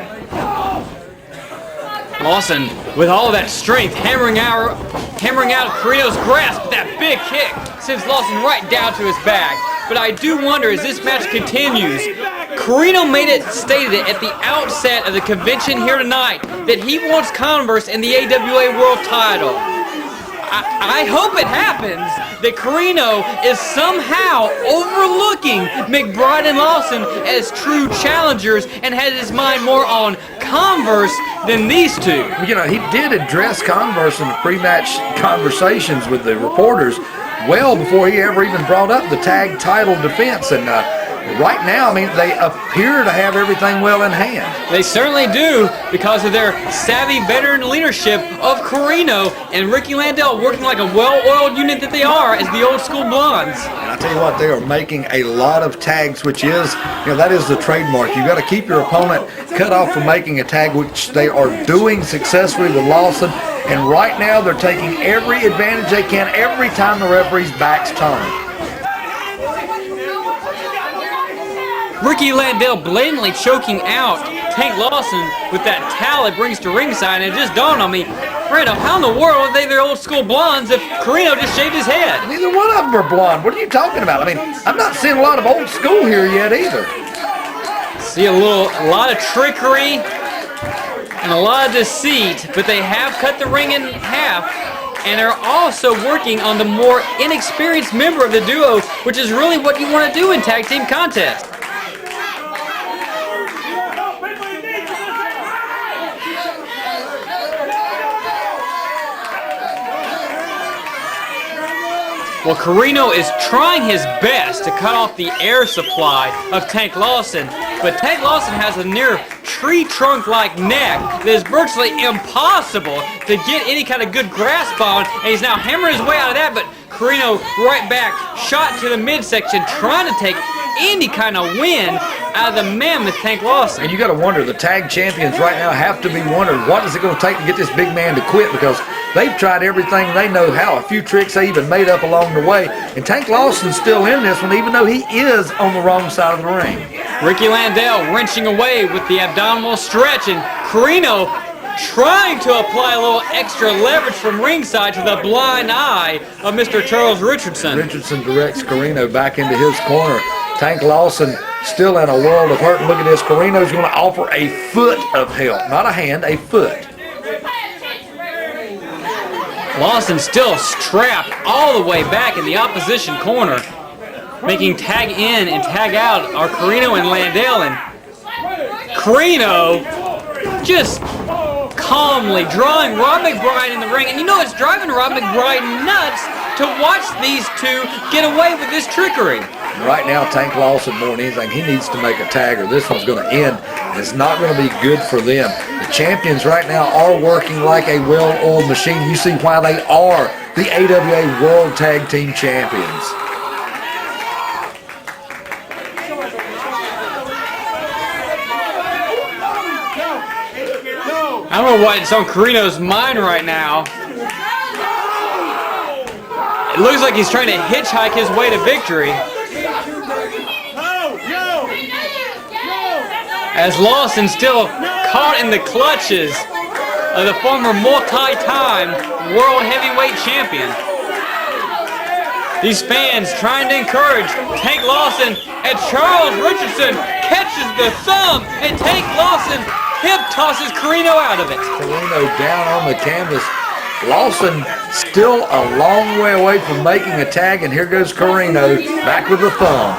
Lawson, with all that strength, hammering out Carino's grasp. That big kick sends Lawson right down to his back. But I do wonder, as this match continues, Carino stated it at the outset of the convention here tonight that he wants Converse in the AWA World title. I hope it happens that Carino is somehow overlooking McBride and Lawson as true challengers and has his mind more on Converse than these two. You know, he did address Converse in the pre-match conversations with the reporters well before he ever even brought up the tag title defense. And right now, I mean, they appear to have everything well in hand. They certainly do because of their savvy veteran leadership of Carino and Ricky Landell working like a well-oiled unit that they are as the Old School Blondes. And I tell you what, they are making a lot of tags, which is, you know, that is the trademark. You've got to keep your opponent cut off from making a tag, which they are doing successfully with Lawson. And right now, they're taking every advantage they can every time the referee's back's turned. Ricky Landell blatantly choking out Tank Lawson with that towel it brings to ringside, and it just dawned on me, Randall, how in the world are they their Old School Blondes if Carino just shaved his head? Neither one of them are blonde. What are you talking about? I mean, I'm not seeing a lot of Old School here yet either. See a lot of trickery and a lot of deceit, but they have cut the ring in half. And are also working on the more inexperienced member of the duo, which is really what you want to do in tag team contest. Well, Carino is trying his best to cut off the air supply of Tank Lawson, but Tank Lawson has a near tree trunk-like neck that is virtually impossible to get any kind of good grasp on, and he's now hammering his way out of that, but Carino right back, shot to the midsection, trying to take any kind of win out of the mammoth Tank Lawson. And you got to wonder, the tag champions right now have to be wondering, what is it going to take to get this big man to quit, because they've tried everything they know how, a few tricks they even made up along the way, and Tank Lawson's still in this one, even though he is on the wrong side of the ring. Ricky Landell wrenching away with the abdominal stretch, and Carino trying to apply a little extra leverage from ringside to the blind eye of Mr. Charles Richardson. Richardson directs Carino back into his corner. Tank Lawson still in a world of hurt. And look at this, Carino's going to offer a foot of help, not a hand, a foot. Lawson still strapped all the way back in the opposition corner, making tag in and tag out are Carino and Landell, and Carino just calmly drawing Rob McBride in the ring, and you know it's driving Rob McBride nuts to watch these two get away with this trickery. Right now, Tank Lawson, more than anything, he needs to make a tag or this one's going to end. It's not going to be good for them. The champions right now are working like a well-oiled machine. You see why they are the AWA World Tag Team Champions. I don't know what's on Carino's mind right now. It looks like he's trying to hitchhike his way to victory. As Lawson still caught in the clutches of the former multi-time World Heavyweight Champion. These fans trying to encourage Tank Lawson, and Charles Richardson catches the thumb, and Tank Lawson hip tosses Carino out of it. Carino down on the canvas. Lawson still a long way away from making a tag, and here goes Carino back with the thumb.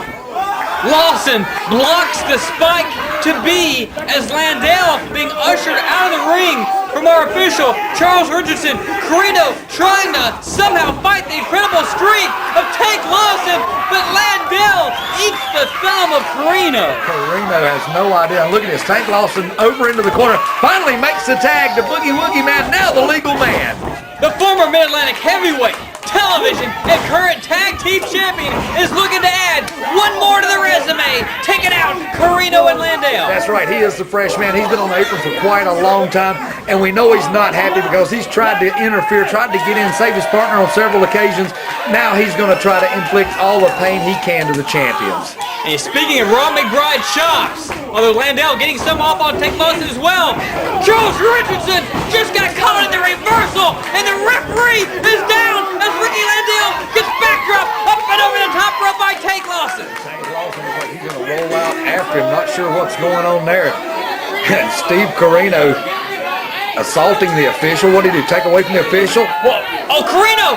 Lawson blocks the spike to be as Landell being ushered out of the ring from our official, Charles Richardson. Carino trying to somehow fight the incredible streak of Tank Lawson, but Landell eats the thumb of Carino. Carino has no idea. Look at this, Tank Lawson over into the corner, finally makes the tag to Boogie Woogie Man, now the legal man. The former Mid-Atlantic Heavyweight, Television, and current Tag Team Champion is looking to add one one more to the resume, taking out Guerrero and Landale. That's right, he is the freshman. He's been on the apron for quite a long time, and we know he's not happy because he's tried to interfere, tried to get in, save his partner on several occasions. Now he's going to try to inflict all the pain he can to the champions. And speaking of Rob McBride shocks, although Landale getting some off on take losses as well. Charles Richardson just got caught in the reversal, and the referee is down as Ricky Landale gets backdrop up and over the top rope by take losses. Take losses, but he's going to roll out after him. Not sure what's going on there. Steve Guerrero assaulting the official. What did he do? Take away from the official? Well, oh, Guerrero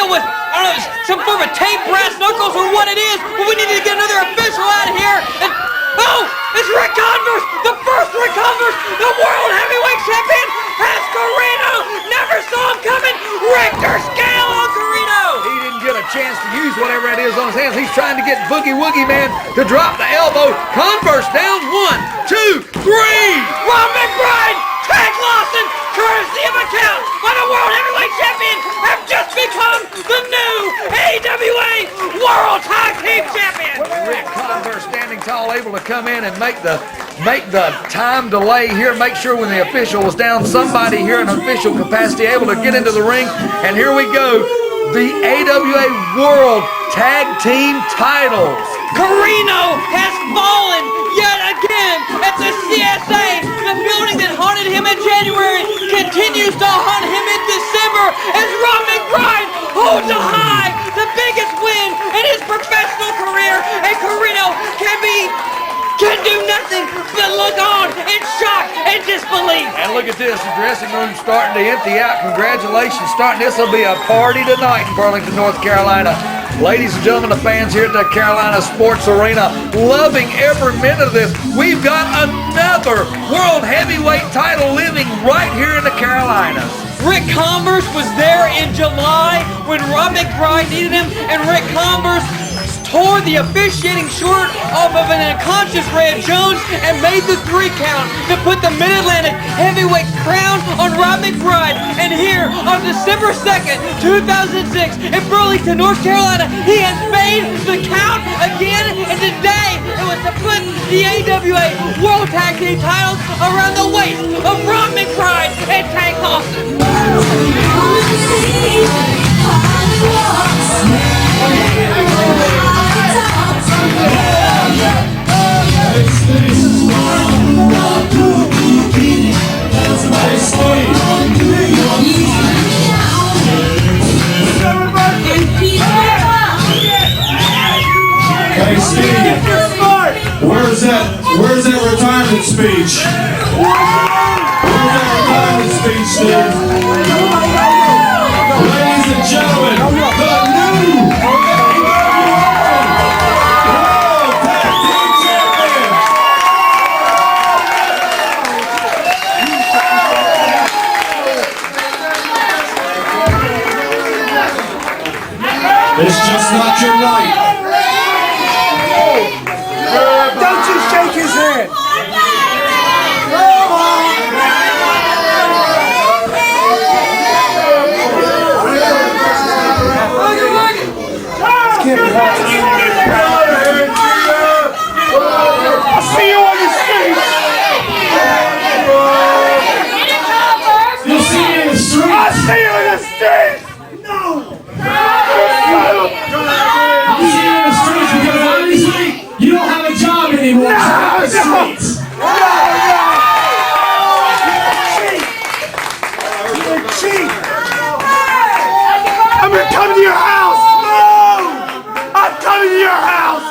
with, I don't know, some form of tape, brass knuckles, or what it is, but we need to get another official out of here. And, oh, it's Rick Converse, the first Rick Converse, the World Heavyweight Champion, has Guerrero. Never saw him coming. Richter scale on Guerrero. He didn't get a chance to use whatever it is on his hands. He's trying to get Boogie Woogie Man to drop the elbow. Converse down, 1, 2, 3. Rob McBride, Tag Lawson, courtesy of a count by the World Heavyweight Champion, have just become the new AWA World Tag Team Champion. Rick Converse standing tall, able to come in and make the time delay here, make sure when the official was down, somebody here in official capacity able to get into the ring. And here we go, the AWA World Tag Team titles. Guerrero has fallen yet again at the CSA. The building that haunted him in January continues to haunt him in December as Rob McBride holds a high, the biggest win in his professional career, and Guerrero can do nothing but look on in shock and disbelief. And look at this, the dressing room's starting to empty out. Congratulations, this will be a party tonight in Burlington, North Carolina. Ladies and gentlemen, the fans here at the Carolina Sports Arena, loving every minute of this. We've got another World Heavyweight title living right here in the Carolinas. Rick Converse was there in July when Rob McBride needed him, and Rick Converse tore the officiating short off of an unconscious Red Jones and made the 3 count to put the Mid-Atlantic Heavyweight crown on Rob McBride. And here on December 2nd, 2006 in Burlington, North Carolina, he has made the count again, and today it was to put the AWA World Tag Team titles around the waist of Rob McBride and Tank Lawson. Hey Steve, where's that retirement speech? Where's that retirement speech, Steve? Ladies and gentlemen, the new World Tag Team Champion. It's just not your night. Don't you shake his hand! I'll see you on the streets! You'll see you in the streets! I'll see you in the streets! No! I'll see you in the streets because obviously you don't have a job anymore. No, so the streets. You're cheap! I'm gonna come to your house! No! I'm coming to your house!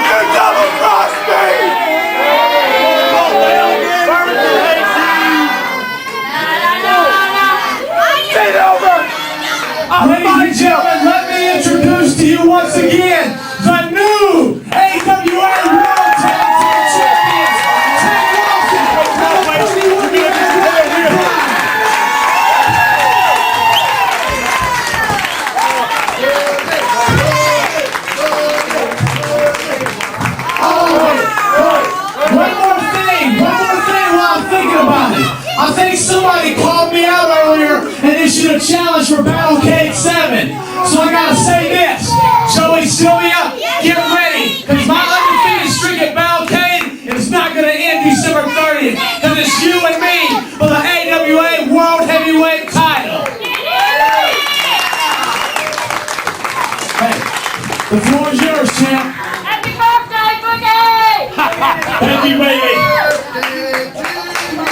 You double-crossed me! Get over! Ladies and gentlemen, let me introduce to you once again the new AWA World Tag Team Champions, Tank Lawson and Boogie Woogie Man. One more thing while I'm thinking about it. I think somebody called me out earlier and they should have challenge for Battlecade 7. So I gotta say this. Joey, Silvia, get ready. Because my undefeated streak at Battlecade is not gonna end December 30th. Because it's you and me for the AWA World Heavyweight title. Hey, the floor is yours, champ. Happy birthday, Boogie! Thank you, baby.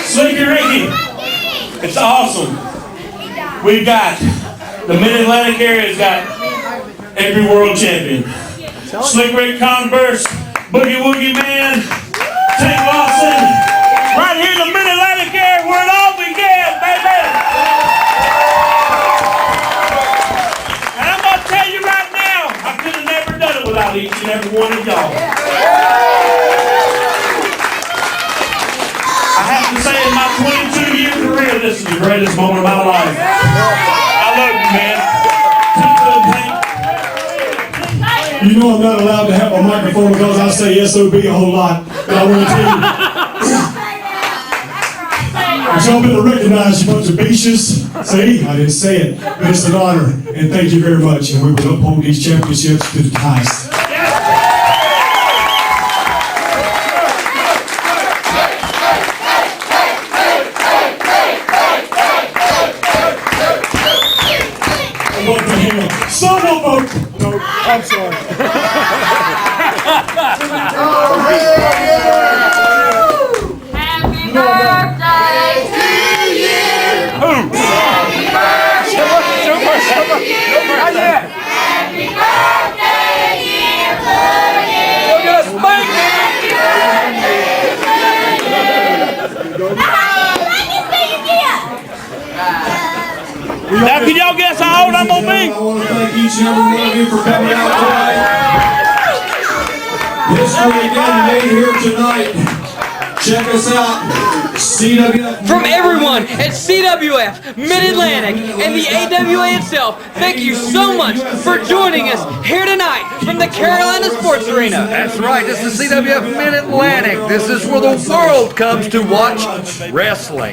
Slicky Ricky, it's awesome. We've got the Mid-Atlantic area's got every world champion. Slick Rick Converse, Boogie Woogie Man, Tank Lawson. Right here in the Mid-Atlantic area, we're it all began, baby. And I'm gonna tell you right now, I could have never done it without each and every one of y'all. I have to say, in my 22-year career, this is the greatest moment of my life. I love you, man. You know I'm not allowed to have a microphone because I say SOB a whole lot. But I want to tell you, y'all better recognize you bunch of beaches. See, I didn't say it, but it's an honor. And thank you very much. And we will uphold these championships to the highest. What the hell? Son of a... No, I'm sorry. Happy birthday to you! Happy birthday to you! Happy birthday, dear Boogie! Look at us spanking! Now, can y'all guess how old I'm gonna be? I want to thank each and every one of you for coming out tonight. History again made here tonight. Check us out. CWF. From everyone at CWF, Mid-Atlantic, and the AWA itself, thank you so much for joining us here tonight from the Carolina Sports Arena. That's right, this is CWF Mid-Atlantic. This is where the world comes to watch wrestling.